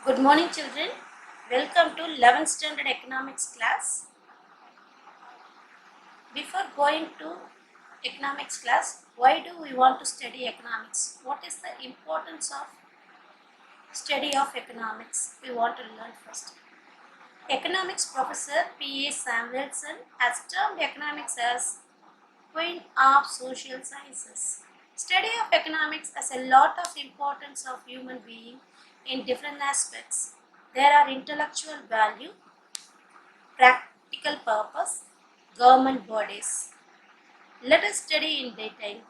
Good morning, children. Welcome to 11th standard economics class. Before going to economics class, why do we want to study economics? What is the importance of study of economics? We want to learn first. Economics professor P. A. Samuelson has termed economics as queen of social sciences. Study of economics has a lot of importance of human being in different aspects. There are intellectual value, practical purpose, government bodies. Let us study in detail.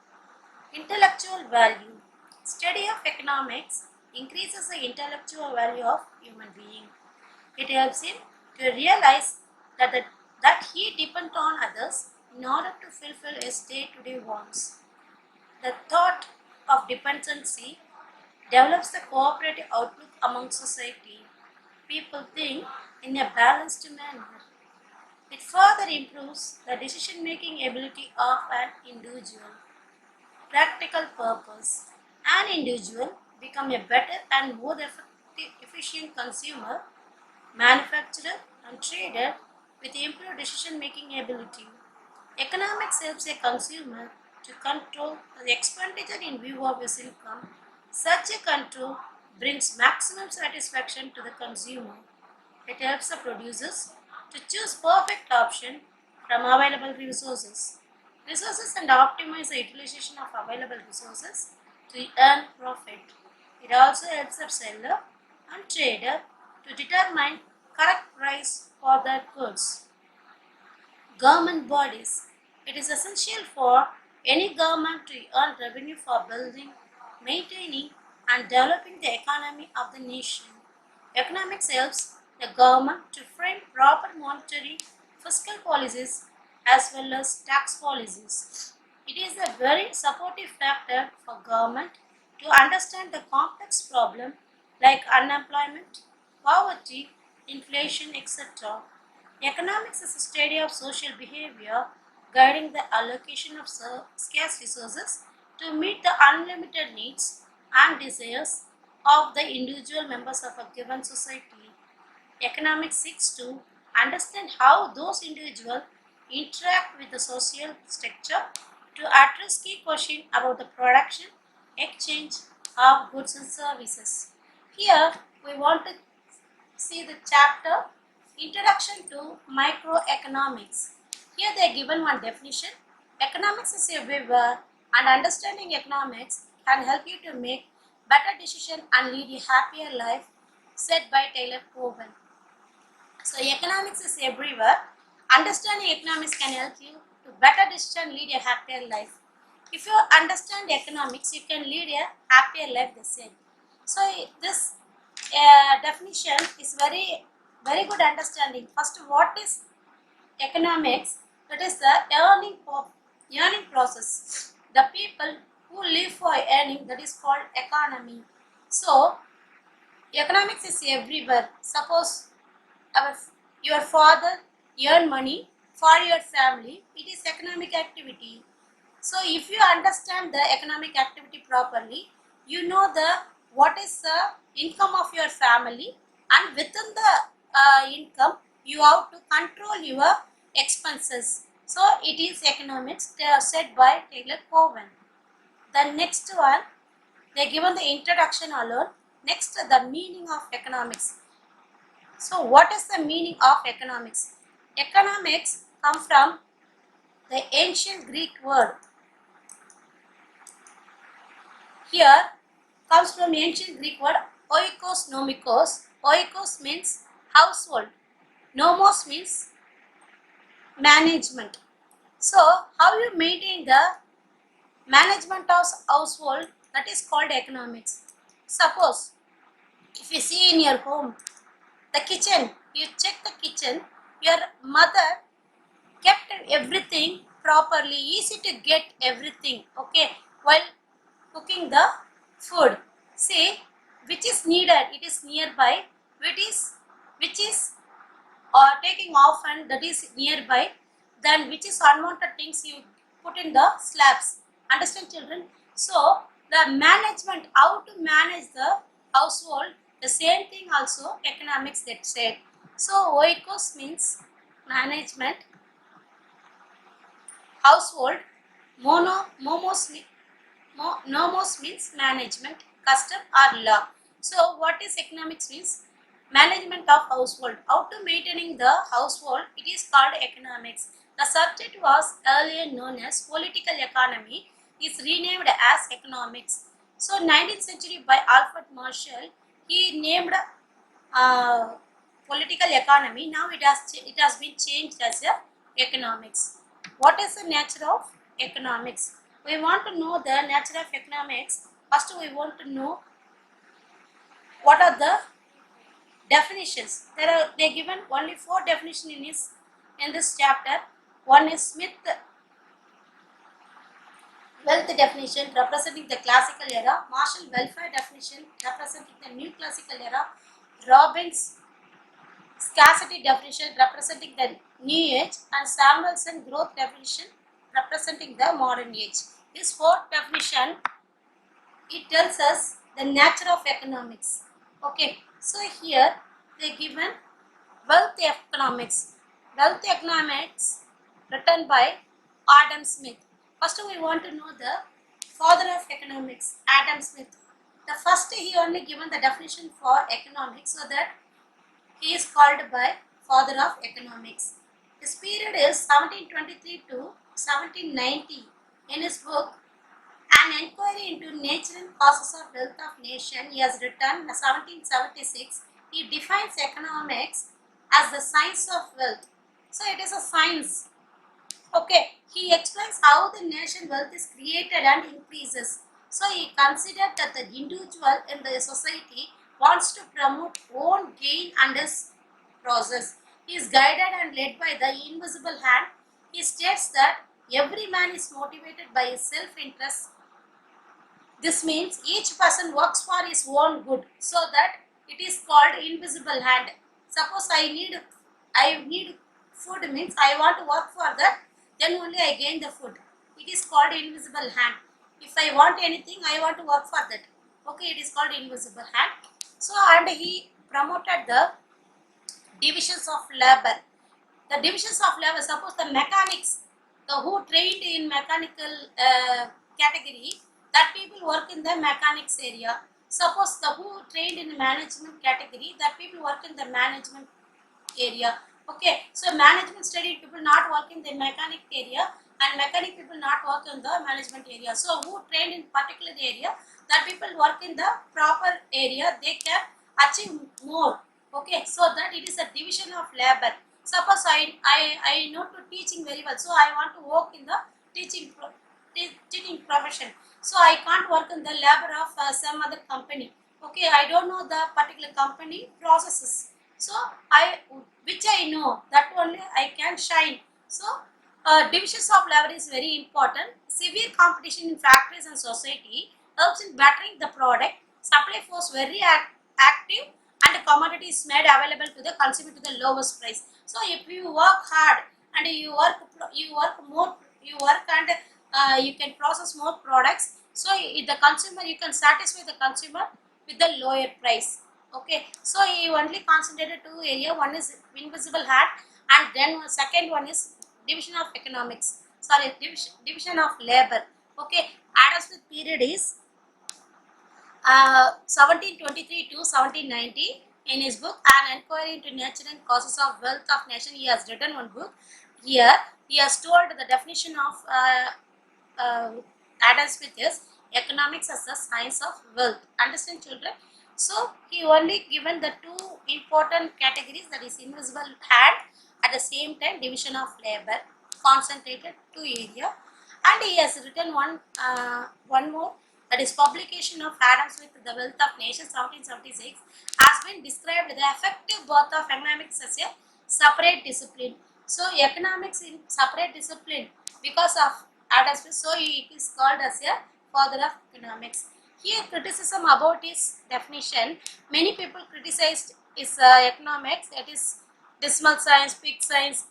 Intellectual value. Study of economics increases the intellectual value of human being. It helps him to realize that he depends on others in order to fulfill his day-to-day wants. The thought of dependency develops the cooperative outlook among society. People think in a balanced manner. It further improves the decision-making ability of an individual. Practical purpose. An individual becomes a better and more efficient consumer, manufacturer, and trader with improved decision-making ability. Economics helps a consumer to control the expenditure in view of his income. Such a control brings maximum satisfaction to the consumer. It helps the producers to choose perfect option from available resources. Resources and optimize the utilization of available resources to earn profit. It also helps the seller and trader to determine correct price for their goods. Government bodies. It is essential for any government to earn revenue for building, maintaining, and developing the economy of the nation. Economics helps the government to frame proper monetary fiscal policies as well as tax policies. It is a very supportive factor for government to understand the complex problem like unemployment, poverty, inflation, etc. Economics is a study of social behavior guiding the allocation of scarce resources to meet the unlimited needs and desires of the individual members of a given society. Economics seeks to understand how those individuals interact with the social structure to address key questions about the production, exchange of goods and services. Here we want to see the chapter Introduction to Microeconomics. Here they are given one definition. Economics is a way where and understanding economics can help you to make better decisions and lead a happier life, said by Taylor Cowen. So economics is everywhere. Understanding economics can help you to better decision, lead a happier life. If you understand economics, you can lead a happier life, they said. So this definition is very good understanding. First, what is economics? That is the earning process. The people who live for earning, that is called economy. So economics is everywhere. Suppose your father earn money for your family, it is economic activity. So if you understand the economic activity properly, you know the what is the income of your family, and within the income you have to control your expenses. So it is economics said by Taylor Cowen. The next one, they given the introduction alone. Next, the meaning of economics. So what is the meaning of economics? Economics come from the ancient Greek word. Here comes from ancient Greek word oikos nomikos. Oikos means household. Nomos means management. So how you maintain the management of household, that is called economics. Suppose if you see in your home, the kitchen, you check the kitchen, your mother kept everything properly, easy to get everything, okay, while cooking the food. See, which is needed, it is nearby, which is taking often, that is nearby, then which is unwanted things you put in the slabs. Understand, children? So the management, how to manage the household, The same thing also economics that said. So oikos means management, household, nomos means management, custom or law. So what is economics means? Management of household. How to maintaining the household, it is called economics. The subject was earlier known as political economy, is renamed as economics. So 19th century by Alfred Marshall, he named political economy. Now it has been changed as a economics. What is the nature of economics? We want to know the nature of economics. First we want to know what are the definitions. They given only 4 definitions in this chapter. One is Smith wealth definition representing the classical era, Marshall welfare definition representing the new classical era, Robbins scarcity definition representing the new age, and Samuelson growth definition representing the modern age. This 4th definition, it tells us the nature of economics. Okay, so here they given wealth economics. Wealth economics written by Adam Smith. First we want to know the father of economics, Adam Smith. The first he only given the definition for economics, so that he is called by father of economics. His period is 1723 to 1790. In his book An Enquiry into Nature and Causes of Wealth of Nation, he has written in 1776. He defines economics as the science of wealth. So it is a science. Okay, he explains how the nation wealth is created and increases. So he considered that the individual in the society wants to promote own gain and his process. He is guided and led by the invisible hand. He states that every man is motivated by his self-interest. This means each person works for his own good, so that it is called invisible hand. Suppose I need food, means I want to work for that, then only I gain the food. It is called invisible hand. If I want anything, I want to work for that. Okay, it is called invisible hand. So, and he promoted the divisions of labor. The divisions of labor, suppose the mechanics, the who trained in mechanical category, that people work in the mechanics area. Suppose the who trained in management category, that people work in the management area. Okay, so management study people not work in the mechanic area, and mechanic people not work in the management area. So who trained in particular area, that people work in the proper area, they can achieve more. Okay, so that it is a division of labor. Suppose I know to teaching very well, so I want to work in the teaching profession. So I can't work in the labor of some other company. Okay, I don't know the particular company processes. So which I know, that only I can shine. So divisions of labor is very important. Severe competition in factories and society helps in bettering the product. Supply force very active, and commodity is made available to the consumer to the lowest price. So if you work hard and you work more, you work and you can process more products. So if the consumer, you can satisfy the consumer with the lower price. Okay, so he only concentrated 2 area. One is invisible hand, and then second one is division of economics. Sorry, division of labor. Okay, Adam Smith period is 1723 to 1790. In his book An Enquiry into Nature and Causes of Wealth of Nation, he has written one book. Here he has told the definition of Adam Smith is economics as the science of wealth. Understand, children? So he only given the 2 important categories, that is invisible hand, at the same time division of labor, concentrated 2 area, and he has written one more, that is publication of Adam Smith, The Wealth of Nations, 1776, has been described the effective birth of economics as a separate discipline. So economics in separate discipline because of Adam Smith, so it is called as a father of economics. Here criticism about his definition, many people criticized his economics, that is decimal science, peak science,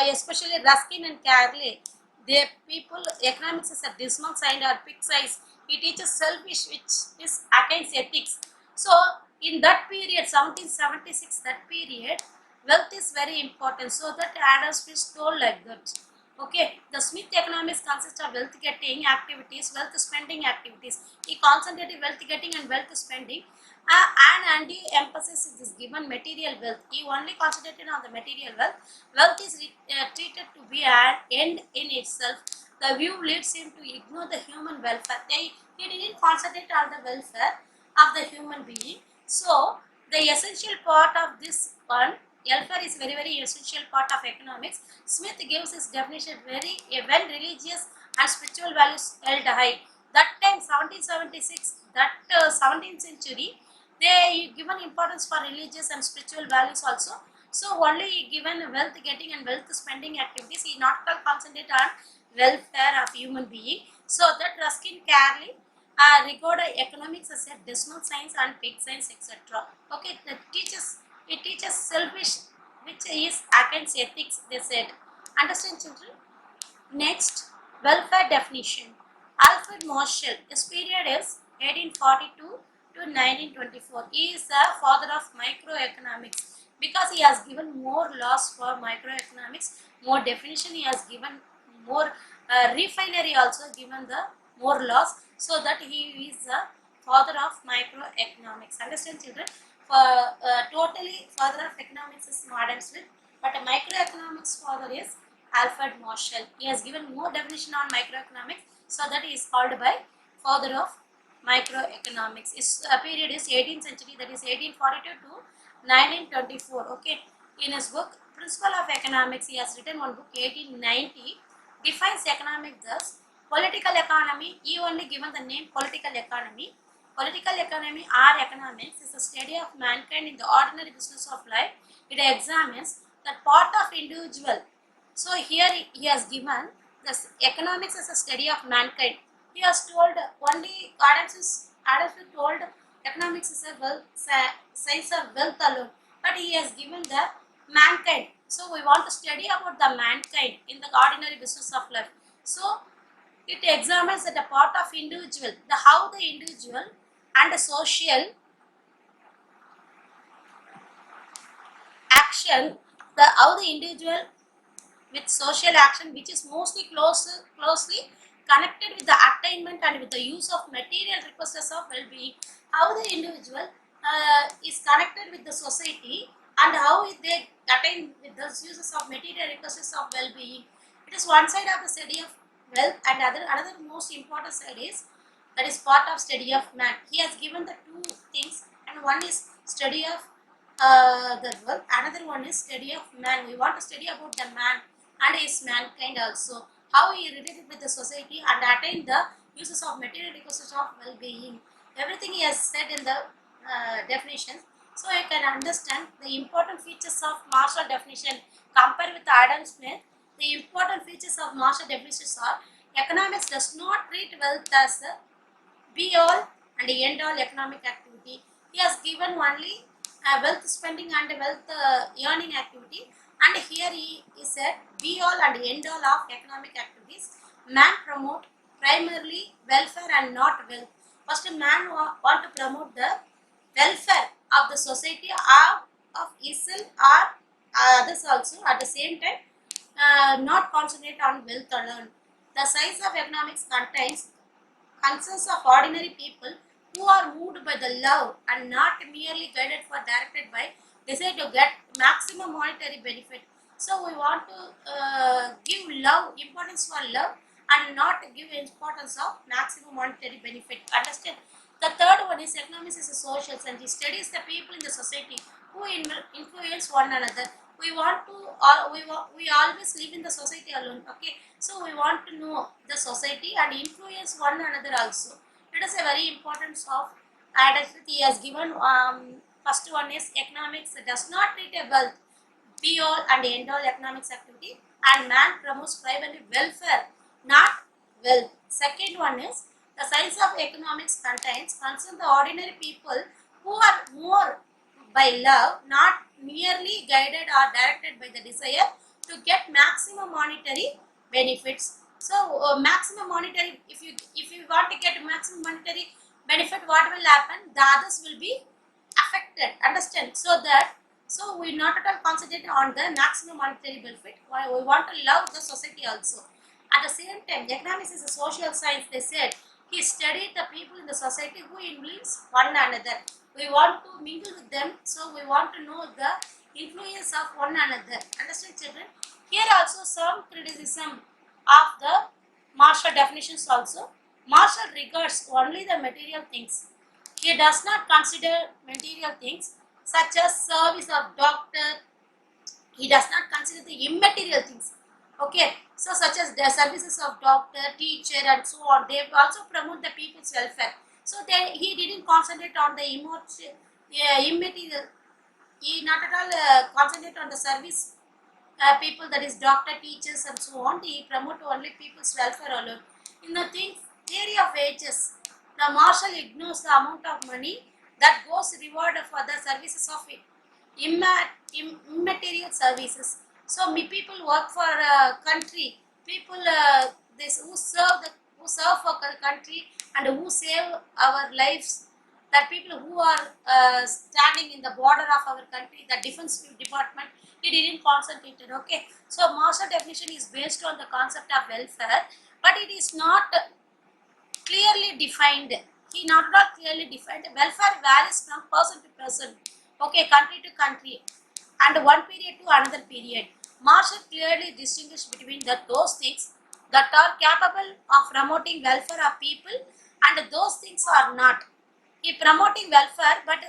especially Ruskin and Carlyle. The people, economics is a decimal science or peak science. It teaches selfish, which is against ethics. So in that period, 1776, that period, wealth is very important. So that Adam Smith told like that. Okay, the Smith economics consists of wealth getting activities, wealth spending activities. He concentrated wealth getting and wealth spending, and the emphasis is given material wealth. He only concentrated on the material wealth. Wealth is treated to be an end in itself. The view leads him to ignore the human welfare. He didn't concentrate on the welfare of the human being. So the essential part of this one, welfare is very essential part of economics. Smith gives his definition very when religious and spiritual values held high. That time 1776, that 17th century, they given importance for religious and spiritual values also. So only given wealth getting and wealth spending activities, he not concentrate on welfare of human being. So that Ruskin Carlyle regard economics as a decimal science and big science, etc. Okay, it teaches selfish, which is against ethics, they said. Understand, children? Next, welfare definition. Alfred Marshall, his period is 1842 to 1924. He is the father of microeconomics because he has given more laws for microeconomics, more definition he has given, more refinery also given the more laws, so that he is the father of microeconomics. Understand, children? For totally father of economics is Adam Smith, but a microeconomics father is Alfred Marshall. He has given more definition on microeconomics, so that he is called by father of microeconomics. His period is 18th century, that is 1842 to 1924. Okay, in his book Principle of Economics, he has written one book 1890, defines economics thus: political economy. He only given the name political economy. Political economy or economics is a study of mankind in the ordinary business of life. It examines the part of individual. So here he has given this economics as a study of mankind. He has told only Adam Smith told economics is a wealth, science of wealth alone, but he has given the mankind. So we want to study about the mankind in the ordinary business of life. So it examines the part of individual, the how the individual and the social action, the how the individual with social action, which is mostly closely connected with the attainment and with the use of material requisites of well-being. How the individual is connected with the society and how they attain with the uses of material requisites of well-being. It is one side of the study of wealth, and another most important side is that is part of study of man. He has given the two things, and one is study of the world, another one is study of man. We want to study about the man and his mankind also, how he related with the society and attain the uses of material resources of well-being. Everything he has said in the definitions, so you can understand the important features of Marshall definition compared with Adam Smith. The important features of Marshall definitions are: economics does not treat wealth as the be all and end all economic activity. He has given only wealth spending and wealth earning activity, and here he said be all and end all of economic activities. Man promote primarily welfare and not wealth. First, man want to promote the welfare of the society of himself or others also. At the same time, not concentrate on wealth alone. The science of economics contains concerns of ordinary people who are moved by the love and not merely guided for directed by desire to get maximum monetary benefit. So we want to give love, importance for love, and not give importance of maximum monetary benefit. Understand? The third one is economics is a social science. It studies the people in the society who influence one another. We want to, we always live in the society alone. Okay, so we want to know the society and influence one another also. It is a very important of identity he has given. First one is economics does not treat a wealth be all and end all economics activity, and man promotes primarily welfare, not wealth. Second one is the science of economics contains concern the ordinary people who are more by love, not merely guided or directed by the desire to get maximum monetary benefits. So maximum monetary, if you want to get maximum monetary benefit, what will happen? The others will be affected, understand, so we not at all concentrate on the maximum monetary benefit. We want to love the society also. At the same time, economics is a social science. They said he studied the people in the society who influence one another. We want to mingle with them, so we want to know the influence of one another. Understand, children? Here also some criticism of the Marshall definitions also. Marshall regards only the material things. He does not consider material things such as service of doctor. He does not consider the immaterial things. Okay, so such as the services of doctor, teacher, and so on. They also promote the people's welfare. So he didn't concentrate on the immaterial. He not at all concentrate on the service people, that is doctor, teachers, and so on. He promote only people's welfare alone. In the theory of wages, the Marshall ignores the amount of money that goes reward for the services of immaterial services. So people work for a country, people who serve for the country and who save our lives. That people who are standing in the border of our country, the defense department, he didn't concentrate it. Okay, so Marshall definition is based on the concept of welfare, but it is not clearly defined. He not clearly defined. Welfare varies from person to person. Okay, country to country, and one period to another period. Marshall clearly distinguished between those things that are capable of promoting welfare of people and those things are not. He promoting welfare, but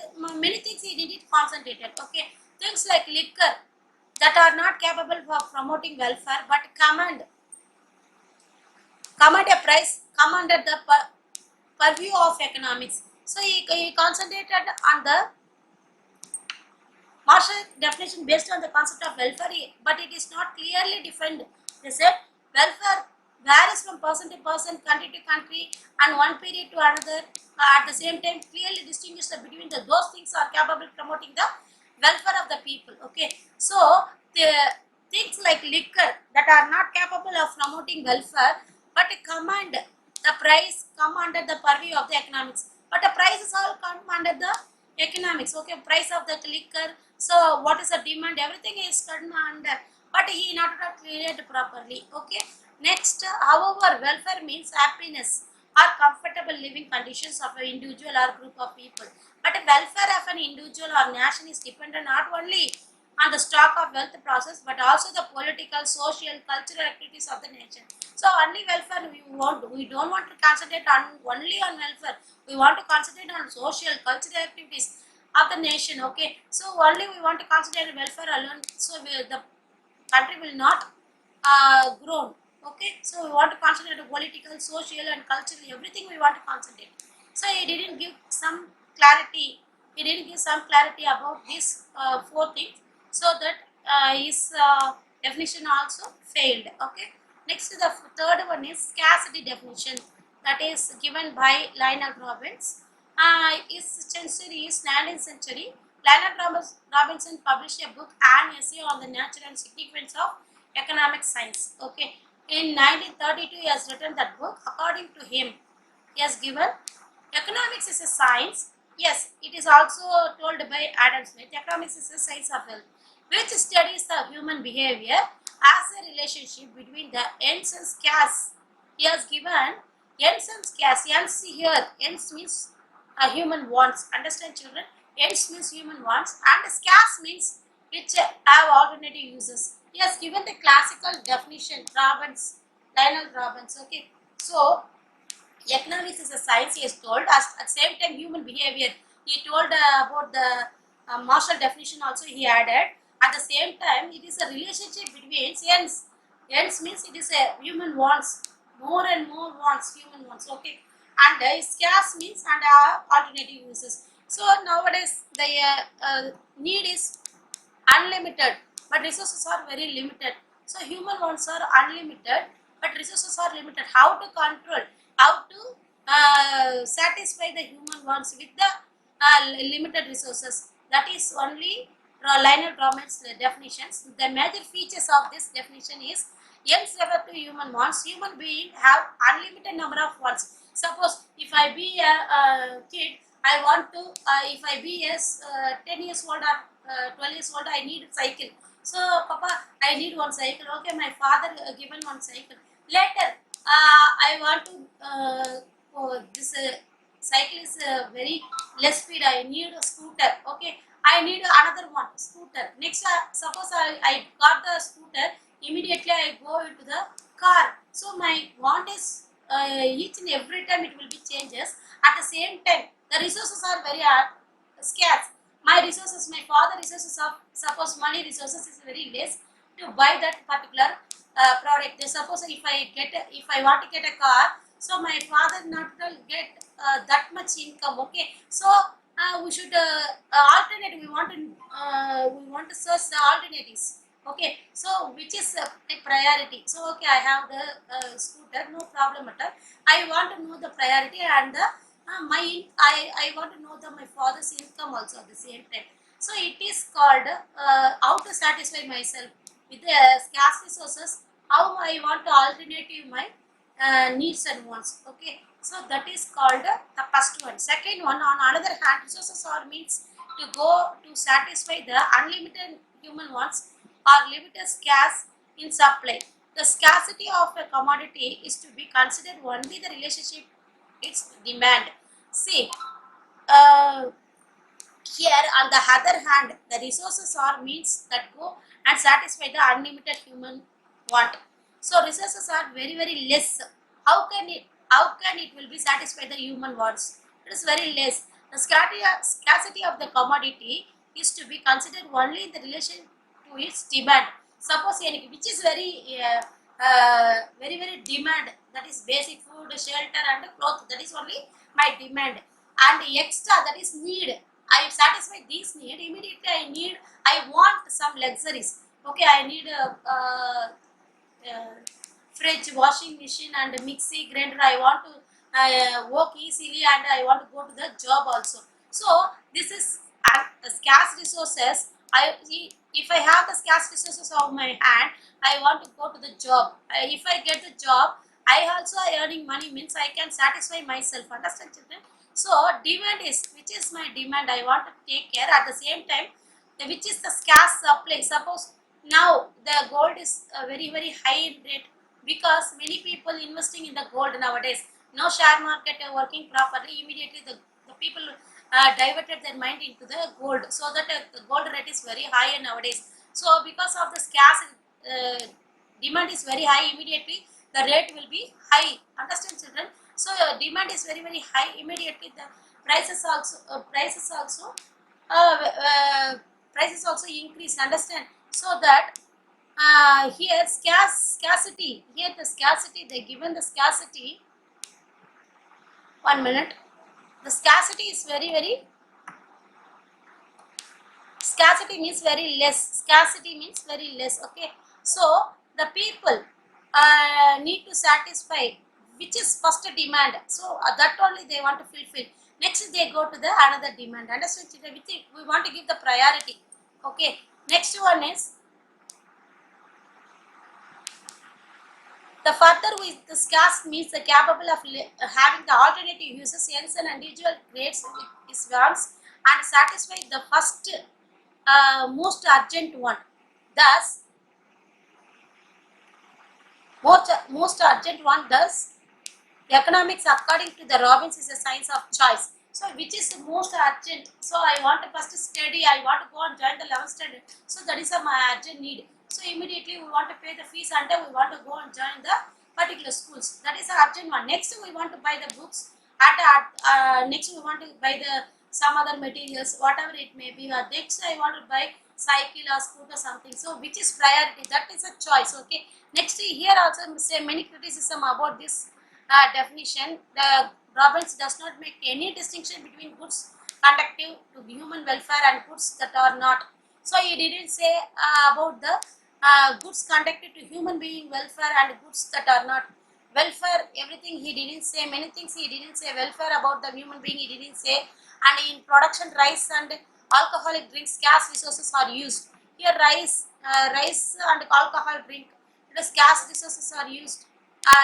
many things he didn't concentrate. Okay, things like liquor that are not capable of promoting welfare, but command a price, commanded the purview of economics. So he concentrated on the Marshall definition based on the concept of welfare, but it is not clearly defined. They said welfare varies from person to person, country to country, and one period to another. At the same time, clearly distinguish between those things are capable of promoting the welfare of the people. Okay, so the things like liquor that are not capable of promoting welfare, but command the price, come under the purview of the economics. But the prices all come under the economics. Okay, price of the liquor. So what is the demand? Everything is come under, but he not created properly. Okay. Next, however, welfare means happiness or comfortable living conditions of an individual or group of people. But the welfare of an individual or nation is dependent not only on the stock of wealth process, but also the political, social, cultural activities of the nation. So only welfare we don't want to concentrate on only on welfare. We want to concentrate on social, cultural activities of the nation. Okay, so only we want to concentrate on welfare alone. So the country will not grow. Okay, so we want to concentrate on political, social, and cultural. Everything we want to concentrate. So he didn't give some clarity. He didn't give some clarity about these four things, so that his definition also failed. Okay. Next, the third one is scarcity definition, that is given by Lionel Robbins. His century is 19th century. Lionel Robinson published a book and essay on the nature and significance of economic science. Okay, in 1932 he has written that book. According to him, he has given economics is a science. Yes, it is also told by Adam Smith. Economics is a science of health, which studies the human behavior as a relationship between the ends and scarce. He has given ends and scarce. Ends here, ends means human wants. Understand, children? Ends means human wants, and scarce means which have alternative uses. He has given the classical definition, Lionel Robbins. Okay, so economics is a science, he has told us. At the same time, human behavior, he told about the Marshall definition also he added. At the same time, it is a relationship between ends. Ends means it is a human wants, more and more wants, human wants. Okay, and scarce means and alternative uses. So nowadays the need is unlimited, but resources are very limited. So human wants are unlimited, but resources are limited. How to control? How to satisfy the human wants with the limited resources? That is only Lionel Robbins' definitions. The major features of this definition is ends refer to human wants. Human beings have unlimited number of wants. Suppose if I be a kid, I want to, if I be as 10 years old or 12 years old, I need cycle. So, Papa, I need one cycle. Okay, my father given one cycle. Later, I want to, this cycle is very less speed. I need a scooter. Okay, I need another one scooter. Next, suppose I got the scooter, immediately I go into the car. So, my want is each and every time it will be changes. At the same time, the resources are very scarce. My resources, my father resources of suppose money resources is very less to buy that particular product. They suppose if I want to get a car, so my father not will get that much income. Okay, so we should alternate. We want to search the alternatives. Okay, so which is a priority. So okay, I have the scooter, no problem at all. I want to know the priority and the I want to know my father's income also at the same time. So it is called how to satisfy myself with the scarce resources. How I want to alternative my needs and wants. Okay, so that is called the first one. Second one, on another hand, resources are means to go to satisfy the unlimited human wants or limited scarce in supply. The scarcity of a commodity is to be considered only the relationship its demand. See, uh, here on the other hand, the resources are means that go and satisfy the unlimited human want. So resources are very less. How can it will be satisfy the human wants? It is very less. The scarcity of the commodity is to be considered only in the relation to its demand. Suppose which is very demand, that is basic food, shelter and clothes, that is only my demand, and extra, that is need. I satisfy these need, immediately I want some luxuries. Okay, I need fridge, washing machine and mixie grinder. I want to work easily and I want to go to the job also. So this is scarce resources. If I have the scarce resources of my hand, I want to go to the job. If I get the job, I also earning money means I can satisfy myself. Understand, children? So demand is, which is my demand, I want to take care. At the same time, which is the scarce supply. Suppose now the gold is very high in rate, because many people investing in the gold nowadays. No share market working properly. Immediately the people diverted their mind into the gold, so that the gold rate is very high nowadays. So because of the scarce demand is very high, immediately the rate will be high. Understand, children? So demand is very high, immediately the prices also uh, uh, prices also increase. Understand? So that here scarcity, here the scarcity, they given the scarcity. 1 minute. The scarcity is very scarcity means very less. Scarcity means very less. Okay, so the people need to satisfy which is first demand. So that only they want to fulfill. Next they go to the another demand. Understand, children? We want to give the priority. Okay, next one is the further with the scarce means the capable of having the alternative uses, hence an individual creates his wants and satisfy the first most urgent one. Thus, most urgent one. Thus, economics according to the Robbins is a science of choice. So, which is the most urgent? So, I want to first study. I want to go and join the 11th standard. So, that is my urgent need. So, immediately we want to pay the fees and we want to go and join the particular schools. That is the urgent one. Next, we want to buy the books. Next, we want to buy the some other materials, whatever it may be. Next, I want to buy cycle or scooter something. So, which is priority? That is a choice. Okay. Next, here also say many criticism about this definition. The Robbins does not make any distinction between goods conducive to human welfare and goods that are not. So he didn't say about the goods conducive to human being welfare and goods that are not. Welfare, everything he didn't say. Many things he didn't say. Welfare about the human being he didn't say. And in production, rice and alcoholic drinks, scarce resources are used. Here rice and alcohol drink, the scarce resources are used.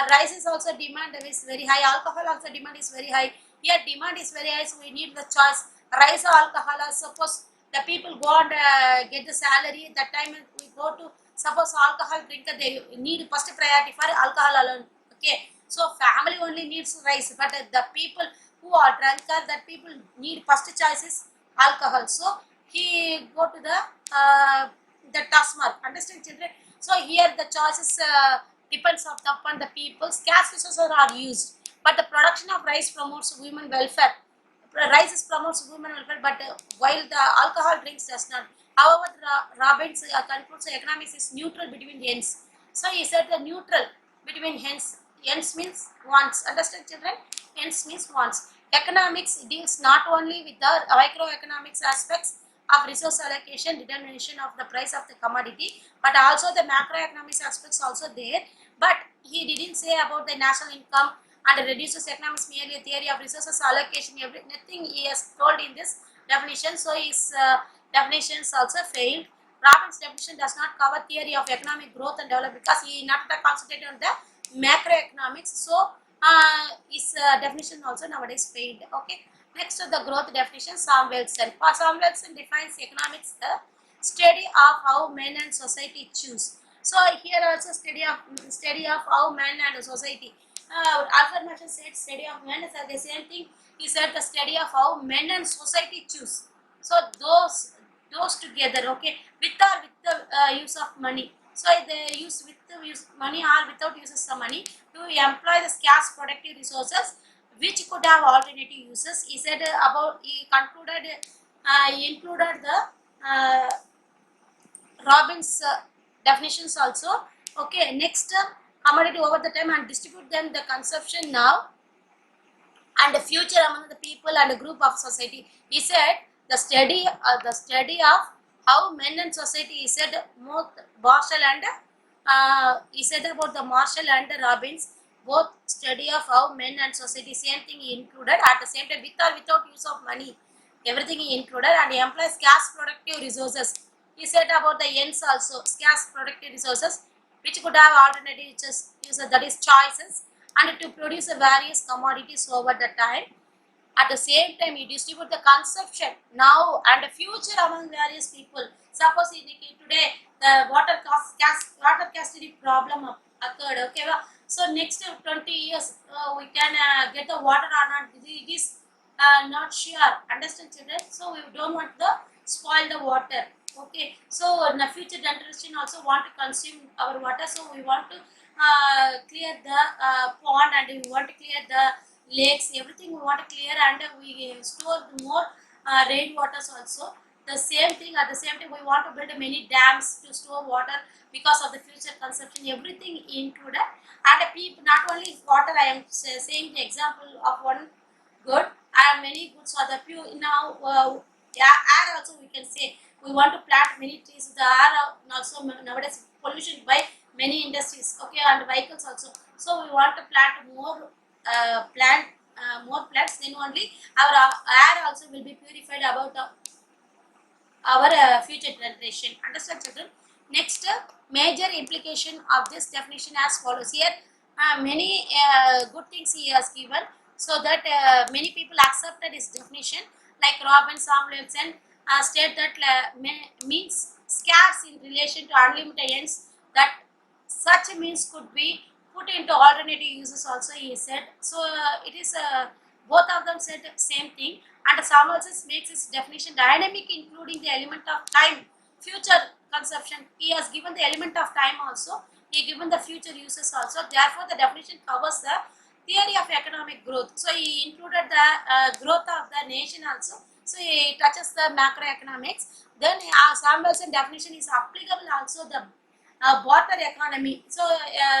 Rice is also demand is very high. Alcohol also demand is very high. Here demand is very high, so we need the choice. Rice or alcohol, or suppose the people go and get the salary, that time we go to, suppose alcohol drinker, they need first priority for alcohol alone. Okay, so family only needs rice, but the people who are drunker, that people need first choice is alcohol. So he go to the Tasmar. Understand, children? So here the choices depends upon the people. Scarce resources are used, but the production of rice promotes women welfare. Rice is promotes women welfare, but while the alcohol drinks does not. However, Robbins concludes economics is neutral between the ends. So he said the neutral between hens. Ends means wants. Understand, children? Ends means wants. Economics deals not only with the microeconomics aspects of resource allocation, determination of the price of the commodity, but also the macroeconomics aspects also there. But he didn't say about the national income and reduces economics merely a theory of resources allocation. Nothing he has told in this definition. So his definitions also failed. Robbins' definition does not cover theory of economic growth and development because he not concentrated on the macroeconomics. So his definition also nowadays failed. Okay. Next to the growth definition, Samuelson. Samuelson defines economics the study of how men and society choose. So here also study of how men and society. Affirmation said study of men is the same thing. He said the study of how men and society choose. So those together, okay, with or with the use of money. So they use with the use money or without uses of money to employ the scarce productive resources which could have alternative uses. He said he concluded, he included the Robbins definitions also. Okay, next commodity over the time and distribute them the consumption now and the future among the people and a group of society. He said the study of how men and society. He said both Marshall and he said about the Marshall and Robbins, both study of how men and society. Same thing he included at the same time with or without use of money. Everything he included and he employs scarce productive resources. He said about the ends also scarce productive resources which could have alternative uses, that is choices, and to produce various commodities over the time. At the same time, you distribute the consumption now and the future among various people. Suppose today the water scarcity problem occurred. Okay, so next 20 years we can get the water or not. It is not sure. Understand, children? So we don't want to spoil the water. Okay, so in the future generation also want to consume our water. So we want to clear the pond and we want to clear the lakes, everything we want to clear and we store more rainwaters also. The same thing at the same time we want to build many dams to store water because of the future consumption, everything included. And people, not only water, I am saying the example of one good and many goods are the few now. Yeah, air also we can say we want to plant many trees. The air also nowadays pollution by many industries, okay, and vehicles also. So we want to plant more plants, then only our air also will be purified about our future generation. Understand, children? Next, major implication of this definition as follows. Here, many good things he has given, so that many people accepted his definition. Like Robin Samuelson state that means scarce in relation to unlimited ends. That such means could be put into alternative uses also. He said so. It is both of them said the same thing. And Samuelson makes his definition dynamic, including the element of time, future consumption. He has given the element of time also. He given the future uses also. Therefore, the definition covers the theory of economic growth. So he included the growth of the nation also. So he touches the macroeconomics. Then Samuelson definition is applicable also the barter economy. So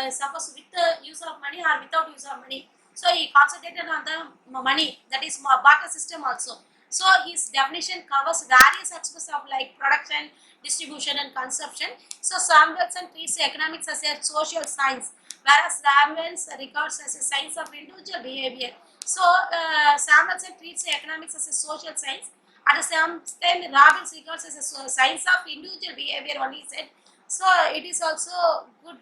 suppose with the use of money or without use of money. So he concentrated on the money, that is barter system also. So his definition covers various aspects of like production, distribution and consumption. So Samuelson treats economics as a social science, whereas Robbins regards as a science of individual behavior. So Samuelson treats economics as a social science. At the same time, Robbins regards as a science of individual behavior only, he said. So it is also good.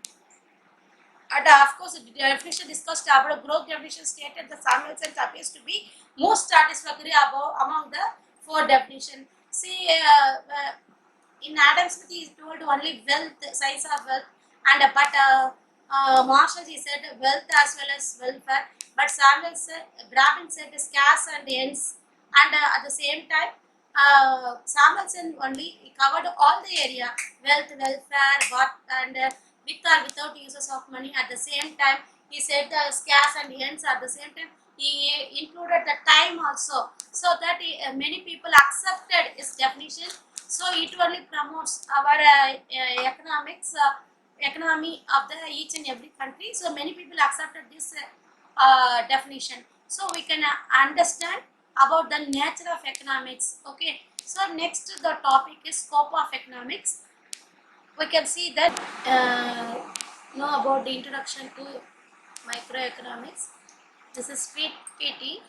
And of course, the definition discussed about growth definition stated the Samuelson appears to be most satisfactory among the four definition. See, in Adam Smith he told only wealth, science of wealth, and Marshall he said wealth as well as welfare. But Samuel said, Grabin said scarce and ends, and at the same time, Samuelson only covered all the area, wealth, welfare, what, and with or without uses of money. At the same time, he said the scarce and ends. At the same time, he included the time also, so that many people accepted his definition. So it only promotes our economics, economy of the each and every country. So many people accepted this definition. So we can understand about the nature of economics. Okay. So next the topic is scope of economics. We can see that know about the introduction to microeconomics. This is PT.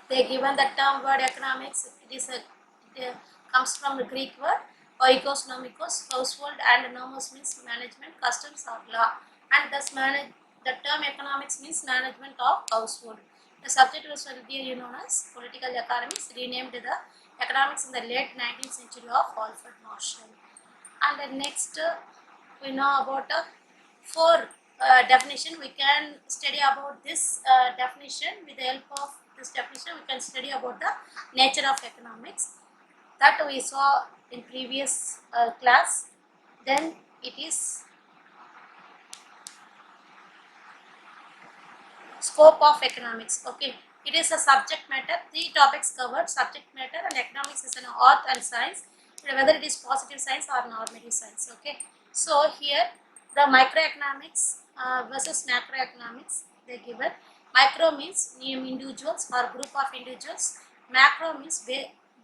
They given the term word economics. It comes from the Greek word oikos nomikos, household, and nomos means management, customs or law, and thus the term economics means management of household. The subject was earlier known as political economics, renamed the economics in the late 19th century of Alfred Marshall. And the next we know about four definition. We can study about this definition. With the help of this definition, we can study about the nature of economics that we saw in previous class. Then it is scope of economics. Okay, it is a subject matter. Three topics covered: subject matter, and economics is an art and science, whether it is positive science or normative science. Okay, so here the microeconomics versus macroeconomics they given. Micro means individuals or group of individuals. Macro means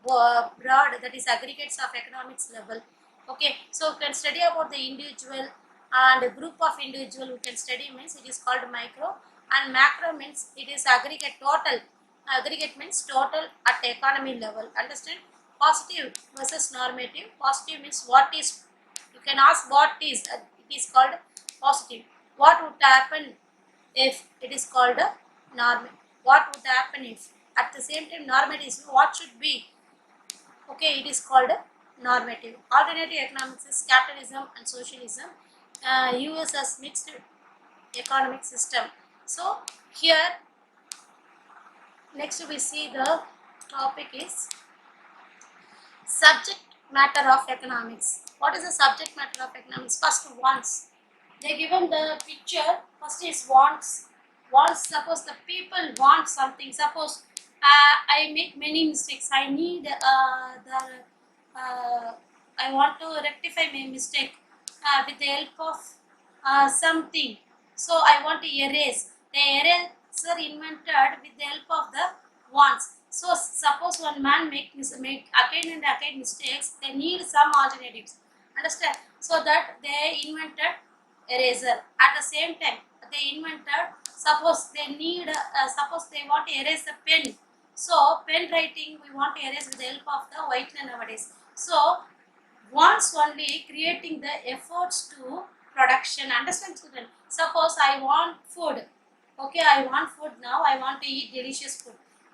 broad, that is aggregates of economics level. Okay, so we can study about the individual and a group of individual. We can study means it is called micro, and macro means it is aggregate total. Aggregate means total at economy level. Understand? Positive versus normative. Positive means what is. You can ask what is. It is called positive. What would happen if it is called a normative? What would happen if? At the same time, normative is what should be. Okay, it is called a normative. Alternative economics is capitalism and socialism. US as mixed economic system. So here next we see the topic is subject matter of economics. What is the subject matter of economics? First, wants. They given the picture. First is wants. Wants. Suppose the people want something. Suppose I make many mistakes. I need I want to rectify my mistake with the help of something. So I want to erase. The eraser invented with the help of the wants. So suppose one man make again and again mistakes, they need some alternatives. Understand? So that they invented eraser. At the same time, they invented. Suppose they need. Suppose they want to erase the pen. So pen writing we want to erase with the help of the whitener nowadays. So wants only creating the efforts to production. Understand, children? Suppose I want food. Okay, I want food now. I want to eat delicious food.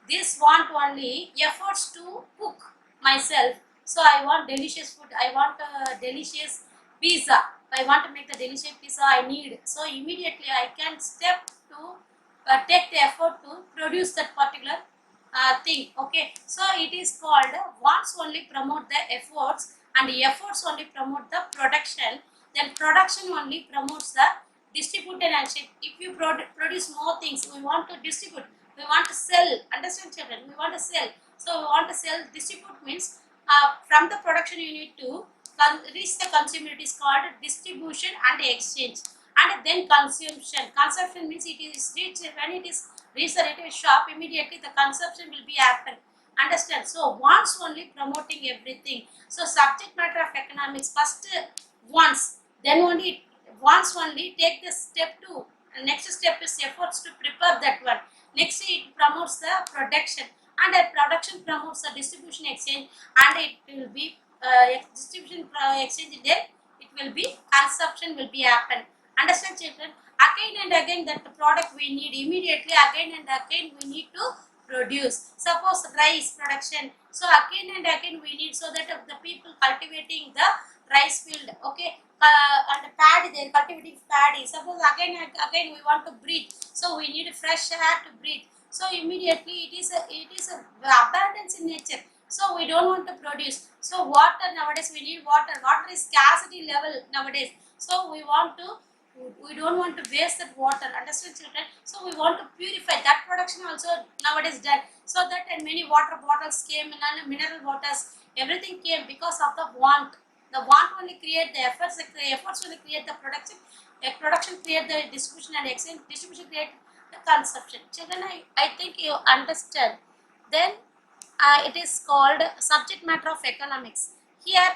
This want only efforts to cook myself. So I want delicious food. I want a delicious pizza. I want to make the delicious pizza I need. So immediately I can step to take the effort to produce that particular thing. Okay, so it is called wants only promote the efforts, and the efforts only promote the production. Then production only promotes the distributed action. If you produce more things, we want to distribute, we want to sell. Understand, children? We want to sell. So we want to sell. Distribute means from the production you need to reach the consumer. It is called distribution and exchange. And then consumption. Consumption means it is reached when it is reached the retail shop. Immediately the consumption will be happen. Understand? So wants only promoting everything. So subject matter of economics first wants, then only wants only take the step 2. And next step is efforts to prepare that one. Next it promotes the production, and that production promotes the distribution exchange, and it will be distribution exchange, then it will be consumption will be happen. Understand children? Again and again that product we need immediately, again and again we need to produce. Suppose rice production, so again and again we need, so that the people cultivating the rice field, okay, and paddy, they are cultivating paddy. Suppose again and again we want to breathe, so we need fresh air to breathe. So immediately it is a abundance in nature, so we don't want to produce. So water, nowadays we need water. Water is scarcity level nowadays, so we don't want to waste that water. Understand children? So we want to purify that production also nowadays done, so that, and many water bottles came and mineral waters, everything came because of the want. The want only create the efforts, the efforts only create the production, the production create the distribution, and exchange distribution create the consumption. Children, I think you understand. Then it is called subject matter of economics. Here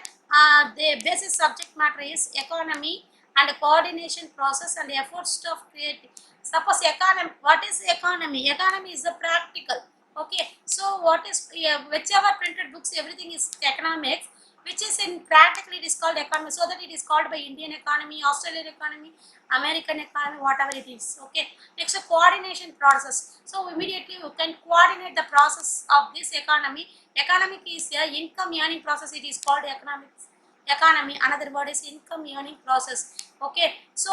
the basic subject matter is economy and coordination process and efforts of creating. Suppose economy, what is economy? Economy is the practical. Okay, so what is, whichever printed books, everything is economics, which is in practically it is called economy, so that it is called by Indian economy, Australian economy, American economy, whatever it is. Okay, next coordination process. So immediately you can coordinate the process of this economy. Economic is a income earning process, it is called economics. Economy, another word is income earning process. Okay, so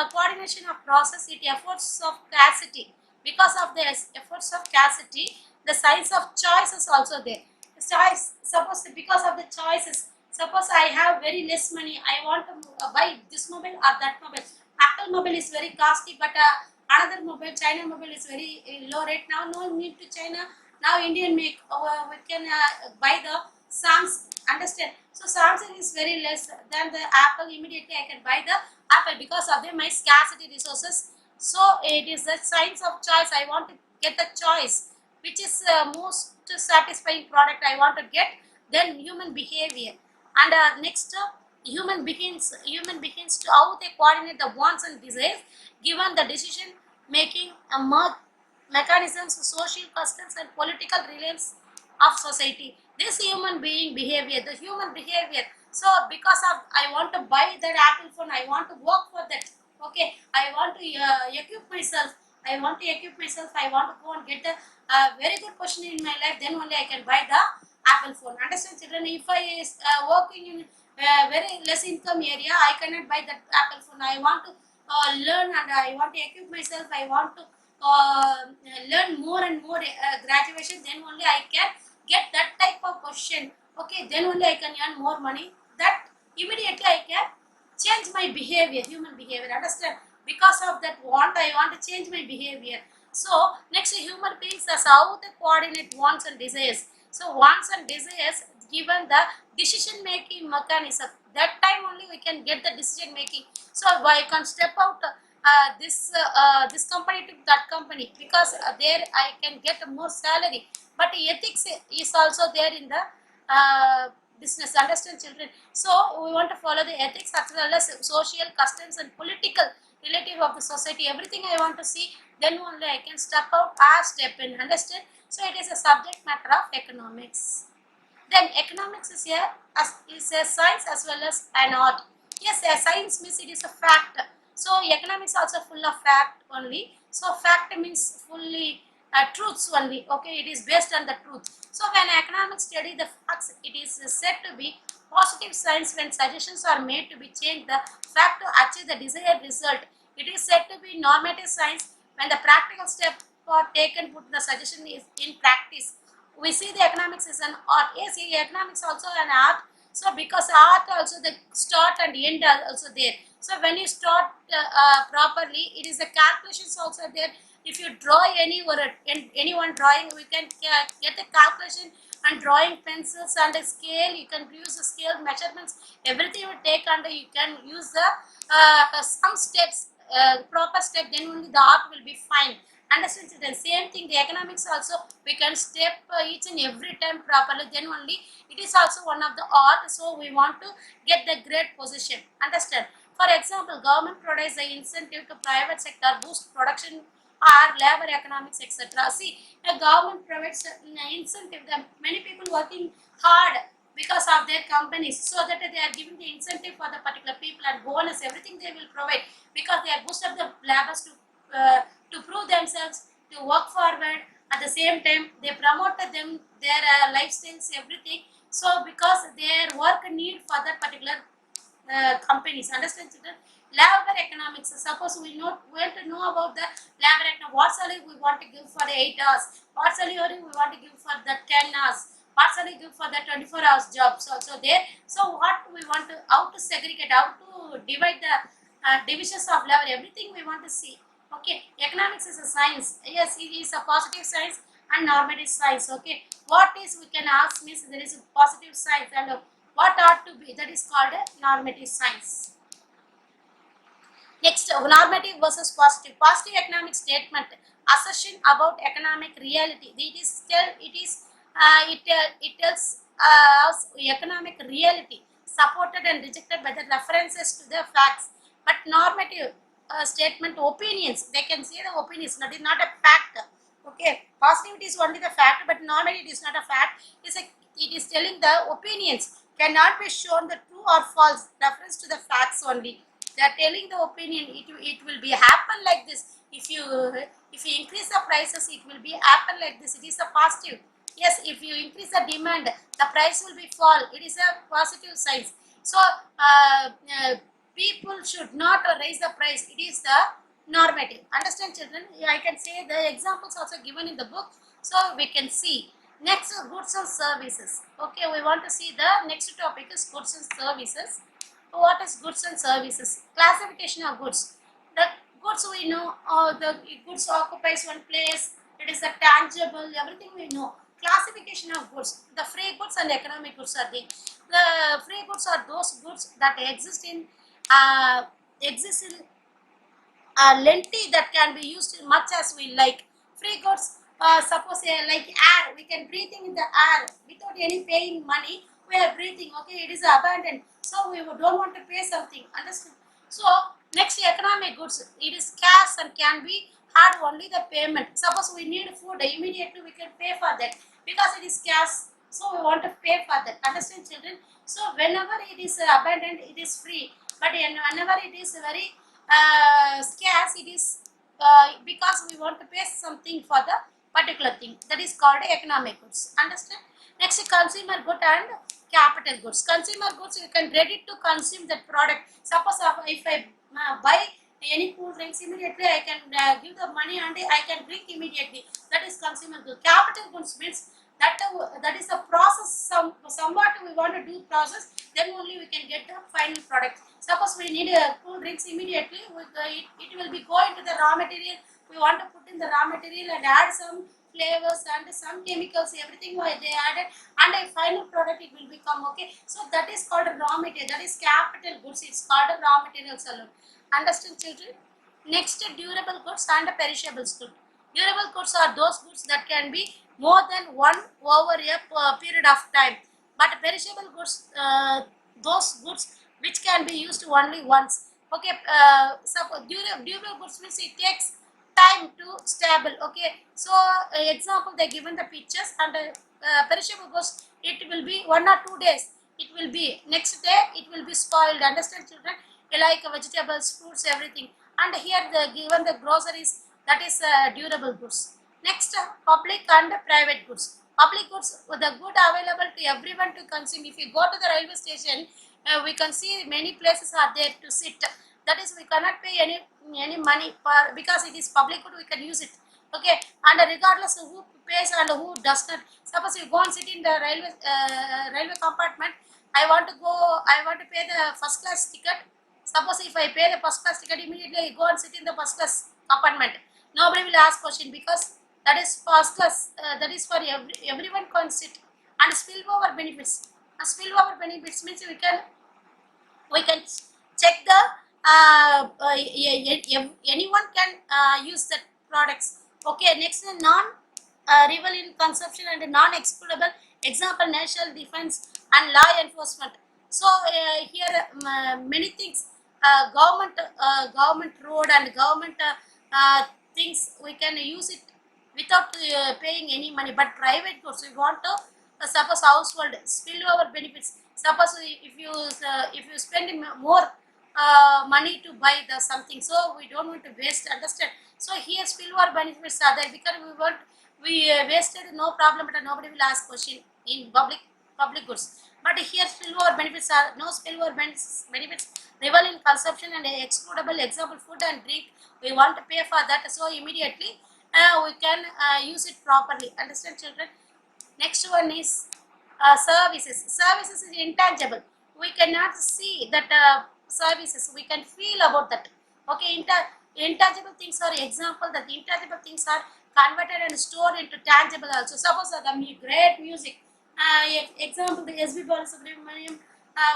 coordination of process, it efforts of scarcity. Because of the efforts of scarcity, the size of choice is also there. Choice, suppose because of the choices, suppose I have very less money, I want to buy this mobile or that mobile. Apple mobile is very costly, but another mobile, China mobile, is very low rate. Now no need to China, now Indian make, we can buy the Samsung. Understand? So Samsung is very less than the Apple. Immediately I can buy the Apple because of my scarcity resources. So it is the science of choice. I want to get the choice which is most satisfying product I want to get. Then human behavior, and next human begins to how they coordinate the wants and desires given the decision making mechanisms, social customs and political relations of society. This human being behavior, the human behavior. So because of I want to buy that Apple phone, I want to work for that. Okay, I want to equip myself. I want to equip myself. I want to go and get a very good question in my life. Then only I can buy the Apple phone. Understand, children? If I is working in very less income area, I cannot buy that Apple phone. I want to learn and I want to equip myself. I want to learn more and more graduation. Then only I can get that type of question. Okay, then only I can earn more money. That immediately I can change my behavior, human behavior. Understand? Because of that want, I want to change my behavior. So next, human beings as how they coordinate wants and desires. So wants and desires given the decision making mechanism. That time only we can get the decision making. So I can step out this company to that company because there I can get more salary. But ethics is also there in the business. Understand, children? So we want to follow the ethics as well as social customs and political relative of the society. Everything I want to see, then only I can step out or step in. Understand? So it is a subject matter of economics. Then economics is a science as well as an art. Yes, a science means it is a fact. So economics also full of fact only. So fact means fully truths only. Okay, it is based on the truth. So when economics study the facts, it is said to be positive science when suggestions are made to be changed the fact to achieve the desired result. It is said to be normative science when the practical step are taken put the suggestion is in practice. We see the economics is an art. Yes, economics also an art. So because art also the start and end are also there. So when you start properly, it is the calculations also there. If you draw anyone drawing, we can get the calculation and drawing pencils and a scale. You can use the scale measurements. Everything you take and you can use the some steps, proper step. Then only the art will be fine. Understand? The same thing, the economics also we can step each and every time properly, then only it is also one of the art. So we want to get the great position. Understand? For example, government provides the incentive to private sector boost production or labor economics, etc. See, a government provides incentive, the many people working hard because of their companies, so that they are giving the incentive for the particular people and bonus, everything they will provide, because they are boost up the laborers to prove themselves, to work forward. At the same time, they promoted them their lifestyles, everything. So because their work need for that particular companies, understand children? Labor economics, suppose we want to know about the labor economics, what salary we want to give for the 8 hours, what salary we want to give for the 10 hours, what salary give for the 24 hours jobs also there. So what we want to, how to segregate, how to divide the divisions of labor, everything we want to see. Okay, economics is a science. Yes, it is a positive science and normative science. Okay, what is, we can ask means there is a positive science, and what ought to be, that is called a normative science. Next, normative versus positive. Positive economic statement, assertion about economic reality. It tells us economic reality, supported and rejected by the references to the facts. But normative statement, opinions, they can say the opinions, that is not a fact. Okay, positivity is only the fact, but normative is not a fact. It is telling the opinions cannot be shown the true or false, reference to the facts only. They are telling the opinion, it will be happen like this. If you increase the prices, it will be happen like this. It is a positive. Yes, if you increase the demand, the price will be fall. It is a positive sign. So people should not raise the price. It is the normative. Understand children? I can say the examples also given in the book, so we can see. Next, goods and services. Okay, we want to see the next topic is goods and services. What is goods and services? Classification of goods. The goods we know, the goods occupies one place, it is a tangible, everything we know. Classification of goods. The free goods and economic goods are there. The free goods are those goods that uh, exist in lengthy, that can be used much as we like. Free goods, suppose like air, we can breathing in the air without any paying money. We are breathing. Okay, it is abundant. So we don't want to pay something. Understand? So next, economic goods. It is cash and can be had only the payment. Suppose we need food, immediately we can pay for that because it is cash. So we want to pay for that. Understand children? So whenever it is abundant, it is free. But whenever it is very scarce, it is because we want to pay something for the particular thing, that is called economic goods. Understand? Next, consumer good and capital goods. Consumer goods, you can ready to consume that product. Suppose if I buy any cool drinks, immediately I can give the money and I can drink immediately. That is consumer good. Capital goods means that is a process. Somewhat we want to do process, then only we can get the final product. Suppose we need a cool drinks immediately, it will be going to the raw material. We want to put in the raw material and add some flavors and some chemicals, everything they added, and a final product it will become. Okay, so that is called raw material, that is capital goods. It's called a raw materials alone. Understand children? Next, durable goods and perishable goods. Durable goods are those goods that can be more than one over a period of time. But perishable goods, those goods which can be used only once. Okay, suppose durable goods means it takes time to stable. Okay, so example they given the pictures, and perishable goods, it will be 1 or 2 days. It will be next day. It will be spoiled. Understand children? Like vegetables, fruits, everything. And here the given the groceries, that is durable goods. Next, public and private goods. Public goods, the good available to everyone to consume. If you go to the railway station, we can see many places are there to sit. That is, we cannot pay any money for, because it is public good, we can use it. Okay, and regardless of who pays and who does not. Suppose you go and sit in the railway compartment. I want to pay the first class ticket. Suppose if I pay the first class ticket, immediately I go and sit in the first class compartment. Nobody will ask question, because that is first class. That is for everyone can sit. And spillover benefits. Spillover benefits means we can check the anyone can use that products. Okay, next, non rival in consumption and non excludable. Example, national defense and law enforcement. So here many things, government road and government things, we can use it without paying any money. But private goods, we want to suppose household spillover benefits. Suppose if you spend more money to buy the something, so we don't want to waste. Understand? So here spillover benefits are there because we wasted no problem, but nobody will ask question in public goods. But here spillover benefits are no spillover benefits rival in consumption and excludable. Example, food and drink. We want to pay for that, so immediately we can use it properly. Understand, children? Next one is services. Services is intangible. We cannot see that services. We can feel about that. Okay, intangible things are example that intangible things are converted and stored into tangible also. Suppose the great music. Example, the S.B. Balasubramaniam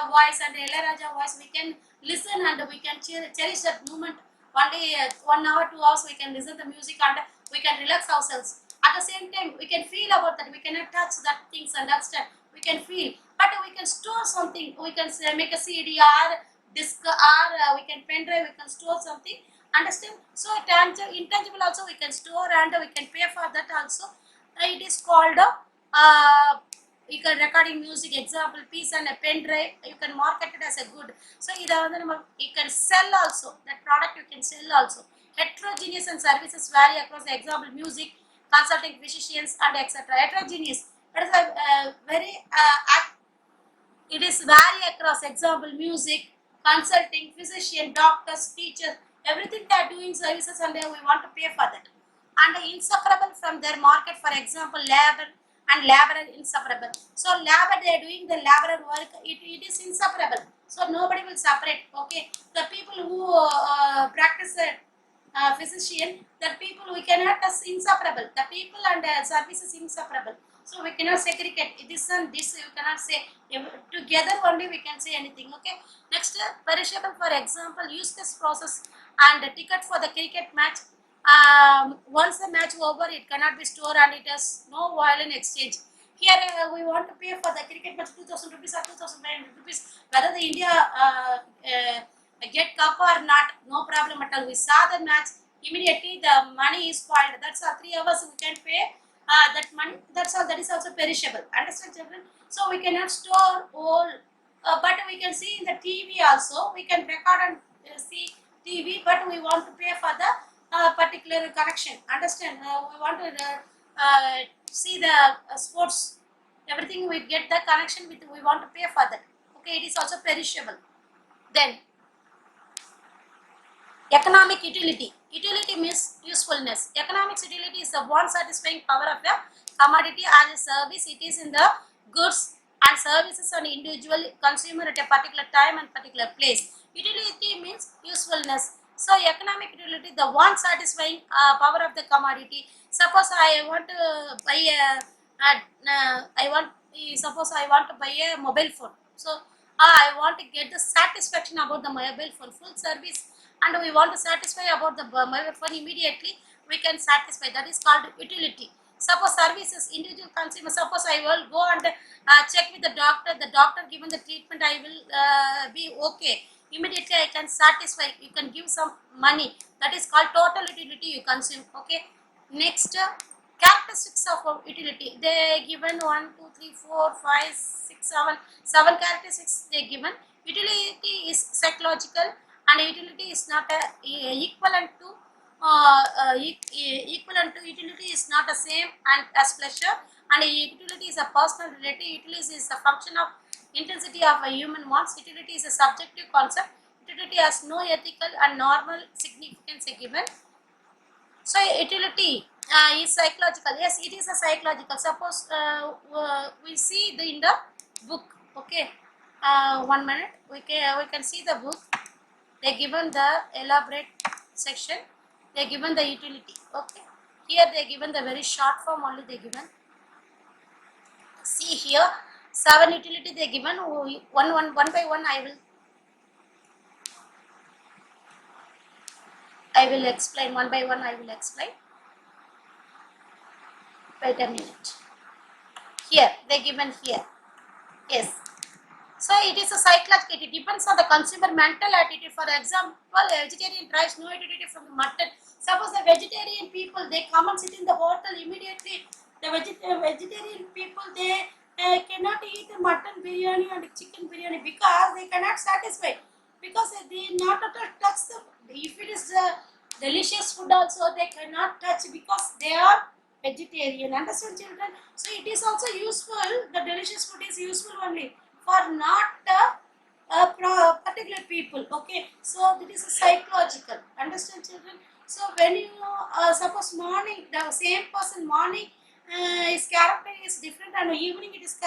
voice and Ilayaraja voice. We can listen and we can cherish that moment. One day, 1 hour, 2 hours, we can listen to music and we can relax ourselves. At the same time, we can feel about that. We cannot touch that things, understand. We can feel, but we can store something. We can make a CD or disk or we can pen drive. We can store something. Understand? So intangible also we can store and we can pay for that also. It is called you can recording music example piece and a pen drive. You can market it as a good. So you can sell also that product. You can sell also. Heterogeneous and services vary across the example music, consulting physicians and etc. Heterogeneous. That is a very it is vary across example music, consulting, physician, doctors, teachers, everything they are doing services and we want to pay for that. And inseparable from their market, for example, labor and laborer inseparable. So labor they are doing the laborer work, it is inseparable. So nobody will separate. Okay, the people who practice physician, the people we cannot as inseparable. The people and services inseparable. So we cannot segregate this and this. You cannot say together only. We can say anything. Okay. Next, perishable. For example, use this process and a ticket for the cricket match. Once the match over, it cannot be stored and it has no violent exchange. Here we want to pay for the cricket match 2,000 rupees or 2,500 rupees. Whether the India get cup or not, no problem at all. We saw the match immediately. The money is spoiled. That's all. 3 hours we can pay that money. That's all. That is also perishable. Understand, children? So we cannot store all, but we can see in the TV also. We can record and see TV, but we want to pay for the particular connection. Understand? We want to see the sports. Everything we get the connection with. We want to pay for that. Okay, it is also perishable. Then economic utility. Utility means usefulness. Economics utility is the one satisfying power of a commodity as a service. It is in the goods and services on individual consumer at a particular time and particular place. Utility means usefulness. So economic utility, the one satisfying power of the commodity. Suppose I want to buy suppose I want to buy a mobile phone. So I want to get the satisfaction about the mobile phone, full service, and we want to satisfy about the mobile phone immediately. We can satisfy. That is called utility. Suppose services, individual consumer. Suppose I will go and check with the doctor. The doctor given the treatment, I will be okay. Immediately I can satisfy. You can give some money. That is called total utility you consume. Okay. Next, characteristics of utility. They given 1, 2, 3, 4, 5, 6, 7. 7 characteristics they given. Utility is psychological and utility is not equivalent to equivalent to utility is not the same and as pleasure, and utility is a personal relative. Utility is a function of intensity of a human wants. Utility is a subjective concept. Utility has no ethical and normal significance given. So utility is psychological. Yes, it is a psychological. Suppose we see in the book. Okay, 1 minute. We can see the book. They given the elaborate section. They given the utility. Okay, here they given the very short form only. They given. See here, 7 utility they given. One by one. I will explain one by one. I will explain. Wait a minute. Here they given here. Yes. So it is a psychological. It depends on the consumer mental attitude. For example, a vegetarian tries no utility from the mutton. Suppose the vegetarian people they come and sit in the hotel immediately. The vegetarian people they cannot eat mutton biryani and chicken biryani because they cannot satisfy, because they not at all touch the, if it is delicious food also they cannot touch because they are vegetarian. Understand children? So it is also useful, the delicious food is useful only for not particular people. Okay, so this is a psychological. Understand children? So when you suppose morning the same person morning his character is different and evening it is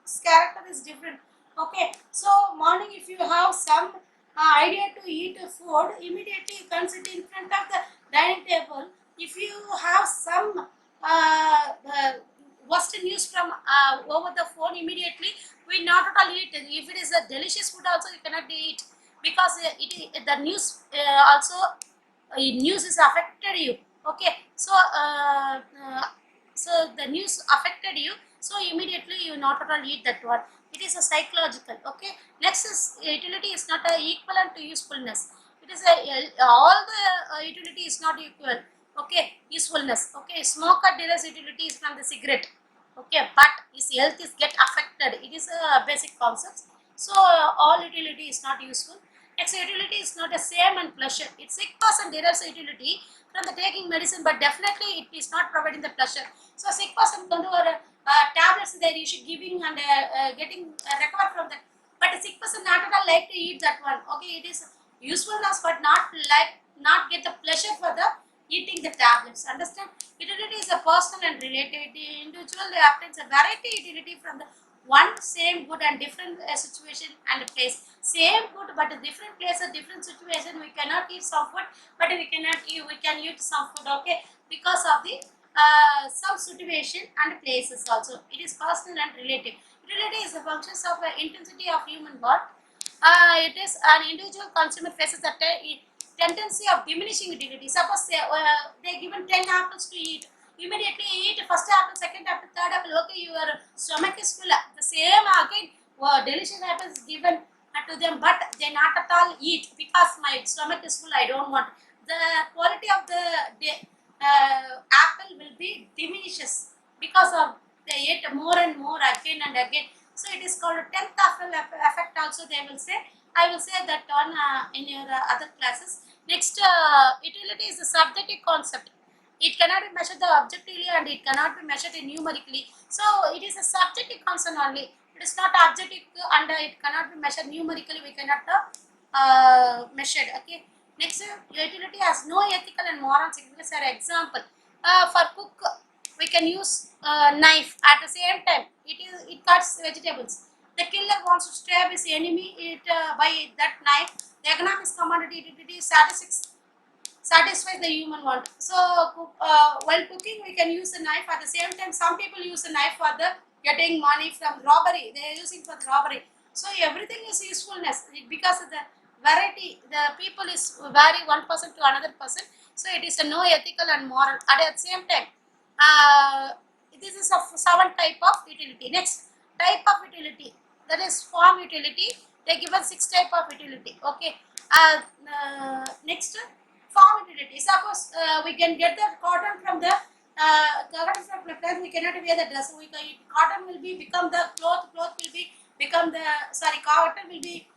his character is different. Okay, so morning if you have some idea to eat a food, immediately you can sit in front of the dining table. If you have some worst news from over the phone, immediately we not at all eat. If it is a delicious food also you cannot eat, because the news also news is affected you. Okay, so so the news affected you, so immediately you not at all eat that one. It is a psychological. Okay, next is utility is not a equivalent to usefulness. It is a all the utility is not equal. Okay, usefulness. Okay, smoker derives utility is from the cigarette. Okay, but his health is get affected. It is a basic concept. So all utility is not useful. Next, utility is not the same and pleasure. It's sick person derives utility from the taking medicine, but definitely it is not providing the pleasure. So sick person can do tablets there you should giving and getting recover from that. But a sick person not at all like to eat that one. Okay, it is usefulness, but not like not get the pleasure for the eating the tablets. Understand? Utility is a personal and relative. The individual obtains a variety utility from the one same good and different situation and place. Same good but a different place, a different situation. We cannot eat some food, but we cannot eat. We can eat some food. Okay, because of the some situation and places also. It is personal and relative. Utility is the functions of intensity of human body. It is an individual consumer faces a tendency of diminishing utility. Suppose they given 10 apples to eat. Immediately eat first apple, second apple, third apple. Okay, your stomach is full. The same again, delicious apple is given to them, but they not at all eat because my stomach is full. I don't want. The quality of the apple will be diminishes because of they eat more and more again and again. So it is called 10th effect also they will say. I will say that on in your other classes. Next, utility is a subjective concept. It cannot be measured objectively and it cannot be measured numerically. So it is a subjective concept only. It is not objective and it cannot be measured numerically. We cannot measured. Okay. Next, utility has no ethical and moral significance. For example, for cook, we can use knife. At the same time, it cuts vegetables. The killer wants to stab his enemy by that knife. The economics commodity utility satisfies the human want. So while cooking, we can use a knife. At the same time, some people use a knife for the getting money from robbery. They are using for the robbery. So everything is usefulness because of the variety. The people is vary one person to another person. So it is a no ethical and moral. At the same time, uh, this is a seven type of utility. Next type of utility, that is form utility. They given six type of utility. Okay. Next form utility. Suppose we can get the cotton from the cotton from the plant. We cannot wear the dress. We can, cotton will be become the cloth. Cloth will be become the cotton will be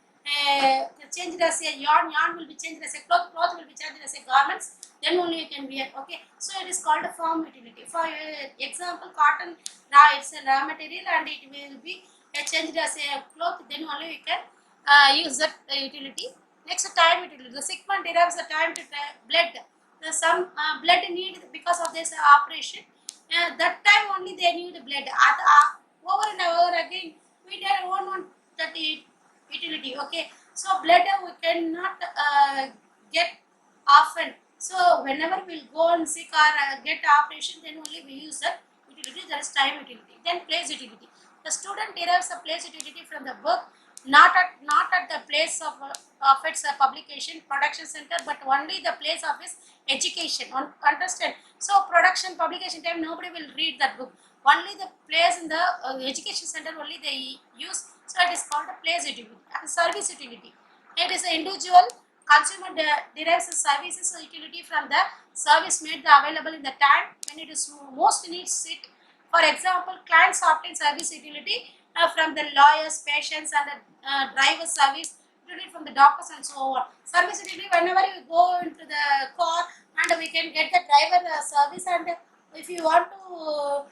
changed as a yarn. Yarn will be changed as a cloth. Cloth will be changed as a garments. Then only you can wear. Okay. So it is called a form utility. For example, cotton it's a raw material and it will be changed as a cloth. Then only we can use that utility. Next, time utility. The sick man derives the time to blood. The some blood need because of this operation. That time only they need the blood. Over and over again, we don't want that utility. Okay, so blood we cannot get often. So whenever we'll go and seek or get operation, then only we use that utility. That is time utility. Then place utility. The student derives the place utility from the book, not at the place of its publication production center, but only the place of its education. Understand? So production publication time nobody will read that book. Only the place in the education center only they use. So it is called a place utility. And service utility. It is an individual consumer derives the services utility from the service made available in the time when it is most needs it For example, clients obtain service utility from the lawyers, patients, and the driver service utility from the doctors and so on. Service utility, whenever you go into the car and we can get the driver service, and if you want to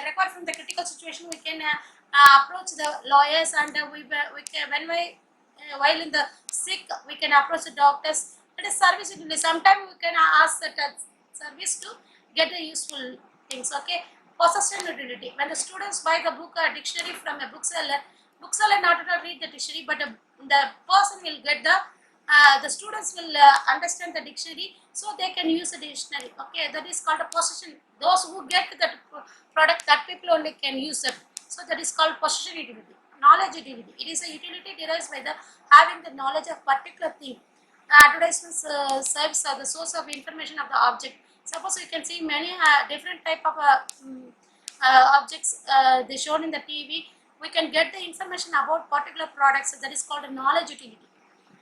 record from the critical situation, we can approach the lawyers, and we can, when we while in the sick, we can approach the doctors. It is service utility. Sometimes we can ask that service to get the useful things. Okay, possession utility. When the students buy the book or dictionary from a bookseller not only read the dictionary, but the person will get the students will understand the dictionary, so they can use the dictionary. Okay, that is called a possession. Those who get that product, that people only can use it. So that is called possession utility. Knowledge utility. It is a utility derived by the having the knowledge of particular thing. Advertisements serves as the source of information of the object. Suppose you can see many different type of objects they shown in the TV. We can get the information about particular products. That is called a knowledge utility.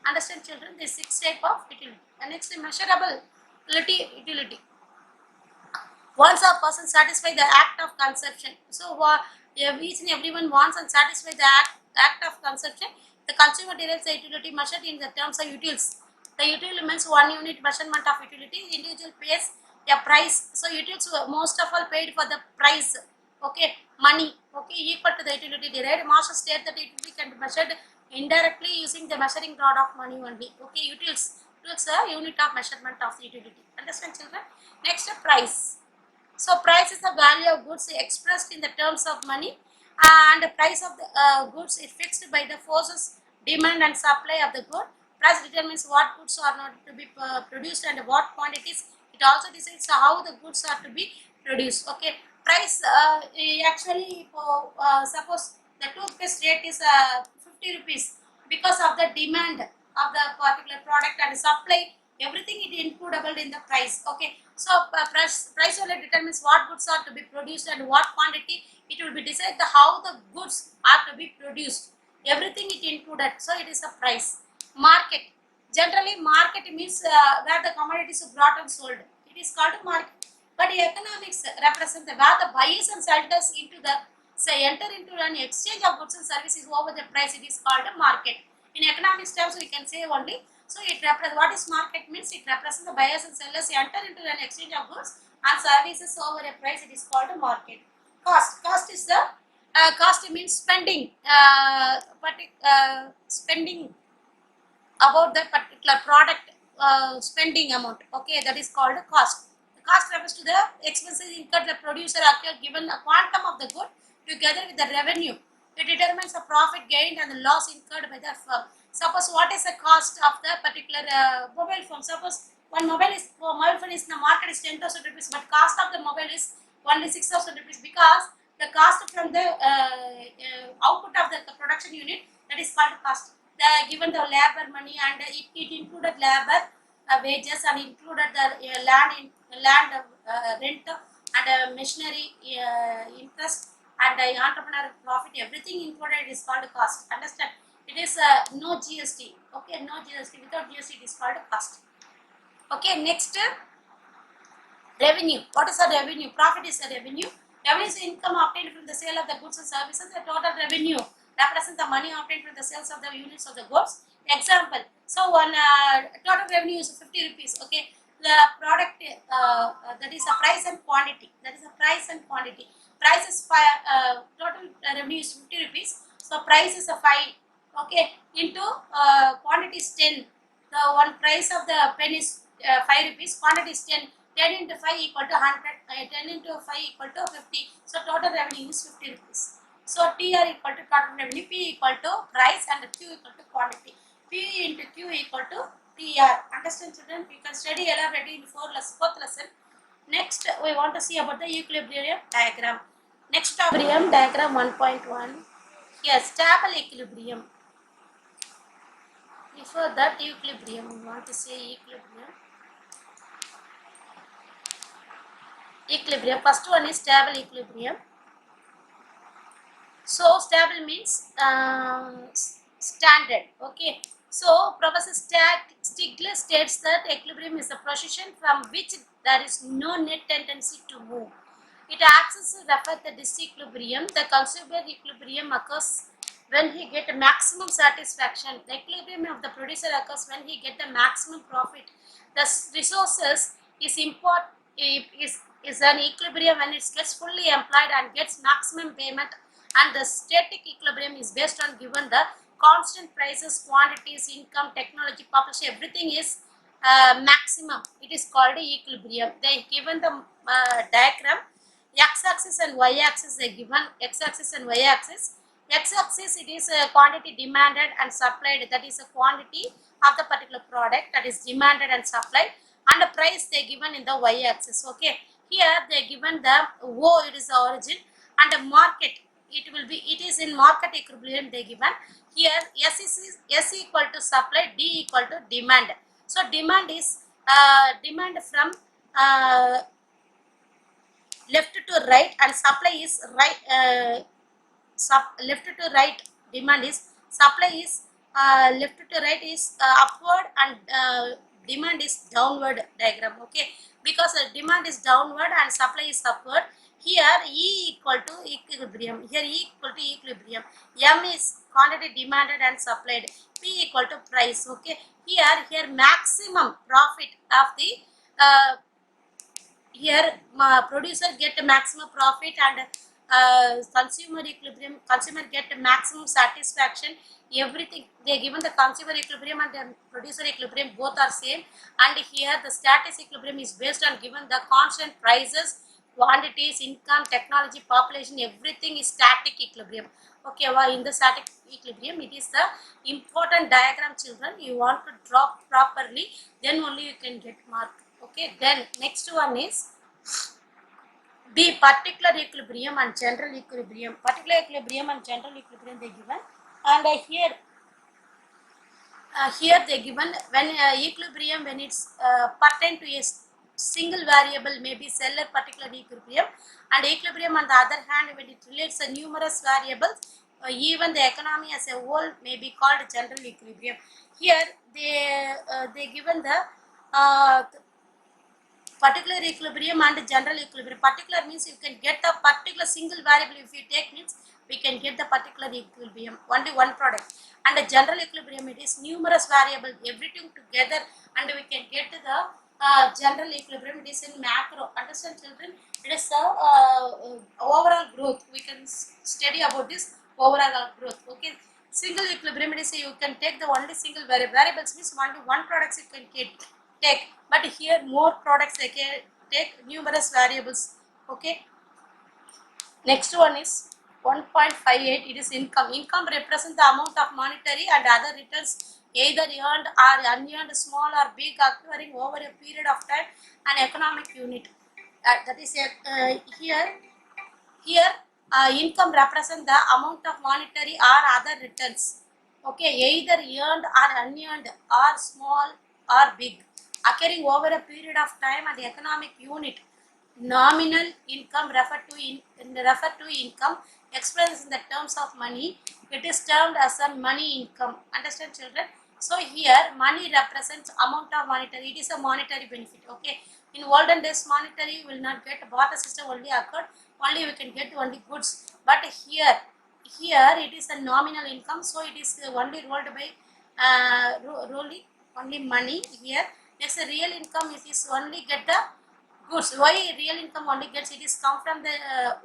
Understand, children? This 6 type of utility. And next, measurable utility. Once a person satisfy the act of consumption, so each and everyone wants and satisfy the act of consumption, the consumer derives the utility measured in the terms of utils. The util means 1 unit measurement of utility. Individual pays a price. So utils most of all paid for the price. Okay, money. Okay, equal to the utility derived. Marshall state that utility can be measured indirectly using the measuring rod of money only. Okay, utils. Utils a unit of measurement of the utility. Understand, children? Next, price. So price is the value of goods expressed in the terms of money, and the price of the goods is fixed by the forces demand and supply of the good. Price determines what goods are not to be produced and what quantities. It also decides how the goods are to be produced. Okay, price actually suppose the toothpaste rate is 50 rupees because of the demand of the particular product and supply. Everything is includable in the price. Okay, so price only determines what goods are to be produced and what quantity. It will be decided how the goods are to be produced. Everything is included, so it is a price. Market. Generally, market means where the commodities are brought and sold. It is called market. But economics represent where the buyers and sellers enter into an exchange of goods and services over the price. It is called a market. In economics terms, we can say only. So it represents what is market means. It represents the buyers and sellers enter into an exchange of goods and services over a price. It is called a market. Cost. Cost is the cost means spending. Spending about that particular product, spending amount. Okay, that is called a cost. The cost refers to the expenses incurred the producer occurred given the quantum of the good together with the revenue. It determines the profit gained and the loss incurred by the firm. Suppose what is the cost of the particular mobile phone? Suppose one mobile phone is in the market is 10,000 rupees, but cost of the mobile is only 6,000 rupees because the cost from the output of the production unit, that is called cost. Given the labor money, and it included labor wages, and included the land rent and machinery interest and entrepreneur profit. Everything included is called cost. Understand? It is no GST. Okay, no GST. Without GST, it is called cost. Okay, next, revenue. What is a revenue? Profit is a revenue. Revenue is income obtained from the sale of the goods and services. The total revenue represents the money obtained from the sales of the units of the goods. Example. So one total revenue is 50 rupees. Okay, the product that is a price and quantity. That is a price and quantity. Price is total revenue is 50 rupees. So price is a 5. Okay, into quantity is 10. The one price of the pen is 5 rupees. Quantity is 10. 10 into 5 equal to 100. 10 into 5 equal to 50. So total revenue is 50 rupees. So TR equal to total revenue, P equal to price, and Q equal to quantity. P into Q equal to TR. Understand, children? You can study elaborately in fourth lesson. Next, we want to see about the equilibrium diagram. Next, equilibrium diagram 1.1. Yes, stable equilibrium. Before that, equilibrium, we want to say equilibrium. Equilibrium. First one is stable equilibrium. So stable means standard. Okay. So Professor Stigler states that equilibrium is a position from which there is no net tendency to move. It acts as a refer the disequilibrium. The consumer equilibrium occurs when he get maximum satisfaction. The equilibrium of the producer occurs when he get the maximum profit. The resources is import is an equilibrium when it gets fully employed and gets maximum payment, and the static equilibrium is based on given the constant prices, quantities, income, technology, population, everything is maximum. It is called equilibrium. They given the diagram, x-axis and y-axis they given, x-axis and y-axis. X-axis it is a quantity demanded and supplied, that is a quantity of the particular product that is demanded and supplied, and the price they given in the y-axis. Okay, here they given the O, it is the origin, and the market, it will be, it is in market equilibrium they given. Here S equal to supply, D equal to demand. So demand is demand from left to right, and supply is right, left to right. Demand is, supply is left to right is upward, and demand is downward diagram. Okay, because demand is downward and supply is upward. Here E equal to equilibrium, here E equal to equilibrium, M is quantity demanded and supplied, P equal to price. Okay, here maximum profit of the here producer get maximum profit, and consumer equilibrium, consumer get maximum satisfaction. Everything they given the consumer equilibrium and the producer equilibrium both are same, and here the static equilibrium is based on given the constant prices, quantities, income, technology, population, everything is static equilibrium. Okay, well, in the static equilibrium it is the important diagram, children. You want to draw properly, then only you can get mark. Okay, then next one is B, particular equilibrium and general equilibrium. Particular equilibrium and general equilibrium they given, and here they given when equilibrium when it's pertain to a single variable may be seller particular equilibrium, and equilibrium on the other hand when it relates a numerous variables, even the economy as a whole may be called general equilibrium. Here they given the particular equilibrium and general equilibrium. Particular means you can get the particular single variable, if you take means we can get the particular equilibrium, only one product. And the general equilibrium, it is numerous variable, everything together, and we can get the general equilibrium. It is in macro. Understand, children? It is the overall growth. We can study about this overall growth. Okay, single equilibrium, it is you can take the only single variables means only one products you can take, but here more products they can take numerous variables. Okay, next one is 1.58. It is income. Income represents the amount of monetary and other returns either earned or unearned, small or big, occurring over a period of time, an economic unit. That is here income represents the amount of monetary or other returns. Okay, either earned or unearned or small or big, occurring over a period of time and economic unit. Nominal income refer to income expressed in the terms of money. It is termed as a money income. Understand, children? So here money represents amount of monetary. It is a monetary benefit. Okay. In olden days, monetary will not get, barter system only occurred. Only we can get only goods. But here it is a nominal income. So it is only rolled by rolling only money here. Next, the real income is only get the goods. Why real income only gets? It is come from the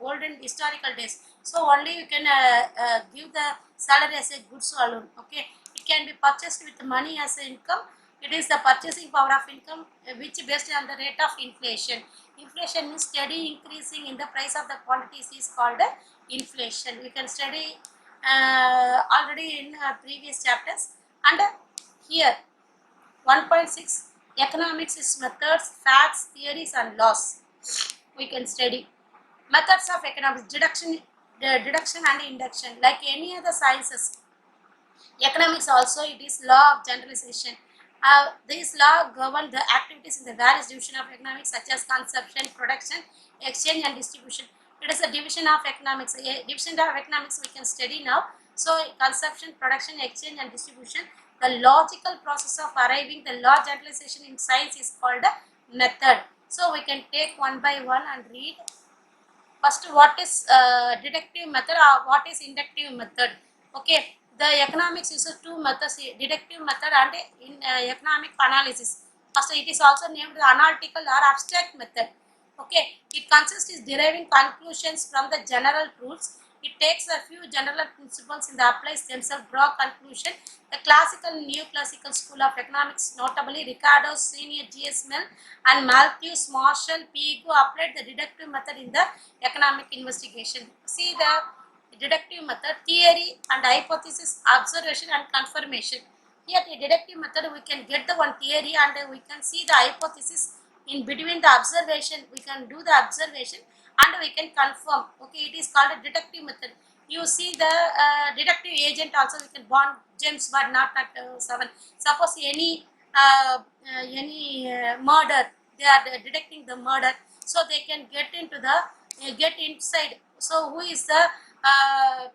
olden historical days. So only you can give the salary as a goods alone. Okay, it can be purchased with money as an income. It is the purchasing power of income which based on the rate of inflation. Inflation means steady increasing in the price of the quantities is called inflation. We can study already in previous chapters. And here 1.6, economics is methods, facts, theories and laws. We can study methods of economics, deduction and induction. Like any other sciences, economics also it is law of generalization. This law govern the activities in the various division of economics such as consumption, production, exchange and distribution. It is a division of economics. A division of economics we can study now. So consumption, production, exchange and distribution. The logical process of arriving the law generalization in science is called a method. So we can take one by one and read. First, what is deductive method or what is inductive method? Okay, the economics uses two methods, deductive method and in economic analysis. First, it is also named the analytical or abstract method. Okay, it consists is deriving conclusions from the general rules. It takes a few general principles and applies themselves draw conclusion. The classical and neoclassical school of economics, notably Ricardo, Senior, G.S. Mill and Malthus, Marshall, P. Ego applied the deductive method in the economic investigation. See the deductive method, theory and hypothesis, observation and confirmation. Here the deductive method we can get the one theory and we can see the hypothesis in between the observation. We can do the observation and we can confirm. Okay, it is called a deductive method. You see the deductive agent also we can bond James but not at 7. Suppose any murder, they are detecting the murder, so they can get into the get inside. So who is the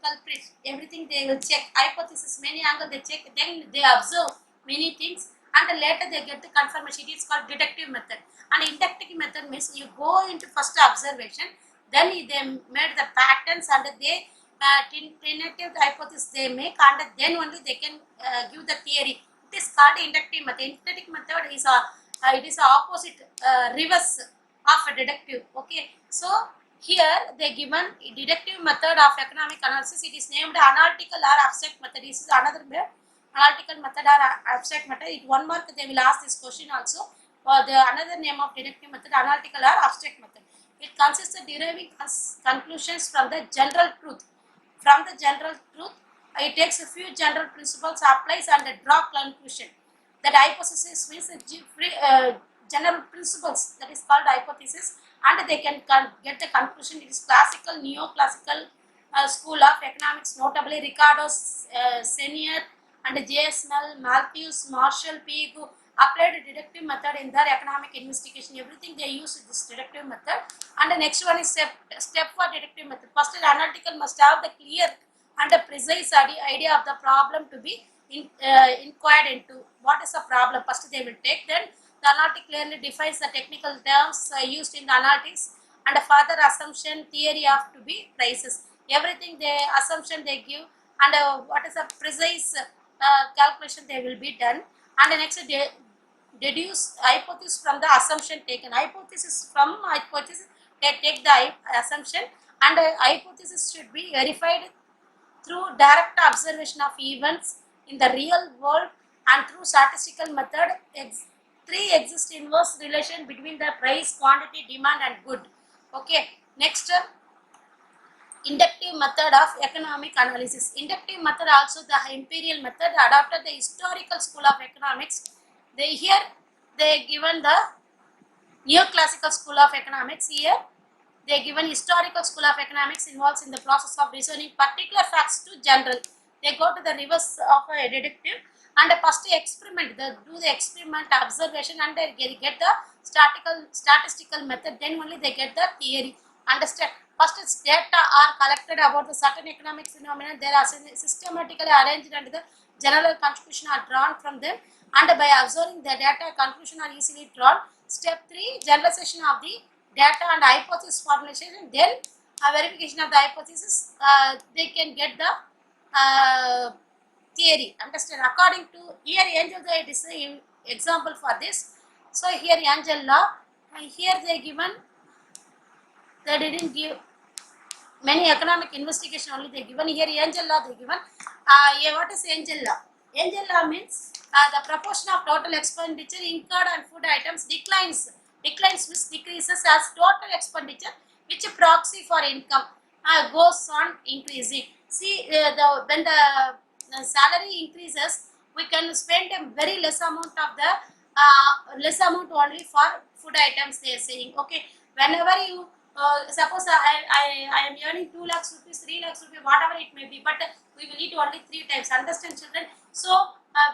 culprit? Everything they will check. Hypothesis, many angle they check. Then they observe many things, and later they get the confirmation. It is called deductive method. And inductive method means you go into first observation, then they made the patterns and they tentative hypothesis they make, and then only they can give the theory. It is called inductive method. Inductive method is it is a opposite reverse of a deductive. Okay, so here they given deductive method of economic analysis. It is named analytical or abstract method. This is another analytical method or abstract method. It 1 mark they will ask this question also. The another name of deductive method, analytical or abstract method. It consists of deriving conclusions from the general truth. From the general truth, it takes a few general principles, applies and draw conclusion. That hypothesis means general principles, that is called hypothesis, and they can get the conclusion. It is classical, neoclassical school of economics, notably Ricardo, Senior and J.S. Mill, Malthus, Marshall, P. Ego applied a deductive method in their economic investigation. Everything they use this deductive method. And the next one is step for deductive method. First, the analytical must have the clear and the precise idea of the problem to be inquired into. What is the problem? First they will take. Then the analytic clearly defines the technical terms used in the analytics and a further assumption theory of to be prices. Everything the assumption they give and what is a precise calculation they will be done. And the next they deduce hypothesis from the assumption taken. Hypothesis from hypothesis they take the assumption, and hypothesis should be verified through direct observation of events in the real world and through statistical method. Three exist inverse relation between the price, quantity, demand and good. Okay, next inductive method of economic analysis. Inductive method also the imperial method adopted the historical school of economics. They given the neoclassical school of economics. Here they given historical school of economics involves in the process of reasoning particular facts to general. They go to the reverse of a deductive and first experiment. They do the experiment observation and they get the statistical method. Then only they get the theory. Understand? First data are collected about the certain economic phenomena. They are systematically arranged and the general conclusion are drawn from them. And by observing the data, conclusion are easily drawn. Step 3, generalization of the data and hypothesis formulation. Then verification of the hypothesis. They can get the theory. Understand? According to here Angel law, it is an example for this. So here Angel law, here they given, they didn't give many economic investigation, only they given. Here Angel law they given. What is Angel law? Angel law means the proportion of total expenditure incurred on food items declines means decreases as total expenditure, which a proxy for income goes on increasing. See, when the salary increases, we can spend a very less amount of the less amount only for food items. They are saying, okay, whenever you suppose I am earning 2 lakhs rupees, 3 lakhs rupees, whatever it may be, but we will eat only 3 times. Understand, children? So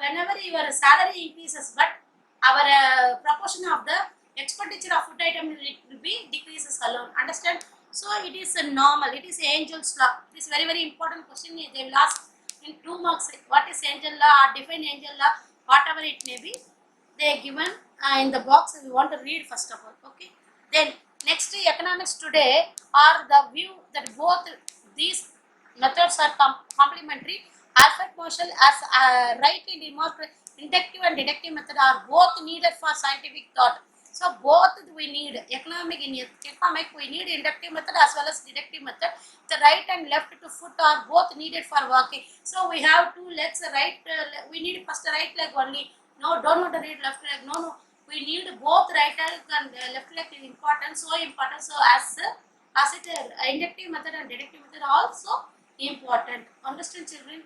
whenever your salary increases, but our proportion of the expenditure of food item will be decreases alone. Understand? So it is a normal. It is Angel's law. It is very important question. They will ask in 2 marks. What is Angel law or define Angel law? Whatever it may be, they are given in the box. We want to read first of all. Okay. Then Next, economics today are the view that both these methods are complementary. Alfred Marshall as right and inductive and deductive method are both needed for scientific thought. So both we need economic we need inductive method as well as deductive method. The right and left to foot are both needed for walking. So we have two legs. Right, we need first the right leg only. No, don't want to read left leg. No, we need both right leg and left leg is important. So important. So as it inductive method and deductive method are also important. Understand, children?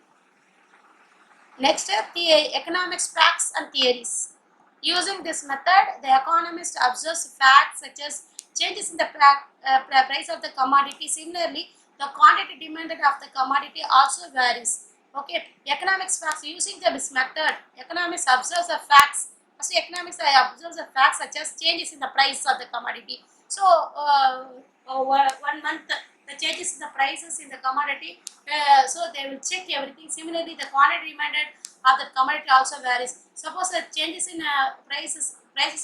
Next, the economics facts and theories. Using this method, the economist observes facts such as changes in the price of the commodity. Similarly, the quantity demanded of the commodity also varies. Okay, economics facts. Using this method, economists observes the facts. First, economics observes the facts such as changes in the price of the commodity. So, one month the changes in the prices in the commodity, so they will check everything. Similarly, the quantity demanded of the commodity also varies. Suppose the changes in prices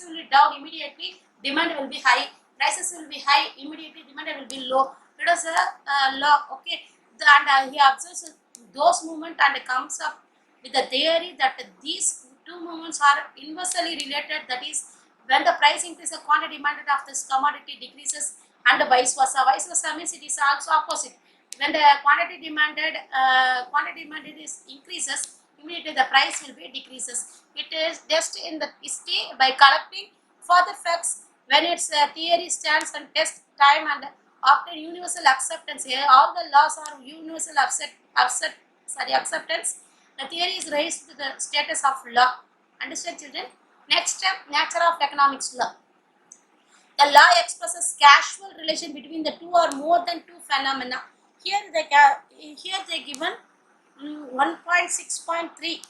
will be down immediately, demand will be high. Prices will be high immediately, demand will be low. It is a law. Okay, and he observes those movements and comes up with the theory that these two movements are inversely related. That is, when the price increases, quantity demanded of this commodity decreases, and vice versa. Vice versa means it is also opposite. When the quantity demanded is increases, immediately the price will be decreases. It is just in the history by collecting further facts when its theory stands and test time and obtain universal acceptance. Here, all the laws are universal acceptance. The theory is raised to the status of law. Understand, children? Next step, nature of economics law. The law expresses causal relation between the two or more than two phenomena. Here they given 1.6.3.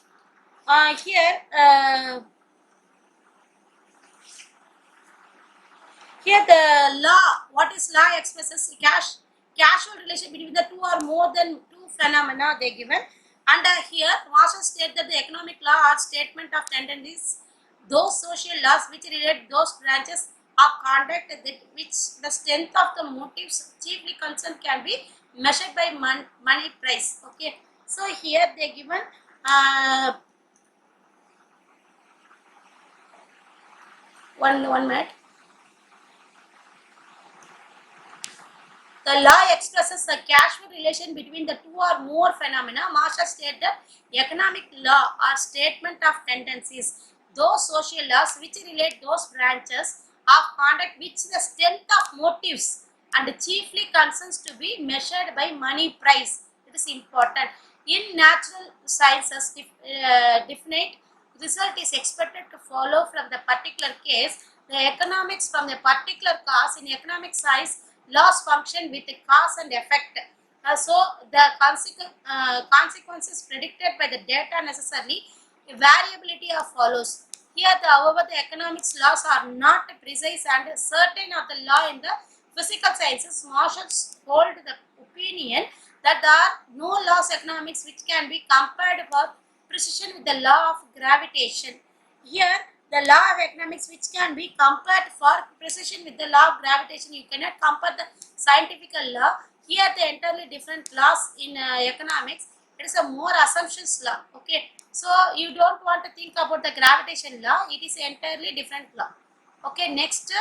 Here the law, what is law expresses causal relation between the two or more than two phenomena they given. And here Marshall state that the economic law are statement of tendencies, those social laws which relate those branches of conduct that which the strength of the motives chiefly concerned can be measured by money price. Okay, so here they given one minute. The law expresses a causal relation between the two or more phenomena. Marshall stated that economic law are statement of tendencies, those social laws which relate those branches of conduct which the strength of motives and chiefly concerns to be measured by money price. It is important. In natural sciences, definite result is expected to follow from the particular case. The economics from the particular cause in economic science laws function with a cause and effect. So the consequences predicted by the data necessarily variability of follows. Here, however, the economics laws are not precise and certain of the law in the physical sciences. Marshall hold the opinion that there are no laws economics which can be compared for precision with the law of gravitation. Here, the law of economics which can be compared for precision with the law of gravitation. You cannot compare the scientific law. Here the entirely different laws in economics. It is a more assumptions law. Okay, so you don't want to think about the gravitation law. It is entirely different law. Okay, next,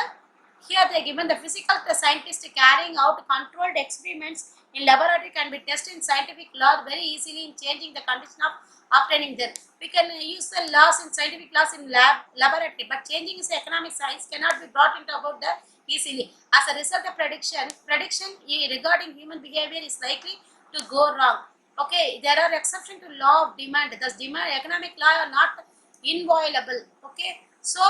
here they given the physical scientist carrying out controlled experiments in laboratory can be tested in scientific law very easily in changing the condition of obtaining them. We can use the laws in scientific laws in laboratory, but changing is economic science cannot be brought into about the easily. As a result of prediction regarding human behavior is likely to go wrong. Okay, there are exceptions to law of demand. Thus, economic law are not inviolable. Okay, so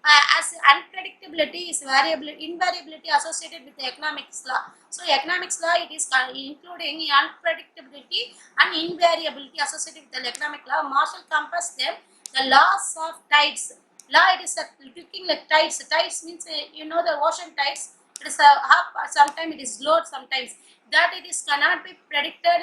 as unpredictability is invariability associated with the economics law. So economics law it is including unpredictability and invariability associated with the economic law. Marshall compares them the laws of tides. Law it is looking like tides. Tides means you know the ocean tides. It is up. Sometimes it is low. Sometimes that it is cannot be predicted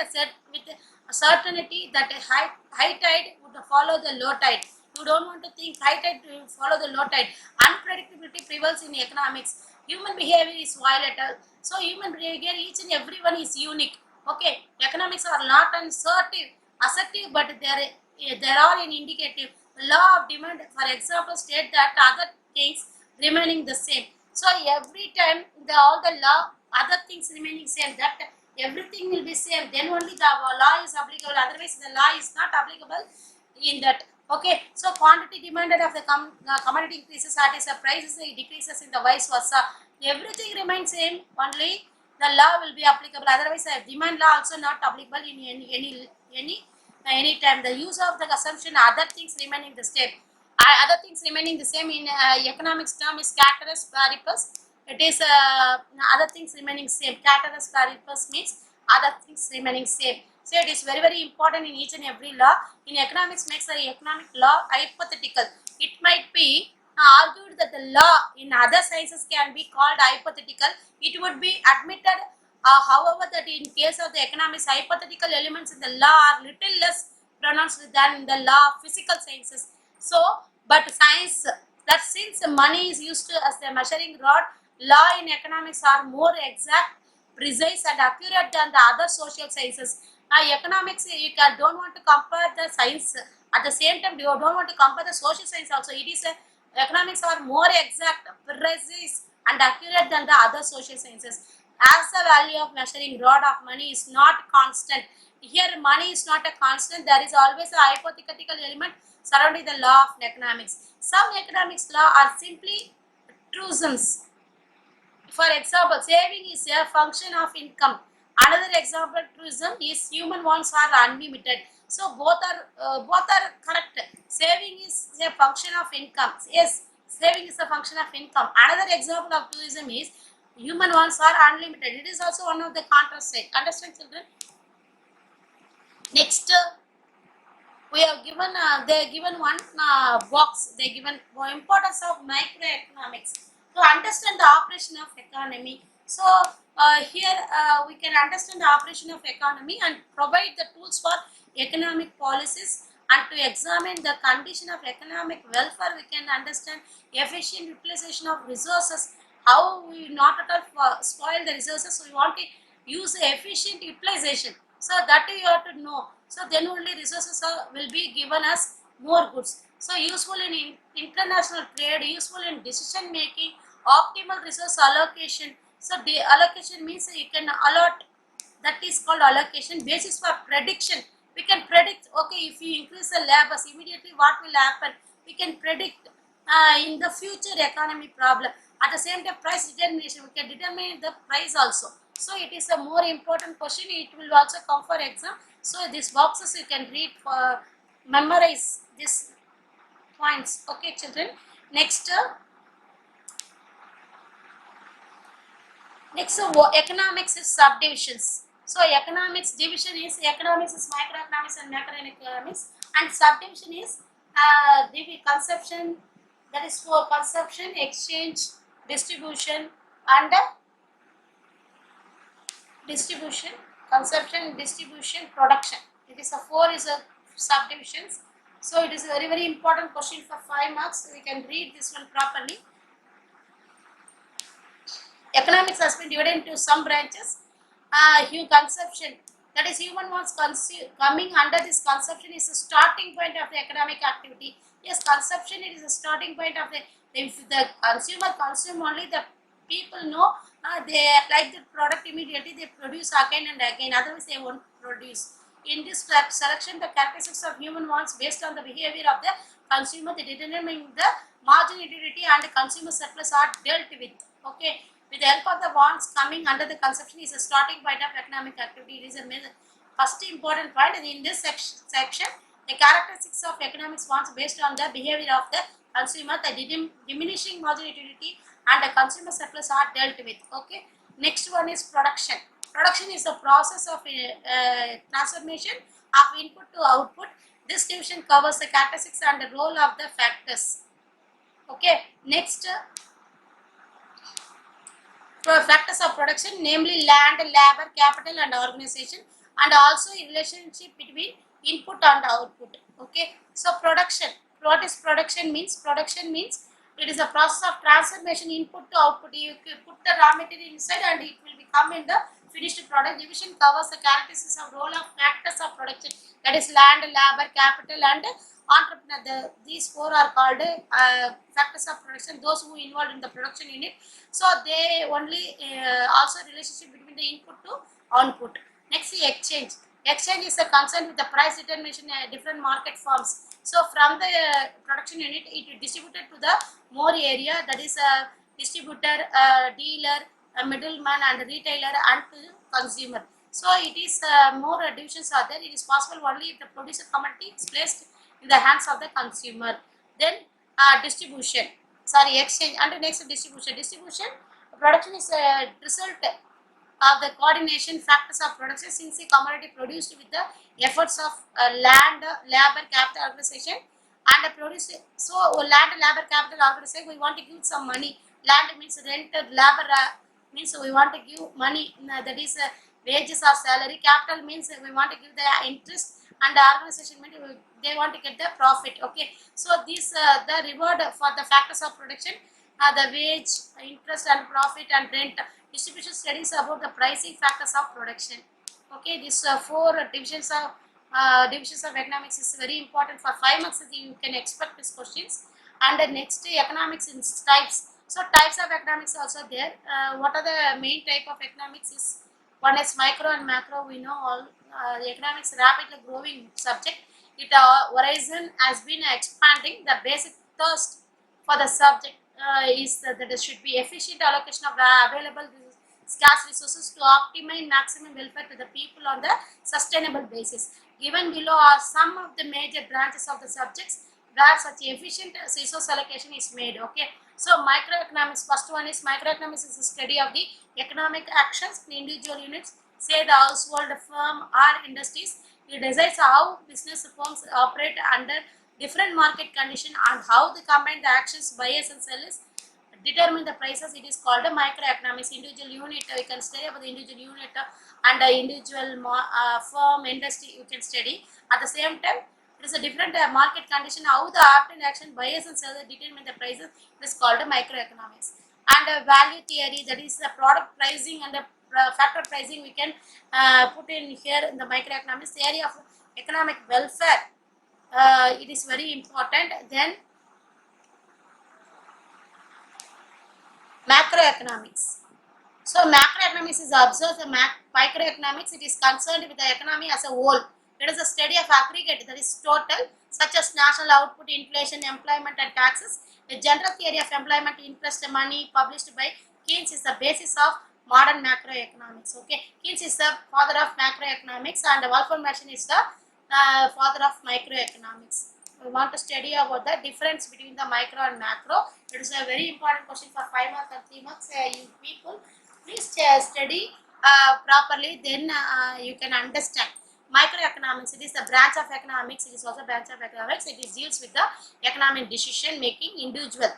with a certainty that a high tide would follow the low tide. You don't want to think high tide to follow the low tide. Unpredictability prevails in economics. Human behavior is volatile. So human behavior, each and everyone is unique. Okay, economics are not assertive, but there are an indicative. Law of demand, for example, state that other things remaining the same. So every time all the law, other things remaining same, that everything will be same. Then only the law is applicable. Otherwise, the law is not applicable in that. Okay, so quantity demanded of the commodity increases, that is the prices decreases in the vice versa. Everything remains same, only the law will be applicable. Otherwise, demand law also not applicable in any time. The use of the assumption, other things remaining the same. Other things remaining the same in economics term is ceteris paribus. It is other things remaining same. Ceteris paribus means other things remaining same. So it is very important in each and every law. In economics makes the economic law hypothetical. It might be argued that the law in other sciences can be called hypothetical. It would be admitted, however, that in case of the economics, hypothetical elements in the law are little less pronounced than in the law of physical sciences. So, but science, that since money is used as a measuring rod, law in economics are more exact, precise and accurate than the other social sciences. Economics, you don't want to compare the science. At the same time, you don't want to compare the social science also. It is economics are more exact, precise and accurate than the other social sciences. As the value of measuring rod of money is not constant. Here money is not a constant. There is always a hypothetical element surrounding the law of economics. Some economics law are simply truisms. For example, saving is a function of income. Another example truism is human wants are unlimited. So both are correct. Saving is a function of income. Yes, saving is a function of income. Another example of truism is human wants are unlimited. It is also one of the contrast. Understand, children? Next, we have given they are given one box. They are given importance of microeconomics to understand the operation of economy. So here we can understand the operation of economy and provide the tools for economic policies, and to examine the condition of economic welfare. We can understand efficient utilization of resources, how we not at all spoil the resources. So we want to use efficient utilization, so that you have to know. So then only resources will be given as more goods. So useful in international trade, useful in decision making, optimal resource allocation. So the allocation means you can allot, that is called allocation. Basis for prediction, we can predict, okay, if you increase the labors, immediately what will happen. We can predict in the future economy problem. At the same time, price determination, we can determine the price also. So it is a more important question. It will also come for exam. So these boxes you can read for memorize these points. Okay, children. Next, economics is subdivisions. So economics division is economics is microeconomics and macroeconomics, and subdivision is consumption, that is for consumption, exchange, distribution, and distribution, consumption, distribution, production. It is a four is a subdivisions. So it is a very important question for 5 marks. We can read this one properly. Economics has been divided into some branches. Consumption, that is human wants coming under this consumption is a starting point of the economic activity. Yes, consumption, it is a starting point of the, if the consumer consume only, the people know they like the product, immediately they produce again and again, otherwise they won't produce. In this selection, the characteristics of human wants based on the behavior of the consumer, they determine the margin utility and the consumer surplus are dealt with. Okay, with the help of the wants coming under the consumption is a starting point of economic activity. It is a first important point. In this section, the characteristics of economics wants based on the behavior of the consumer, the diminishing margin utility and the consumer surplus are dealt with. Okay. Next one is production. Production is a process of transformation of input to output. This division covers the characteristics and the role of the factors. Okay. Next, factors of production, namely land, labor, capital and organization, and also in relationship between input and output. Okay, so production, what is production means? Production means it is a process of transformation input to output. You put the raw material inside and it will become in the finished product. Division covers the characteristics of role of factors of production, that is land, labor, capital and entrepreneur. These four are called factors of production, those who involved in the production unit. So they only also relationship between the input to output. Next is exchange. Exchange is a concern with the price determination in different market forms. So from the production unit, it is distributed to the more area, that is a distributor, a dealer, a middleman and a retailer and to consumer. So it is more divisions are there. It is possible only if the producer commodity is placed in the hands of the consumer. Then distribution, sorry, exchange, and next distribution. Distribution production is a result of the coordination factors of production, since the commodity produced with the efforts of land, labor, capital organization and the produce. So land, labor, capital organization, we want to give some money. Land means rent, labor means we want to give money, that is wages or salary. Capital means we want to give the interest, and the organization means they want to get the profit. Okay, so this the reward for the factors of production, the wage, interest and profit and rent. Distribution studies about the pricing factors of production. Okay, these four divisions of economics is very important. For 5 marks you can expect these questions. And the next, economics in types. So types of economics also there. What are the main type of economics is, one is micro and macro. We know all economics rapidly growing subject. It horizon has been expanding. The basic thirst for the subject is that there should be efficient allocation of available scarce resources to optimize maximum welfare to the people on the sustainable basis. Given below are some of the major branches of the subjects where such efficient resource allocation is made. Okay, so microeconomics, first one is microeconomics is a study of the economic actions in individual units, say the household, firm or industries. It decides how business firms operate under different market condition and how they combine the actions buyers and sellers determine the prices. It is called a microeconomics. Individual unit, you can study about the individual unit and the individual firm, industry you can study. At the same time, it is a different market condition, how the often action buyers and sellers determine the prices. It is called a microeconomics. And value theory, that is the product pricing and the factor pricing, we can put in here in the microeconomics. Theory of economic welfare, it is very important. Then macroeconomics. So macroeconomics is observed the microeconomics. It is concerned with the economy as a whole. It is a study of aggregate, that is total, such as national output, inflation, employment and taxes. The general theory of employment, interest, money, published by Keynes, is the basis of modern macroeconomics. Okay, Keynes is the father of macroeconomics and Wolfram Machine is the father of microeconomics. We want to study about the difference between the micro and macro. It is a very important question for 5 marks and 3 marks. You people please study properly, then you can understand. Microeconomics, it is a branch of economics. It is also a branch of economics. It is deals with the economic decision making. Individual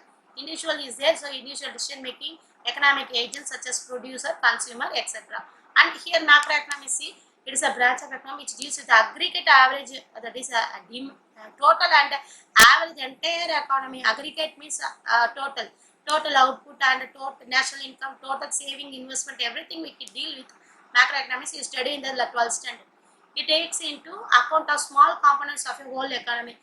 is there, so individual decision making, economic agents such as producer, consumer, etc. And here macroeconomics, see, it is a branch of economics which deals with the aggregate average, that is total and average entire economy. Aggregate means total output and total national income, total saving, investment, everything we can deal with. Macroeconomics is studied in the 12th standard. It takes into account of small components of a whole economy.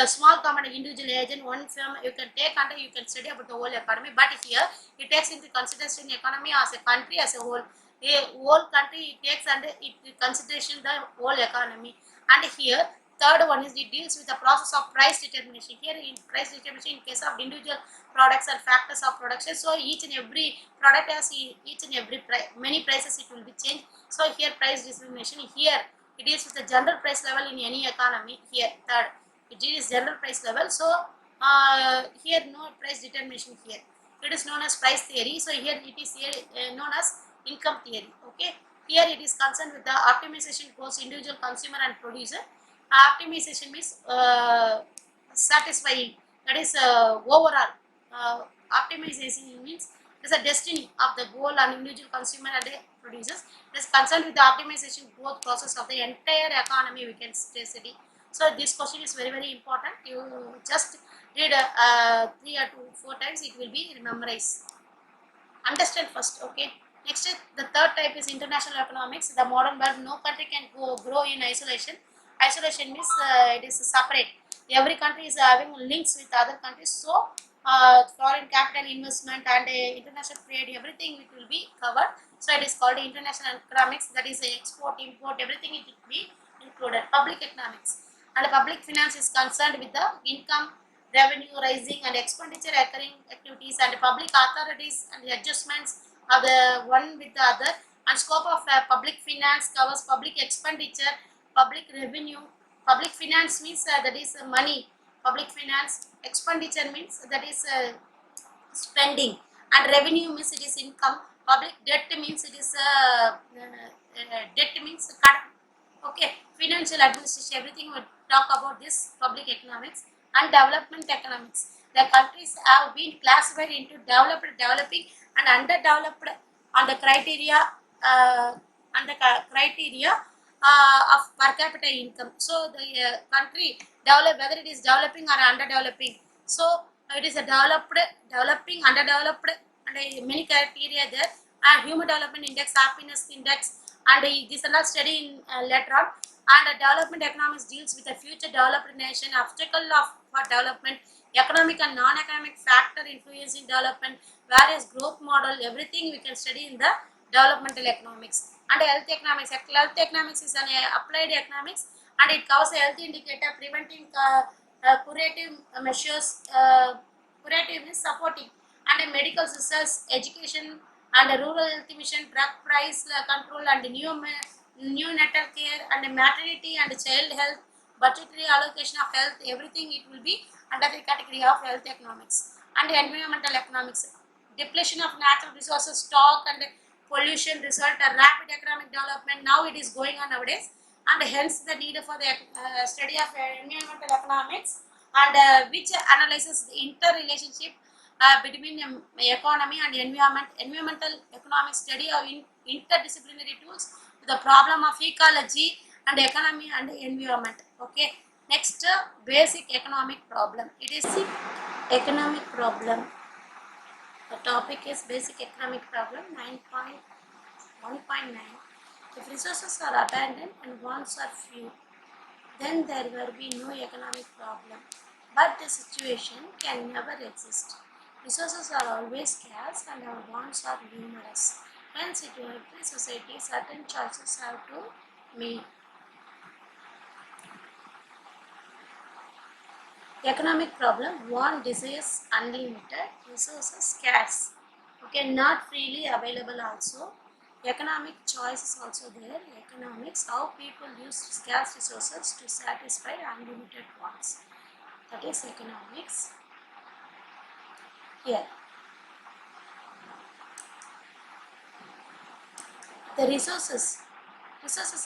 Small component, individual agent, one firm you can take under, you can study about the whole economy. But here it takes into consideration economy as a country as a whole. A whole country it takes under it consideration the whole economy. And here third one is it deals with the process of price determination. Here in price determination in case of individual products and factors of production. So each and every product has each and every many prices it will be changed. So here price determination. Here it deals with the general price level in any economy. Here third, it is general price level. So here no price determination here. It is known as price theory. So here it is here known as income theory. Okay. Here it is concerned with the optimization goes individual, consumer and producer. Optimization means satisfying, that is overall. Optimization means it is a destiny of the goal and individual, consumer and producers. It is concerned with the optimization growth process of the entire economy, we can study. So this question is very important. You just read 3 or 4 times, it will be memorized. Understand first, okay. Next, the third type is international economics. The modern world, no country can grow in isolation. Isolation means it is separate. Every country is having links with other countries, so foreign capital investment and international trade, everything it will be covered. So it is called international economics. That is export, import, everything it will be included. Public economics and public finance is concerned with the income, revenue rising and expenditure occurring activities, and public authorities and adjustments are the one with the other. And scope of public finance covers public expenditure, public revenue. Public finance means that is money. Public finance expenditure means that is spending, and revenue means it is income. Public debt means it is debt means cut. Okay, financial administration, everything we talk about this public economics. And development economics, the countries have been classified into developed, developing and underdeveloped on the criteria uh, criteria of per capita income. So the country develop, whether it is developing or underdeveloping. So it is a developed, developing, underdeveloped, and many criteria there. And human development index, happiness index, and this are not study in later on. And development economics deals with the future developed nation, obstacle of for development, economic and non-economic factor influencing development, various growth model, everything we can study in the developmental economics. And health economics, health economics is an applied economics, and it covers a health indicator, preventing curative measures, curative is supporting, and medical research, education, and rural health mission, drug price control, and neonatal care, and maternity and child health, budgetary allocation of health, everything it will be under the category of health economics. And environmental economics, depletion of natural resources, stock and pollution result a rapid economic development. Now it is going on nowadays, and hence the need for the study of environmental economics, and which analyzes the interrelationship between economy and environment. Environmental economics study of interdisciplinary tools to the problem of ecology and economy and environment. Okay. Next, basic economic problem. It is the economic problem. The topic is basic economic problem 9.1.9. If resources are abundant and wants are few, then there will be no economic problem. But the situation can never exist. Resources are always scarce and our wants are numerous. Hence, in every society, certain choices have to meet. Economic problem, want desires unlimited, resources scarce. Okay, not freely available also. Economic choice is also there. Economics, how people use scarce resources to satisfy unlimited wants. That is economics. Here, the resources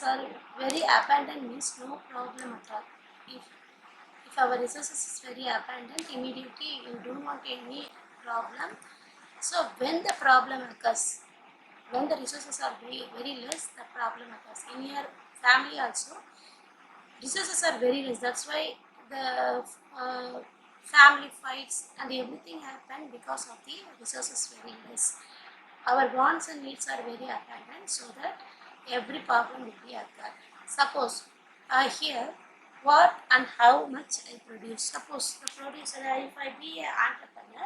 are very abundant means no problem at all. If our resources is very abundant, immediately you don't want any problem. So when the problem occurs, when the resources are very less, the problem occurs. In your family also, resources are very less. That's why the family fights and everything happen because of the resources very less. Our wants and needs are very abundant, so that every problem will be occur. Suppose here, what and how much I produce. Suppose the producer, if I be an entrepreneur,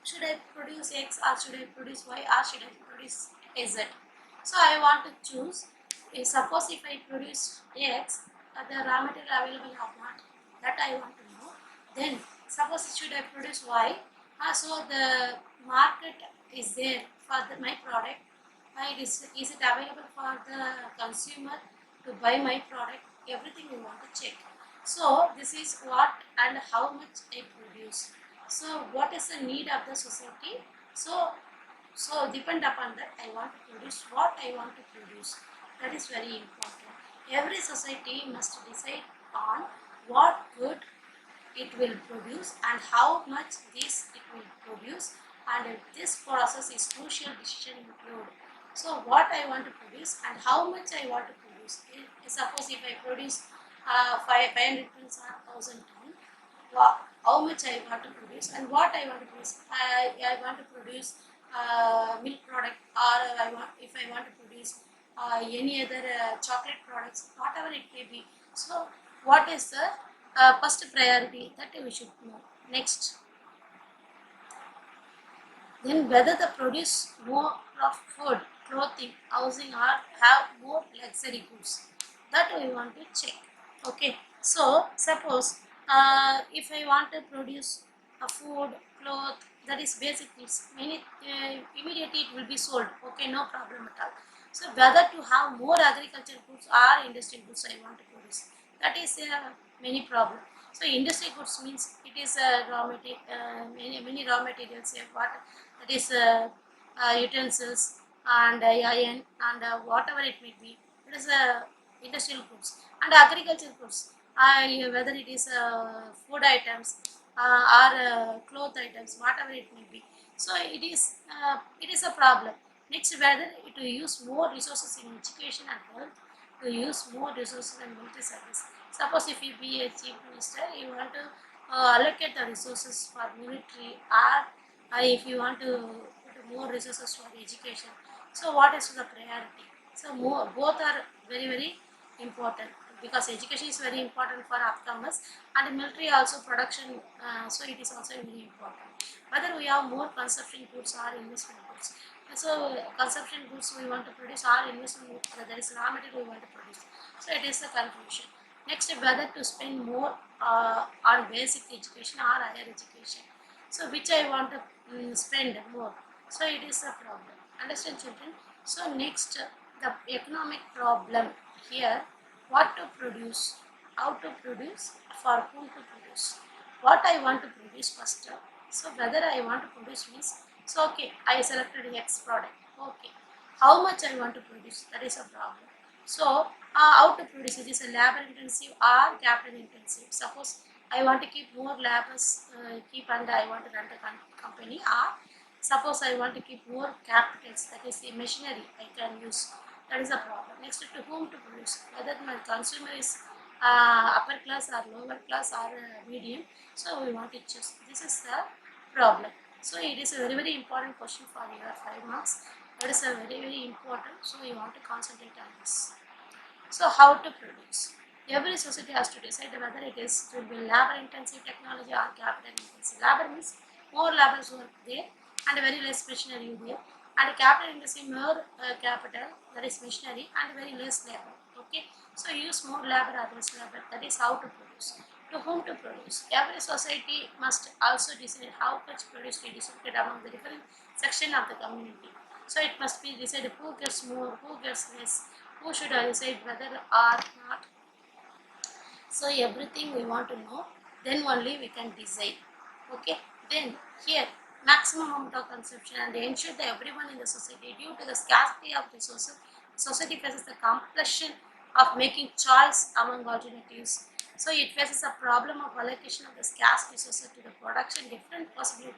should I produce X or should I produce Y or should I produce Z? So I want to choose. Suppose if I produce X, the raw material available or not, that I want to know. Then suppose should I produce Y, so the market is there for my product. Is it available for the consumer to buy my product? Everything we want to check. So this is what and how much I produce. So what is the need of the society? So depend upon that I want to produce what I want to produce. That is very important. Every society must decide on what good it will produce and how much this it will produce, and this process is crucial decision include. So what I want to produce and how much I want to produce. Suppose if I produce 500 tons or 1000 tons, how much I want to produce and what I want to produce. I want to produce milk product, or if I want to produce any other chocolate products, whatever it may be. So what is the first priority that we should know. Next, then whether the produce more of food, clothing, housing, or have more luxury goods, that we want to check. Okay, so suppose if I want to produce a food, cloth, that is basic needs, many immediately it will be sold. Okay, no problem at all. So whether to have more agricultural goods or industrial goods I want to produce, that is many problem. So industry goods means it is raw material, many raw materials, what that is utensils and iron and whatever it may be. It is industrial goods and agricultural goods. Whether it is food items or cloth items, whatever it may be. So it is a problem. Next, whether to use more resources in education and health, to use more resources in military service. Suppose if you be a chief minister, you want to allocate the resources for military, or if you want to put more resources for education. So what is the priority? So both are very important, because education is very important for upcomers and military also production, so it is also very important. Whether we have more consumption goods or investment goods. So consumption goods we want to produce or investment goods, there is raw material we want to produce. So it is the confusion. Next, whether to spend more on basic education or higher education. So which I want to spend more. So it is a problem. Understand, children? So next, the economic problem here, what to produce, how to produce, for whom to produce. What I want to produce first. So whether I want to produce means, so okay, I selected X product. Okay, how much I want to produce, that is a problem. So how to produce, it is a labor intensive or capital intensive. Suppose I want to keep more labors, and I want to run the company, or suppose I want to keep more capitals, that is the machinery I can use. That is a problem. Next, to whom to produce, whether my consumer is upper class or lower class or medium. So we want to choose. This is the problem. So it is a very important question for your 5 marks. That is a very important. So you want to concentrate on this. So how to produce? Every society has to decide whether it is to be labor intensive technology or capital intensive. Labor means more labors work there and very less machinery there. And capital intensive more capital, that is machinery, and very less labor. Okay, so use more labor or less labor. That is how to produce. To whom to produce? Every society must also decide how much produce to be distributed among the different section of the community. So it must be decided who gets more, who gets less, who should decide whether or not. So everything we want to know, then only we can decide. Okay, then here maximum amount of consumption and ensure that everyone in the society, due to the scarcity of resources, society faces the compulsion of making choice among alternatives. So it faces a problem of allocation of the scarce resources to the production different possible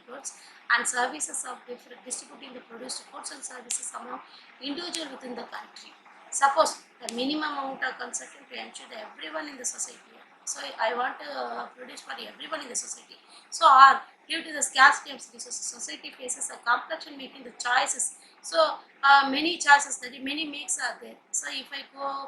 goods and services of different distributing the produced goods and services among individual within the country. Suppose the minimum amount of consumption to ensure that everyone in the society. So I want to produce for everyone in the society. So or due to the scarcity of resources, society faces a compulsion making the choices. So many choices, that is, many makes are there. So if I go,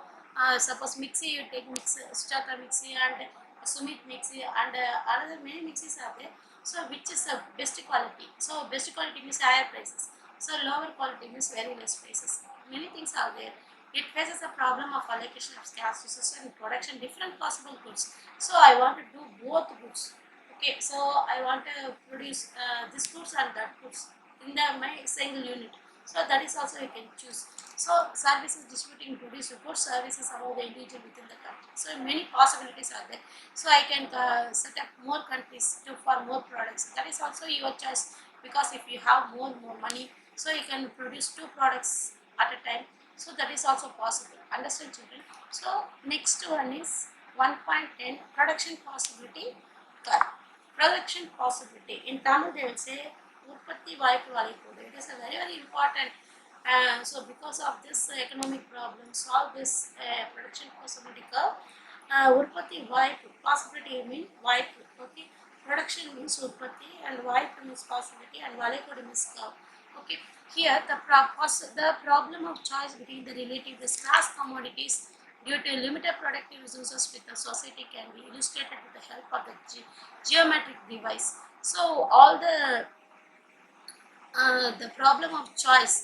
suppose mixie, you take mixie, Sujata mixie and Sumit mixie and another many mixes are there. So which is the best quality? So best quality means higher prices. So lower quality means very less prices. Many things are there. It faces a problem of allocation of scarce resources and production different possible goods. So I want to do both goods. Okay, so I want to produce this goods and that goods in my single unit. So that is also you can choose. So services distributing produce goods services among the individual within the country. So many possibilities are there. So I can set up more countries for more products. That is also your choice, because if you have more money, so you can produce 2 products at a time. So that is also possible. Understand, children? So next one is 1.10 production possibility curve. Production possibility. In Tamil they will say Urpatti Vaipu Valikodu. It is a very important. So because of this economic problem, solve this production possibility curve. உற்பத்தி வாய்ப்பு, possibility mean வாய்ப்பு. Okay, production means உற்பத்தி and வாய்ப்பு means possibility and வளைகோடு means curve. Okay, here the problem of choice between the relative the scarce commodities due to limited productive resources with the society can be illustrated with the help of the geometric device. So all the problem of choice.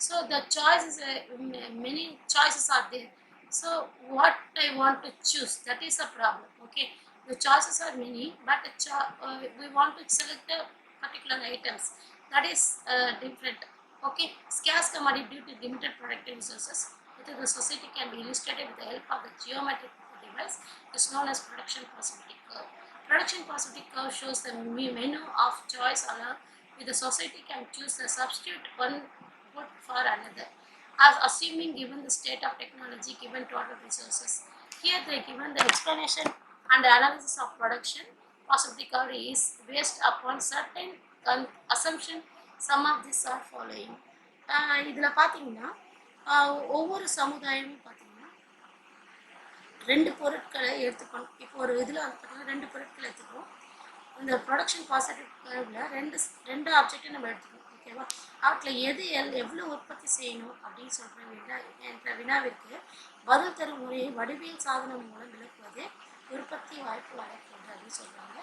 So the choice is many choices are there. So what I want to choose, that is a problem. Okay, the choices are many, but we want to select the particular items, that is different. Okay, scarce commodity due to limited productive resources within the society can be illustrated with the help of the geometric device is known as production possibility curve. Production possibility curve shows the menu of choice along with the society can choose a substitute one good for another, as assuming given the state of technology, given total resources. Here they given the explanation and the analysis of production possibility curve is based upon certain assumption. Some of these are following. இதில் பார்த்தீங்கன்னா ஒவ்வொரு சமுதாயமும் பார்த்தீங்கன்னா ரெண்டு பொருட்களை எடுத்துக்கணும். இப்போ ஒரு இதில் வந்து பார்த்தீங்கன்னா ரெண்டு பொருட்களை எடுத்துக்கிறோம். இந்த ப்ரொடக்ஷன் பாசிட்டிவ் கர்வில் ரெண்டு ஆப்ஜெக்டையும் நம்ம எடுத்துக்கணும். ஓகேவா, அவற்றில் எது எவ்வளோ உற்பத்தி செய்யணும் அப்படின்னு சொல்கிற என்ற வினாவிற்கு பதில் தரும் முறையை வடிவியல் சாதனம் மூலம் விளக்குவது உற்பத்தி வாய்ப்பு வளைகோடு அப்படின்னு சொல்கிறாங்க.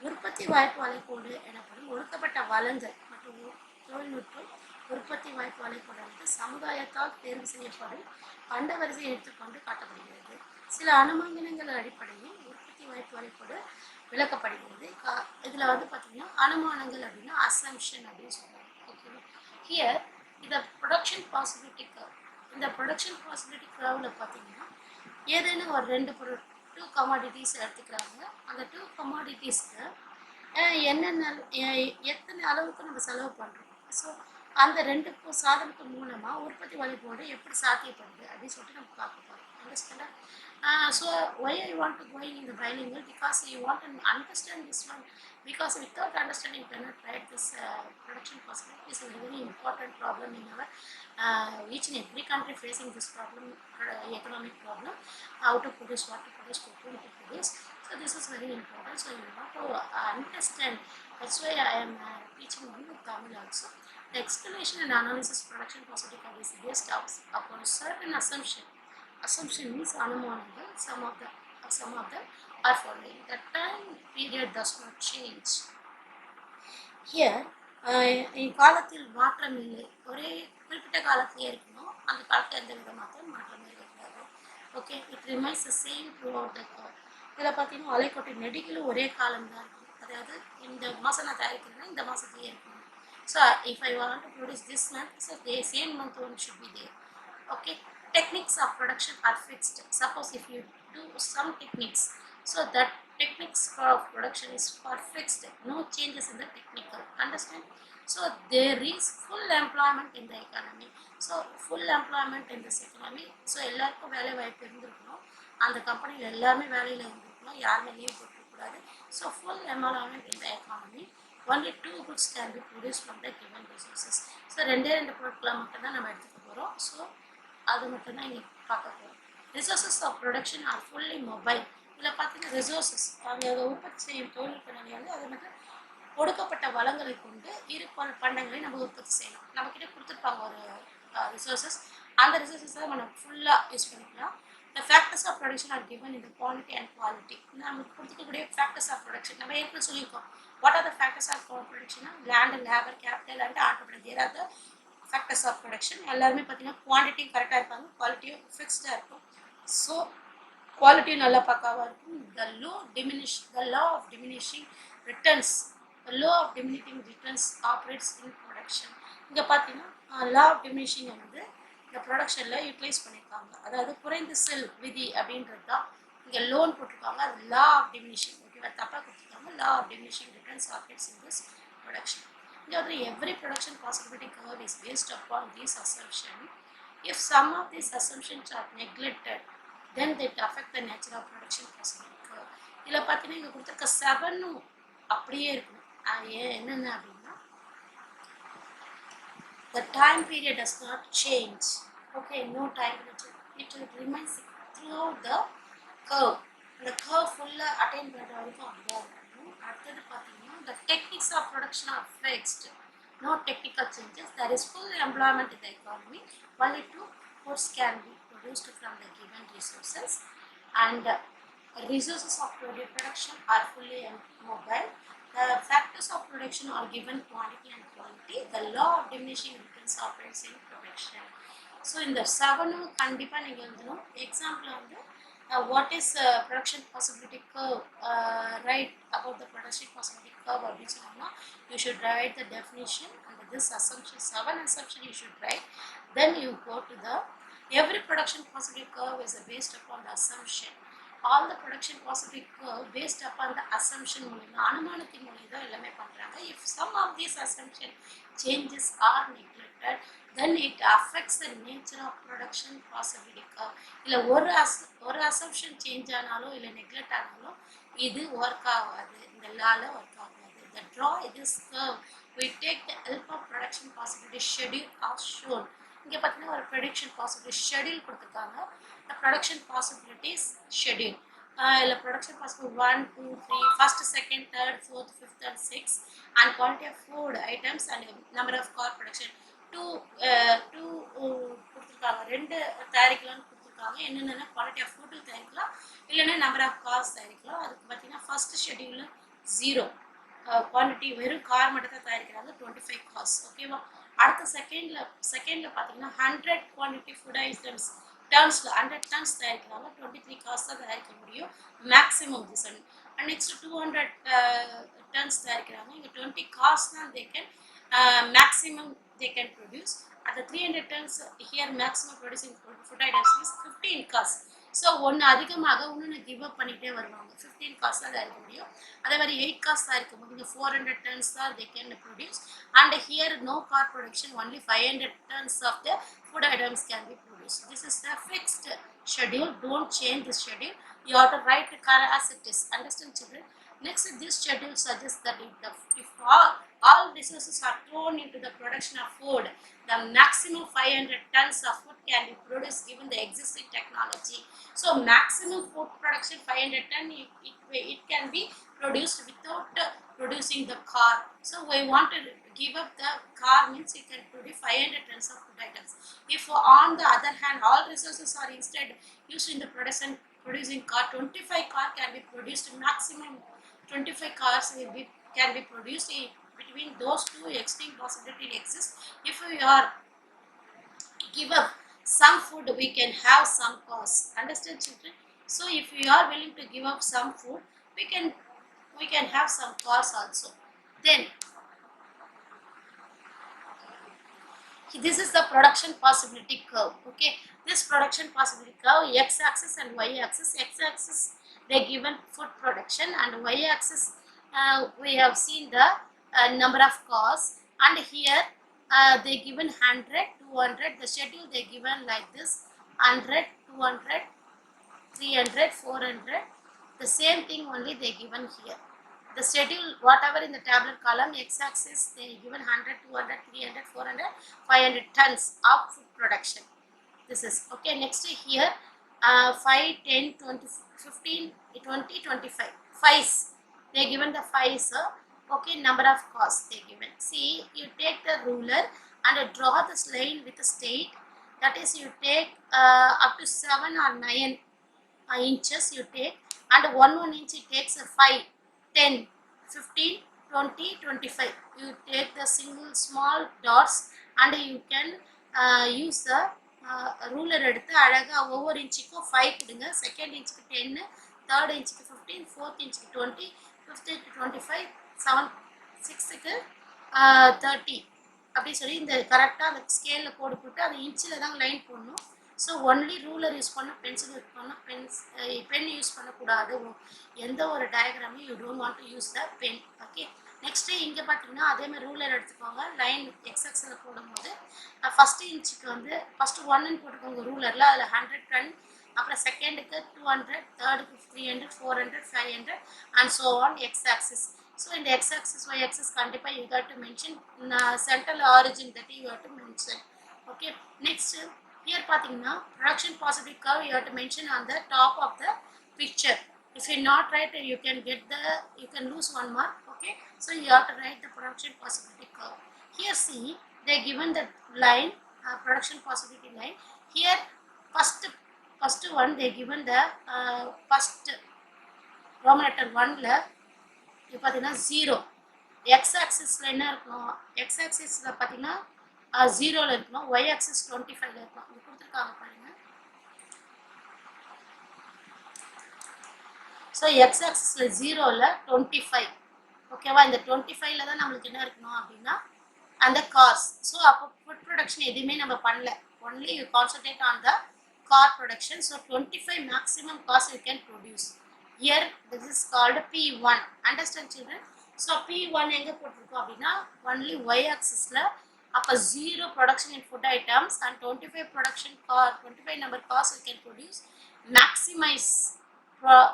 உற்பத்தி வாய்ப்பு வளைகோடு எனப்படும் ஒடுக்கப்பட்ட வளங்கள் மற்றும் தொழில்நுட்பம் உற்பத்தி வாய்ப்பு வளைகோடு வந்து சமுதாயத்தால் தேர்வு செய்யப்படும் பண்ட வரிசையை எடுத்துக்கொண்டு காட்டப்படுகிறது. சில அனுமானங்கள் அடிப்படையில் உற்பத்தி வாய்ப்பு வளைகோடு விளக்கப்படுகிறது. இதில் வந்து பார்த்தீங்கன்னா அனுமானங்கள் அப்படின்னா அசம்ஷன் அப்படின்னு சொல்லுவாங்க. ஓகேவா, ஹியர் இந்த ப்ரொடக்ஷன் பாசிபிலிட்டி கர்வ், இந்த ப்ரொடக்ஷன் பாசிபிலிட்டி கர்வில் பார்த்தீங்கன்னா ஏதேனும் ஒரு ரெண்டு பொருள் டூ கமாடிட்டிஸ் எடுத்துக்கிறாங்க. அந்த டூ கமாடிட்டிஸ்க்கு என்னென்ன எத்தனை அளவுக்கு நம்ம செலவு பண்ணுறோம். ஸோ அந்த ரெண்டு சாதனத்து மூலமாக உற்பத்தி வழிபாடு எப்படி சாத்தியப்படுது அப்படின்னு சொல்லிட்டு நம்ம பார்க்க போகிறோம். அண்டர்ஸ்டாண்டா? So why I want to go in the bilingual, because you want to understand this one, because without understanding you cannot write this production possibility. Is a very important problem in our each and every country facing this problem, economic problem, how to produce, what to produce, whom to produce. So this is very important, so you want to understand. That's why I am teaching you Tamil also. The explanation and analysis production possibility is based upon certain assumption means anumanangal. Some of them are following. The time period does not change. Here காலத்தில் மாற்றம் இல்லை, ஒரே குறிப்பிட்ட காலத்திலே இருக்கணும். அந்த காலத்தில் எந்த வித மாற்றமே இருக்கக்கூடாது. Okay, it remains the same through out the curve. இதில் பார்த்தீங்கன்னா அலைக்கோட்டை நெடுகிலும் ஒரே காலம் தான் இருக்கும். அதாவது இந்த மாதம் நான் தயாரிக்கிறேன்னா இந்த மாதத்துலேயே இருக்கணும். So if I want to produce this month, so same month one should be there. Okay, techniques of production are fixed. Suppose if you do some techniques, so that techniques of production is for fixed, no changes in the technical. Understand? So there is full employment in the economy. So full employment in this economy. So எல்லாருக்கும் வேலை வாய்ப்பு இருந்திருக்கணும், அந்த கம்பெனியில் எல்லாருமே வேலையில் இருந்திருக்கணும், யாருமே லீவ் போட்டுக்கூடாது. So full employment in the economy. Only two goods can be produced from the given resources. So ரெண்டு பொருட்களை மட்டும்தான் நம்ம எடுத்துக்க போகிறோம். ஸோ அது மட்டும்தான் இங்கே பார்க்க போகிறோம். Resources of production are fully mobile. இதில் பார்த்தீங்கன்னா ரிசோர்ஸஸ் அந்த உற்பத்தி செய்யும் தொழில்நுட்ப நிலை வந்து அது மட்டும் கொடுக்கப்பட்ட வளங்களை கொண்டு இரு பண்டங்களை நம்ம உற்பத்தி செய்யலாம். நம்மக்கிட்ட கொடுத்துருப்பாங்க ஒரு ரிசோர்ஸஸ், அந்த ரிசோர்ஸஸை நம்ம ஃபுல்லாக யூஸ் பண்ணிக்கலாம். The factors of production are given in the quantity and quality. நமக்கு கொடுத்துக்கக்கூடிய ஃபேக்டர்ஸ் ஆஃப் ப்ரொடக்ஷன் நம்ம ஏற்கனவே சொல்லியிருக்கோம். What are the factors of production? Land, labor, capital and entrepreneur. There are the factors of production. எல்லாருமே பார்த்தீங்கன்னா quantity கரெக்டாக இருப்பாங்க, குவாலிட்டியும் ஃபிக்ஸ்டாக இருக்கும். ஸோ குவாலிட்டியும் நல்லா பக்காவாக இருக்கும். The law of diminishing returns operates in production. இங்கே பார்த்தீங்கன்னா law of diminishing வந்து இந்த ப்ரொடக்ஷனில் யூட்டிலைஸ் பண்ணியிருக்காங்க. அதாவது குறைந்த செல் விதி அப்படின்றது தான் இங்கே லோன் போட்டிருக்காங்க. அது law of diminishing. ஓகேவா, தப்பாக கொடுத்துருக்காங்க. law of diminishing returns operates in this production. Every production possibility curve is based upon this assumption. If some of these assumptions are neglected, then they affect the nature of production possibility curve. இதில் பார்த்தீங்கன்னா இங்கே கொடுத்துருக்க 7 அப்படியே இருக்கணும். என்னென்ன அப்படின்னா the time period does not change. Okay, no time period. It will remain throughout the curve. அந்த curve ஃபுல்லாக அட்டைன் பண்ணுற வரைக்கும் அப்படிதான் இருக்கணும். அடுத்தது பார்த்தீங்கன்னா the techniques of production are fixed, no technical changes, there is full employment in the economy, only two goods can be produced from the given resources, and resources of production are fully mobile. The factors of production are given quantity and quality. The law of diminishing returns operates in production. So in the 7 கண்டிப்பாக நீங்கள் எழுதணும். Example வந்து what is production possibility curve, write about the production possibility curve அப்படின்னு சொன்னோம்னா you should write the definition and this assumption, 7 assumption you should write. Then you go to the every production possibility curve is based upon the assumption. All the production possibility curve based upon the assumption மூலியமா அனுமானத்தின் மூலியம் தான் எல்லாமே பண்றாங்க. If some of these assumption changes are neglected, then it affects the nature of production possibility curve. இல்ல ஒரு assumption change ஆனாலோ இல்ல neglect ஆனாலோ இது work ஆகாது, இந்த லால work ஆகாது. The draw this curve, we take the help of production possibility schedule as shown. இங்க பார்த்தீங்கன்னா ஒரு prediction possibility schedule கொடுத்துருக்காங்க. The production possibilities schedule. இல்ல production possibility 1, 2, 3, first, second, third, fourth, fifth and sixth, and quantity of food items and number of car production. Two கொடுத்துருக்காங்க, 2 தயாரிக்கலாம்னு கொடுத்துருக்காங்க. என்னென்னா quality of food தயாரிக்கலாம், இல்லைன்னா நம்பர் ஆஃப் கார்ஸ் தயாரிக்கலாம். அதுக்கு பார்த்தீங்கன்னா ஃபர்ஸ்ட் ஷெட்யூலில் 0 குவான்டிட்டி, வெறும் கார் மட்டும் தான் தயாரிக்கிறாங்க, 25 கார்ஸ். ஓகேவா. அடுத்த செகண்டில் பார்த்தீங்கன்னா 100 குவான்டிட்டி ஃபுட் ஐட்டம்ஸ் டர்ன்ஸில் 100 டர்ன்ஸ் தயாரிக்கிறாங்க, 23 கார்ஸ் தான் தயாரிக்க முடியும் maximum this. And next 200 turns தயாரிக்கிறாங்க, இங்கே 20 கார்ஸ் தான் they can maximum they can produce. At the 300 tons here maximum producing food items is 15 cars. So ஒன்று அதிகமாக ஒன்று கிவ் அப் பண்ணிகிட்டே வருவாங்க, 15 கார்ஸ் தான் இருக்க முடியும். அதே மாதிரி 8 கார்ஸ் தான் இருக்கும் போது இங்கே 400 tons தான் they can produce, and here no car production, only 500 tons of the food items can be produced. This is the fixed schedule, don't change this schedule, you have to write the car as it is. Understand children? Next, this schedule suggests that if all resources are thrown into the production of food, the maximum 500 tons of food can be produced given the existing technology. So maximum food production 500 tons, it can be produced without producing the car. So we want to give up the car, means you can produce 500 tons of food items. If on the other hand all resources are instead used in the producing car, 25 car can be produced, maximum 25 cars can be produced. Between those two extreme possibility exists. If we are give up some food, we can have some cars. Understand children? So if we are willing to give up some food, we can have some cars also. Then this is the production possibility curve. Okay, this production possibility curve, x-axis and y-axis. X-axis they given food production, and y-axis we have seen the number of cars, and here they given 100, 200. The schedule they given like this: 100, 200, 300, 400. The same thing only they given here. The schedule whatever in the tabular column, x-axis they given 100, 200, 300, 400, 500 tons of food production. This is okay. Next here 5, 10, 20, 15, 20, 25 fives they given the fives. Okay, number of cars they given. See, you take the ruler and draw this line with a stake, that is you take up to 7 or 9 inches you take, and 1 inch it takes 5, 10, 15, 20, 25. You take the single small dots and you can use the ruler எடுத்து அழகா ஒவ்வொரு இன்ச்சுக்கும் 5 கொடுங்க. Second இன்ச்சுக்கு 10, third இன்ச்சுக்கு 15, fourth இன்ச்சுக்கு 20, fifth 25, 7, 6க்கு 30 அப்படி சொல்லி இந்த கரெக்டாக அந்த ஸ்கேலில் கோடு போட்டு அந்த இன்ச்சில் தான் லைன் போடணும். ஸோ ஒன்லி ரூலர் யூஸ் பண்ண, பென்சில் யூஸ் பண்ண, பென் யூஸ் பண்ணக்கூடாது. எந்த ஒரு டயக்ராமே you don't want to use the pen. Okay, next இங்கே பார்த்தீங்கன்னா அதேமாதிரி ரூலர் எடுத்துக்கோங்க. லைன் எக்ஸ்எக்ஸில் போடும்போது ஃபஸ்ட்டு இன்ச்சுக்கு வந்து ஃபஸ்ட்டு 1ன்னு போட்டுக்கோங்க ரூலரில், அதில் 100 டன், அப்புறம் செகண்டுக்கு 200, தேர்டுக்கு 300, 400, 500 and so on x-axis. So in the x-axis, y-axis கண்டிப்பாக you got to mention central origin that you have to mention. Okay, next here பார்த்தீங்கன்னா production possibility curve you have to mention on the top of the picture. If you not write, you can lose 1 mark. Okay, so you have to write the production possibility curve. Here see, they given the line, production possibility line. Here first one they given the first Roman letter 1ல இப்போ பார்த்தீங்கன்னா 0. X ஆக்சிஸில் என்ன இருக்கணும், X ஆக்சிஸில் பார்த்தீங்கன்னா 0ல் இருக்கணும், Y axis 25ல் இருக்கணும். இது கொடுத்துருக்காங்க பாருங்க. ஸோ எக்ஸ் ஆக்சிஸில் 0ல் 25. ஓகேவா, இந்த 25ல் தான் நம்மளுக்கு என்ன இருக்கணும் அப்படின்னா அந்த கார்ஸ். ஸோ அப்போ ஃபுட் ப்ரொடக்ஷன் எதுவுமே நம்ம பண்ணல, only you concentrate on the car production. So 25 maximum cost you can produce. Here this is called P1. Understand children? So P1 எங்க போட்டிருக்கோம் அப்படின்னா only y axis ல அப்ப 0 production in food items and 25 production car 25 number cost we can produce. Maximize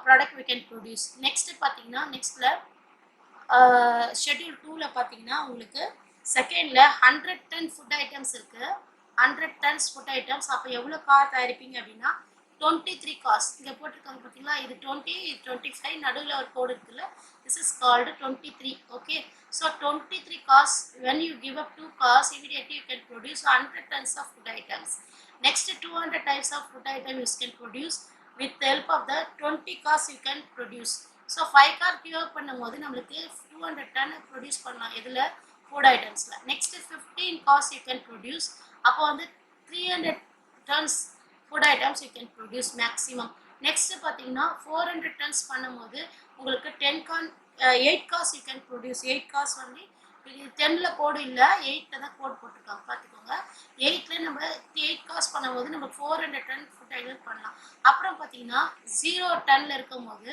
product we can produce. Next பாத்தீங்கன்னா நெக்ஸ்ட்ல schedule 2ல பாத்தீங்கன்னா உங்களுக்கு செகண்ட்ல 100 ton food items இருக்கு. 100 tons food items. அப்போ எவ்வளோ கார் தயாரிப்பீங்க அப்படின்னா 23 கார்ஸ். இங்கே போட்டிருக்காங்க பார்த்தீங்களா, இது 20, 25, நடுவில் ஒரு கோடு இருக்குல்ல, this is called 23. Okay, so 23 cars. when you give up 2 cars, immediately you can produce 100 tons of food items. Next 200 types of food items you can produce with the help of the 20 cars you can produce. So 5 car கியூர் பண்ணும்போது நம்மளுக்கு 200 டன் produce பண்ணலாம் இதில் food ஐட்டம்ஸில். Next 15 cars you can produce. அப்போ வந்து 300 tons food items you can produce maximum. Next பார்த்தீங்கன்னா 400 tons பண்ணும்போது உங்களுக்கு 8 cars you can produce. 8 cars வந்து 10ல் கோடு இல்லை, 8ல் தான் கோடு போட்டிருக்காங்க பார்த்துக்கோங்க. 8ல் நம்ம 8 cars பண்ணும்போது நம்ம 400 ton food items பண்ணலாம். அப்புறம் பார்த்தீங்கன்னா 0 tonல் இருக்கும் போது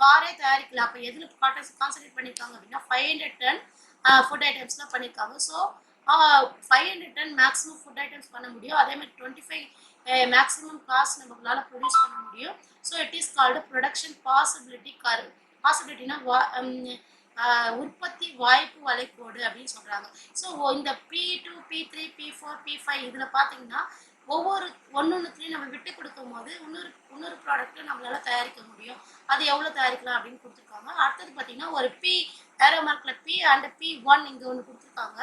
காரே தயாரிக்கல. அப்போ எதில் கான்சன்ட்ரேட் பண்ணியிருக்காங்க அப்படின்னா 500 ton food iteம்ஸ்லாம் பண்ணியிருக்காங்க. So 500 ton maximum food items பண்ண முடியும். அதே மாதிரி 25 மேக்ஸிமம் காஸ்ட் நம்மளால ப்ரொடியூஸ் பண்ண முடியும். So it is called production possibility curve. பாசிபிலிட்டினா உற்பத்தி வாய்ப்பு வளைகோடு அப்படின்னு சொல்றாங்க. ஸோ இந்த P2, P3, P4, P5 இதில் பார்த்தீங்கன்னா ஒவ்வொரு ஒன்னொன்னுத்தையும் நம்ம விட்டு கொடுக்கும் போது இன்னொரு ப்ராடக்ட்டும் நம்மளால தயாரிக்க முடியும். அது எவ்வளோ தயாரிக்கலாம் அப்படின்னு கொடுத்துருக்காங்க. அடுத்தது பார்த்தீங்கன்னா ஒரு P ஏரோ மார்க்ல P அண்ட் P1 இங்கே ஒன்று கொடுத்துருக்காங்க.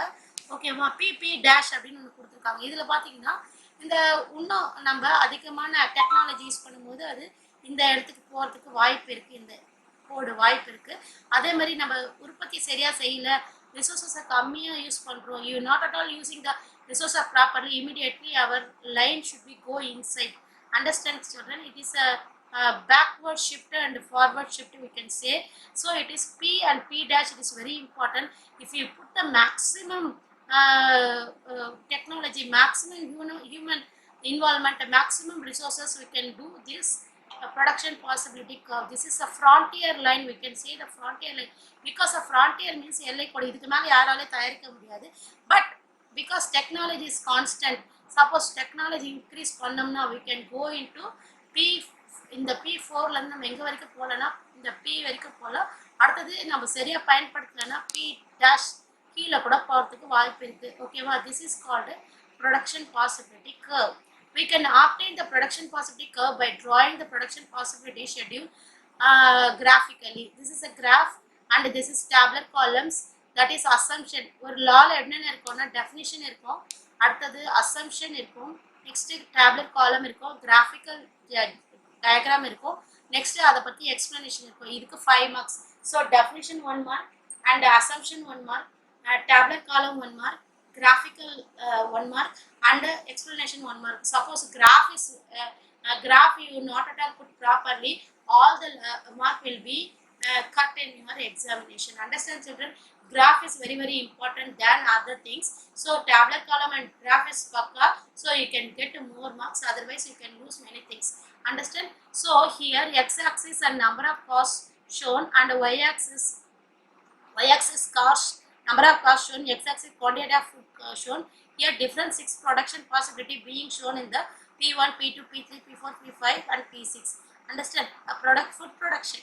ஓகேவா, பிபி டேஷ் அப்படின்னு ஒன்று கொடுத்துருக்காங்க. இதில் பார்த்தீங்கன்னா இந்த இன்னும் நம்ம அதிகமான டெக்னாலஜி யூஸ் பண்ணும்போது அது இந்த இடத்துக்கு போகிறதுக்கு வாய்ப்பு இருக்குது, இந்த கோடு வாய்ப்பு இருக்குது. அதே மாதிரி நம்ம உற்பத்தி சரியாக செய்யல, ரிசோர்ஸஸை கம்மியாக யூஸ் பண்ணுறோம், you not at all using the ரிசோர்ஸை properly, immediately our line should be go inside. Understand children? It is a backward shift and forward shift we can say. So it is P and P dash. It is very important. If you put the maximum technology, maximum human involvement, maximum resources, we can do this production possibility curve. This is a frontier line, we can say the frontier line, because a frontier means எல்லை கோடு. இதுக்கு மேலே யாராலே தயாரிக்க முடியாது. But because technology is constant, suppose technology increase பண்ணோம்னா we can go into P. இந்த P4ல இருந்து நம்ம எங்க வரைக்கும் போகலன்னா இந்த P வரைக்கும் போகலாம். அடுத்தது நம்ம சரியா பயன்படுத்தலைன்னா P dash கீழே கூட போகிறதுக்கு வாய்ப்பு இருக்கு. ஓகேவா, this is called production possibility curve. We can obtain the production possibility curve by drawing the production possibility schedule graphically. This is a graph and this is tabular columns. That is assumption. ஒரு லால என்னென்ன இருக்கும்னா definition இருக்கும், அடுத்தது assumption இருக்கும், next tabular காலம் இருக்கும், graphical diagram இருக்கும், நெக்ஸ்ட் அதை பற்றி எக்ஸ்பிளனேஷன் இருக்கும். இதுக்கு 5 marks. So definition 1 mark and assumption 1 mark, tabular column 1 mark, graphical 1 mark and explanation 1 mark. Suppose graph is graph you not at all put properly, all the mark will be cut in your examination. Understand children? Graph is very important than other things. So tabular column and graph is pakka, so you can get more marks, otherwise you can lose many things. Understand? So here x-axis and number of cars shown and y-axis cars, number of cars shown, x-axis quantity of food shown. Here different 6 production possibility being shown in the P1, P2, P3, P4, P5 and P6. Understand? Food production.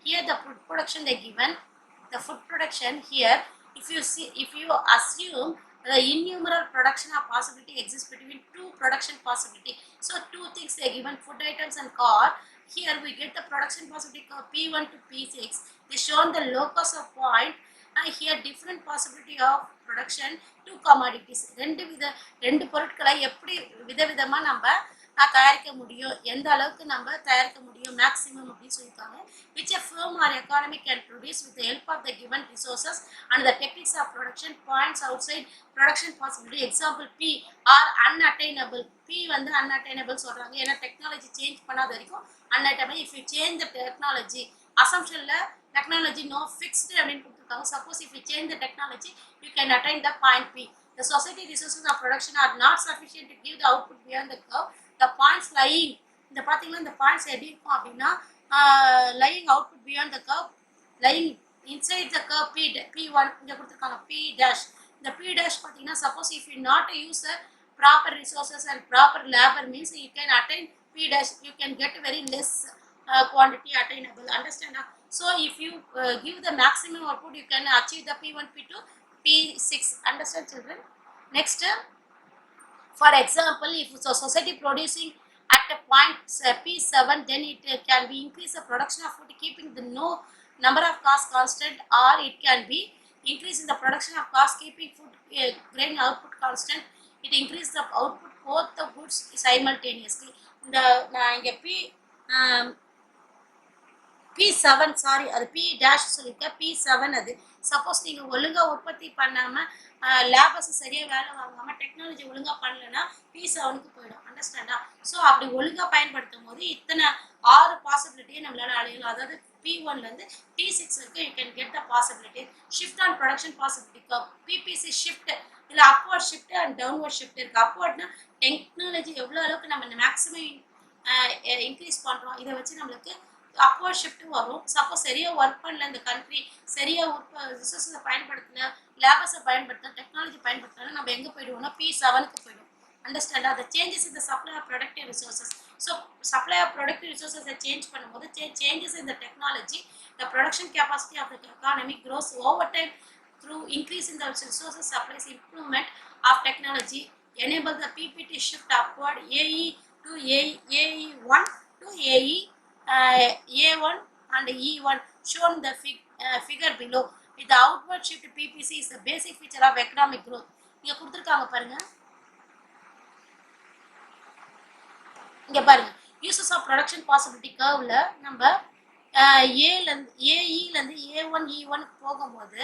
Here the food production they given. The food production here, if you assume the innumerable production of possibility exists between 2 production possibility. So 2 things they given, food items and car. Here we get the production possibility curve P1 to P6. They shown the locus of point and here different possibility of production two commodities. ரெண்டு பொருட்களை எப்படி விதவிதமா நம்ம தயாரிக்க முடியும், எந்த அளவுக்கு நம்ம தயாரிக்க முடியும் மேக்ஸிமம் அப்படின்னு சொல்லியிருக்காங்க. which a firm or economy can produce with the help of the given resources and the techniques of production points outside production possibility. Example P are unattainable. P வந்து unattainable சொல்றாங்க, ஏன்னா டெக்னாலஜி சேஞ்ச் பண்ணாத வரைக்கும் unattainable. if you change the technology, assumptionல technology no fixed அப்படின்னு கொடுத்துருக்காங்க. suppose if you change the technology you can attain the point P. The society resources of production are not sufficient to give the output beyond the curve. The points lying, இந்த பார்த்தீங்கன்னா இந்த points எப்படி இருக்கும் அப்படின்னா lying output beyond the curve, lying inside the curve P1 இங்கே கொடுத்துருக்காங்க P dash. இந்த P dash பார்த்தீங்கன்னா suppose if you not use the proper resources and proper labor means you can attain P dash, you can get very less quantity attainable. Understand? So if you give the maximum output you can achieve the P1, P2, P6. Understand children? Next, for example, if it's a society producing at a point P7, then it can be increase the production of food keeping the no number of cost constant, or it can be increase in the production of cost keeping food grain output constant. It increase the output both the goods simultaneously. இந்த நான் இங்கே P7 sorry அது P dash சொல்லியிருக்கேன், P7 அது. Suppose நீங்கள் ஒழுங்காக உற்பத்தி பண்ணாமல் லேபர்ஸ் சரியாக வேலை வாங்காமல் டெக்னாலஜி ஒழுங்காக பண்ணலைன்னா P7க்கு போயிடும். அண்டர்ஸ்டாண்டா? ஸோ அப்படி ஒழுங்காக பயன்படுத்தும் போது இத்தனை 6 பாசிபிலிட்டியை நம்மளால் அடையலாம். அதாவது P1லேருந்து P6 வரைக்கும் you can get the possibility. Shift on production possibility PPC shift, இல்லை upward shift and downward shift இருக்குது. அப்வர்ட்னா டெக்னாலஜி எவ்வளோ அளவுக்கு நம்ம மேக்ஸிமம் இன்க்ரீஸ் பண்ணுறோம், இதை வச்சு நம்மளுக்கு அப்வர்ட் ஷிஃப்ட் வரும். சப்போஸ் சரியாக ஒர்க் பண்ணல இந்த கண்ட்ரி, சரியாக ரிசோர்ஸை பயன்படுத்தல, லேபர்ஸை பயன்படுத்தல, டெக்னாலஜி பயன்படுத்தல, நம்ம எங்கே போயிடுவோம்னா P7க்கு போயிடும். அண்டர்ஸ்டாண்டா? the changes in the supply of productive resources. So supply of productive resources change பண்ணும்போது changes in the technology, the production capacity of the economy grows over time through increase in the resources supplies, improvement of technology enable the PPT shift upward AE to AE1 to AE A1 and E1 shown the figure below. The outward shift PPC is the basic feature of economic growth. இங்க கொடுத்திருக்காங்க பாருங்க, இங்க பாருங்க uses of production possibility curveல நம்ம ஏஇலேருந்து A1 E1 போகும்போது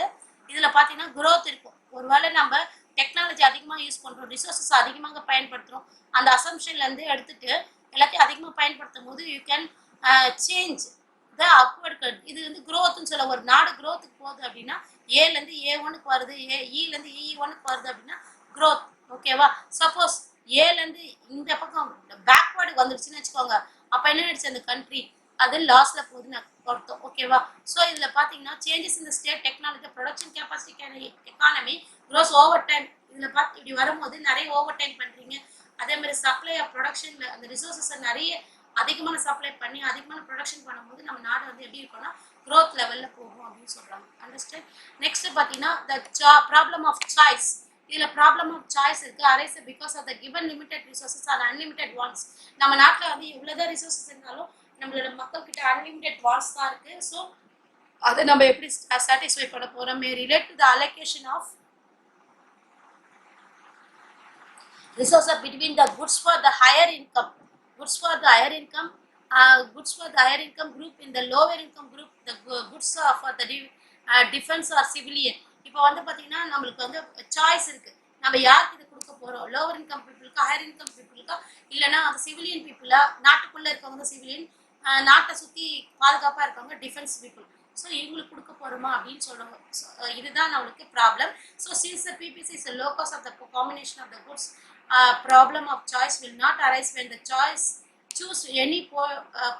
இதில் பார்த்தீங்கன்னா growth இருக்கும். ஒருவேளை நம்ம டெக்னாலஜி அதிகமாக யூஸ் பண்ணுறோம், ரிசோர்ஸஸ் அதிகமாக பயன்படுத்துகிறோம், அந்த அசம்ஷன்லேருந்து எடுத்துகிட்டு எல்லாத்தையும் அதிகமாக பயன்படுத்தும் போது you can change the upward cut. இது வந்து க்ரோத்துன்னு சொல்ல, ஒரு நாடு க்ரோத்துக்கு போகுது அப்படின்னா ஏலேருந்து A1க்கு வருது, இலேருந்து E1க்கு வருது அப்படின்னா க்ரோத். ஓகேவா? சப்போஸ் ஏலேருந்து இந்த பக்கம் பேக்வேர்டு வந்துடுச்சுன்னு வச்சுக்கோங்க, அப்போ என்ன ஆயிடுச்சு அந்த கண்ட்ரி, அது லாஸில் போகுதுன்னு அர்த்தம். ஓகேவா? ஸோ இதில் பார்த்தீங்கன்னா சேஞ்சஸ் இந்த state technology production capacity economy grows over time. இதில் பார்த்து இப்படி வரும்போது நிறைய ஓவர் டைம் பண்ணுறீங்க. அதே மாதிரி சப்ளை ஆஃப் ப்ரொடக்ஷனில் அந்த ரிசோர்ஸஸை நிறைய அதிகமான சப்ளை பண்ணி அதிகமான ப்ரொடக்ஷன் பண்ணும்போது நம்ம நாடு வந்து எப்படி இருக்கும்னா க்ரோத் லெவலில் போகும் அப்படின்னு சொல்கிறாங்க. அண்டர்ஸ்டாண்ட்? நெக்ஸ்ட் பார்த்தீங்கன்னா த ப்ராப்ளம் ஆஃப் சாய்ஸ். இதில் ப்ராப்ளம் ஆஃப் சாய்ஸ் இருக்குது. Arise because of the given limited resources or unlimited wants. நம்ம நாட்டில் வந்து எவ்வளோதான் ரிசோர்ஸஸ் இருந்தாலும் நம்மளோட மக்கள்கிட்ட அன்லிமிடெட் வான்ஸ் தான் இருக்குது. ஸோ அதை நம்ம எப்படி சாட்டிஸ்ஃபை பண்ண போகிறோம் may relate to the allocation of resources between the goods for the higher income group in the lower income group, the goods for the defense or civilian. இப்போ வந்து பார்த்தீங்கன்னா நம்மளுக்கு வந்து சாய்ஸ் இருக்குது, நம்ம யாருக்கு இது கொடுக்க போகிறோம், லோவர் இன்கம் பீப்புளுக்கா ஹையர் இன்கம் பீப்புளுக்கா இல்லைன்னா அந்த சிவிலியன் பீப்புளா, நாட்டுக்குள்ளே இருக்கவங்க சிவிலியன், நாட்டை சுற்றி பாதுகாப்பாக இருக்கவங்க டிஃபென்ஸ் பீப்புள். ஸோ இவங்களுக்கு கொடுக்க போகிறோமா அப்படின்னு சொல்லுவாங்க. இதுதான் நம்மளுக்கு problem. So since the PPC is the locus of the combination of the goods, problem of choice will not arise when the choose any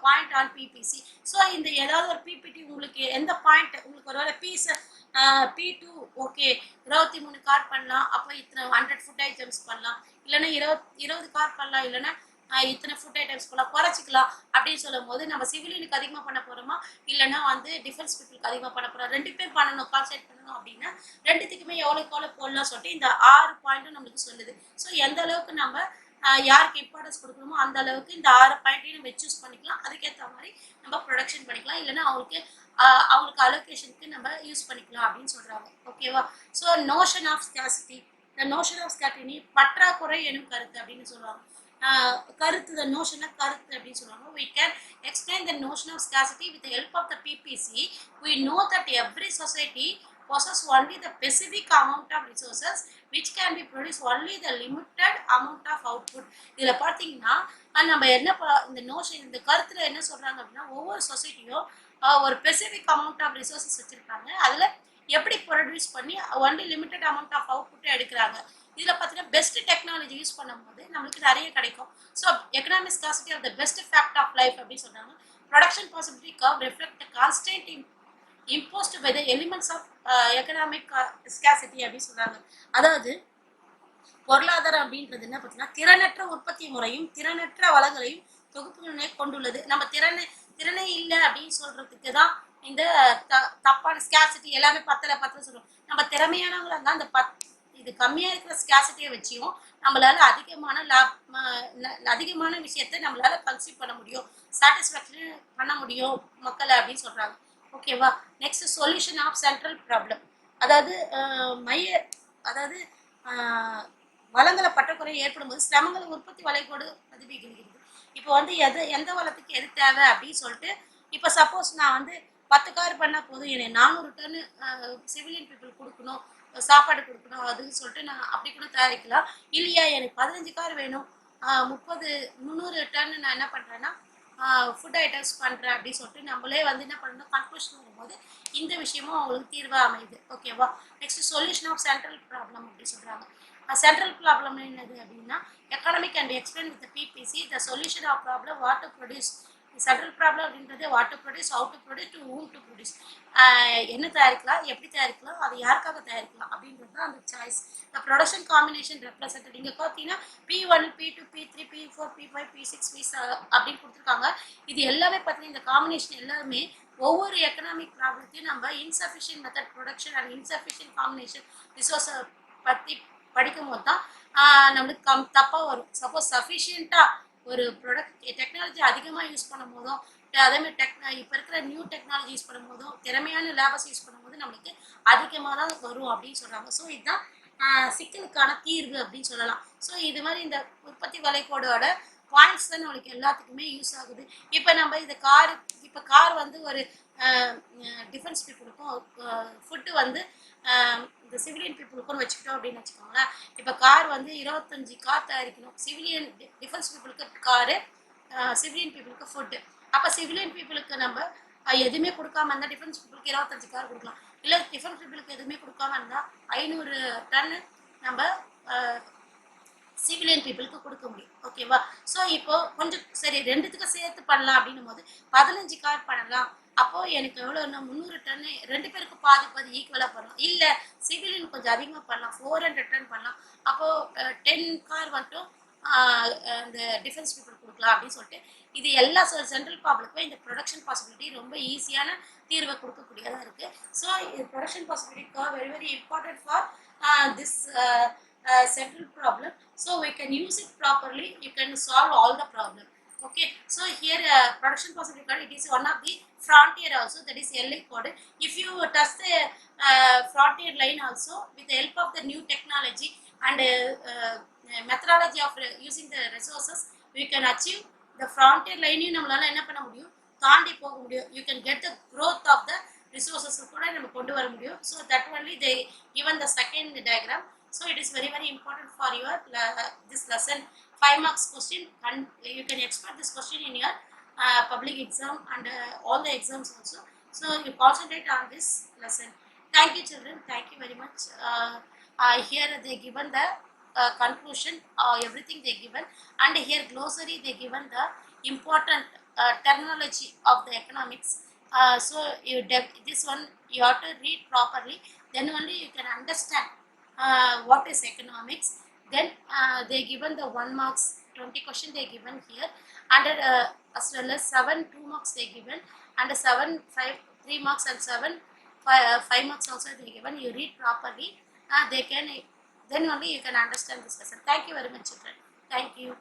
point on PPC. So இந்த ஏதாவது ஒரு பிபிடி உங்களுக்கு எந்த பாயிண்ட் உங்களுக்கு ஒரு வேலை P2 ஓகே 23 கார் பண்ணலாம், அப்போ இத்தனை 100 ஃபுட் ஐட்டம்ஸ் பண்ணலாம், இல்லைன்னா 20 கார் பண்ணலாம், இல்லைன்னா இத்தனை ஃபுட் ஐட்டம்ஸ் பண்ணலாம், குறைச்சிக்கலாம் அப்படின்னு சொல்லும் போது நம்ம சிவிலியனுக்கு அதிகமாக பண்ண போகிறோமா இல்லைன்னா வந்து டிஃபென்ஸ் பீப்புளுக்கு அதிகமாக பண்ண போகிறோம், ரெண்டுமே பண்ணணும், கான்சன்ட்ரேட் பண்ணணும் அப்படின்னா ரெண்டுத்துக்குமே எவ்வளோக்கு எவ்வளோ போடலாம் சொல்லிட்டு இந்த 6 பாயிண்ட்டும் நம்மளுக்கு சொல்லுது. ஸோ எந்த அளவுக்கு நம்ம யாருக்கு இம்பார்ட்டன்ஸ் கொடுக்கணுமோ அந்த அளவுக்கு இந்த 6 பாயிண்ட்டையும் நம்ம சூஸ் பண்ணிக்கலாம். அதுக்கேற்ற மாதிரி நம்ம ப்ரொடக்ஷன் பண்ணிக்கலாம். இல்லைன்னா அவங்களுக்கு அலோகேஷனுக்கு நம்ம யூஸ் பண்ணிக்கலாம் அப்படின்னு சொல்றாங்க. ஓகேவா? So notion of scarcity, the notion of scarcity பற்றாக்குறை எனும் கருத்து அப்படின்னு சொல்லுவாங்க. கருத்து, the notion of கருத்து அப்படின்னு சொல்லுவாங்க. We can explain the notion of scarcity with the help of the PPC. We know that every society possess only the specific amount of resources which can be produced only the limited amount of output. இதுல பார்த்தீங்கன்னா நம்ம என்ன இந்த notion, இந்த கருத்துல என்ன சொல்றாங்க அப்படின்னா, ஒவ்வொரு சொசைட்டியும் ஒரு ஸ்பெசிபிக் அமௌண்ட் ஆஃப் ரிசோர்ஸஸ் வச்சிருக்காங்க. அதுல எப்படி ப்ரொடியூஸ் பண்ணி ஒன்லி லிமிட்டட் அமௌண்ட் ஆஃப் அவுட்புட்டை எடுக்கிறாங்க. இதுல பார்த்தீங்கன்னா பெஸ்ட் டெக்னாலஜி யூஸ் பண்ணும்போது நம்மளுக்கு நிறைய கிடைக்கும். So economic scarcity of the best fact of life அப்படின்னு சொன்னாங்க. Production possibility curve reflect the constant imposed by the elements of economic scarcity அப்படின்னு சொல்றாங்க. அதாவது பொருளாதாரம் அப்படின்றது என்ன பார்த்தீங்கன்னா, திறனற்ற உற்பத்தி முறையும் திறனற்ற வளங்களையும் தொகுப்புகளை கொண்டுள்ளது. நம்ம திறனே இல்லை அப்படின்னு சொல்றதுக்கு தான் இந்த தப்பான ஸ்காசிட்டி, எல்லாமே பத்தல சொல்றோம். நம்ம திறமையானவங்களா இருந்தால் அந்த இது கம்மியா இருக்கிற ஸ்காசிட்டியை வச்சியும் நம்மளால அதிகமான விஷயத்தை நம்மளால கன்சியூம் பண்ண முடியும், சாட்டிஸ்ஃபேக்ஷன் பண்ண முடியும் மக்களை அப்படின்னு சொல்றாங்க. ஓகேவா? Next solution of central problem, அதாவது வளங்களை பற்றாக்குறை ஏற்படும் போது சிரமங்களை உற்பத்தி வளைகோடு பதிவுகிறது. இப்போ எந்த வளத்துக்கு எது தேவை அப்படின்னு சொல்லிட்டு, இப்போ சப்போஸ் நான் 10 கார் பண்ணால் போதும், எனக்கு 400 டன் சிவிலியன் பீப்புள் கொடுக்கணும், சாப்பாடு கொடுக்கணும் அதுன்னு சொல்லிட்டு நான் அப்படி கூட தயாரிக்கலாம். இல்லையா எனக்கு 15 கார் வேணும், 300 டன் நான் என்ன பண்ணுறேன்னா ஃபுட் ஐட்டம்ஸ் பண்ணுறேன் அப்படின்னு சொல்லிட்டு நம்மளே என்ன பண்ணணும், கன்க்ளூஷன் வரும்போது இந்த விஷயமும் அவங்களுக்கு தீர்வாக அமையுது. ஓகேவா? Next solution of central problem அப்படி சொல்கிறாங்க. சென்ட்ரல் ப்ராப்ளம் என்னது அப்படின்னா, economy can be explain with PPC. The solution of problem what to produce. Central problem அப்படின்றது what to produce, how to produce, to whom to produce. என்ன தயாரிக்கலாம், எப்படி தயாரிக்கலாம், அது யாருக்காக தயாரிக்கலாம் அப்படின்றது தான் அந்த choice. The production combination represented. இங்கே பார்த்தீங்கன்னா P1, P2, P3, P4, P5, P6, P7 அப்படின்னு கொடுத்துருக்காங்க. இது எல்லாமே பார்த்தீங்கன்னா இந்த காம்பினேஷன் எல்லாமே ஒவ்வொரு எக்கனாமிக் ப்ராப்ளத்தையும் நம்ம insufficient method production and insufficient combination ரிசோர்ஸை பற்றி படிக்கும் போது தான் நம்மளுக்கு தப்பாக வரும். சப்போஸ் சஃபிஷியண்ட்டாக ஒரு டெக்னாலஜி அதிகமாக யூஸ் பண்ணும் போதும், அதேமாதிரி இப்போ இருக்கிற நியூ டெக்னாலஜி யூஸ் பண்ணும் போதும், திறமையான லேபர்ஸ் யூஸ் பண்ணும்போது நம்மளுக்கு அதிகமாக தான் வரும் அப்படின்னு சொல்கிறாங்க. ஸோ இதுதான் சிக்கலுக்கான தீர்வு அப்படின்னு சொல்லலாம். ஸோ இது மாதிரி இந்த உற்பத்தி வளைகோடோட பாயிண்ட்ஸ் தான் நம்மளுக்கு எல்லாத்துக்குமே யூஸ் ஆகுது. இப்போ நம்ம இந்த கார் ஒரு டிஃபென்ஸ் பீப்புளுக்கும் ஃபுட்டு இந்த சிவிலியன் பீப்புளுக்கும் வச்சுக்கிட்டோம் அப்படின்னு வச்சுக்கோங்களேன். இப்போ கார் 25 கார் தயாரிக்கணும். சிவிலியன் டிஃபென்ஸ் பீப்புளுக்கு காரு, சிவிலியன் பீப்புளுக்கு ஃபுட்டு. அப்போ சிவிலியன் பீப்புளுக்கு நம்ம எதுவுமே கொடுக்காம இருந்தால் டிஃபென்ஸ் பீப்புளுக்கு 25 கார் கொடுக்கலாம். இல்லை டிஃபென்ஸ் பீப்புளுக்கு எதுவுமே கொடுக்காம இருந்தால் 500 டன் நம்ம சிவிலியன் பீப்புளுக்கு கொடுக்க முடியும். ஓகேவா? ஸோ இப்போ கொஞ்சம் சரி ரெண்டுத்துக்கும் சேர்த்து பண்ணலாம் அப்படின்னும் போது 15 கார் பண்ணலாம். அப்போ எனக்கு எவ்வளோன்னா 300 டன், 2 பேருக்கு பாதி ஈக்குவலாக பண்ணலாம். இல்லை சிவிலியன் கொஞ்சம் அதிகமாக பண்ணலாம், 400 டன் பண்ணலாம். அப்போ 10 கார் மட்டும் இந்த டிஃபென்ஸ் பீப்புள் கொடுக்கலாம் அப்படின்னு சொல்லிட்டு, இது எல்லா சென்ட்ரல் ப்ராப்ளத்துக்கும் இந்த ப்ரொடக்ஷன் பாசிபிலிட்டி ரொம்ப ஈஸியான தீர்வை கொடுக்கக்கூடியதாக இருக்குது. ஸோ இது production possibility very very important for this central problem. So we can use it properly, you can solve all the problem. Okay, so here production possibility code, it is one of the frontier also, that is LI code. If you touch the frontier line also with the help of the new technology and methodology of using the resources, we can achieve the frontier line. நம்மளால என்ன பண்ண முடியும், தாண்டி போக முடியும். You can get the growth of the resources கூட நம்ம கொண்டு வர முடியும். So that only they given the second diagram. So it is very very important for your this lesson. 5 marks question, and you can expect this question in your public exam and all the exams also. So you concentrate on this lesson. Thank you children, thank you very much. Here they given the conclusion, everything they given, and here glossary they given the important terminology of the economics. So this one you have to read properly, then only you can understand what is economics. Then they given the 1 marks 20 question they given here, and as well as 7 2 marks they given, and 7 5 3 marks and 7 5 marks also they given. You read properly, they can, then only you can understand this lesson. Thank you very much children. Thank you.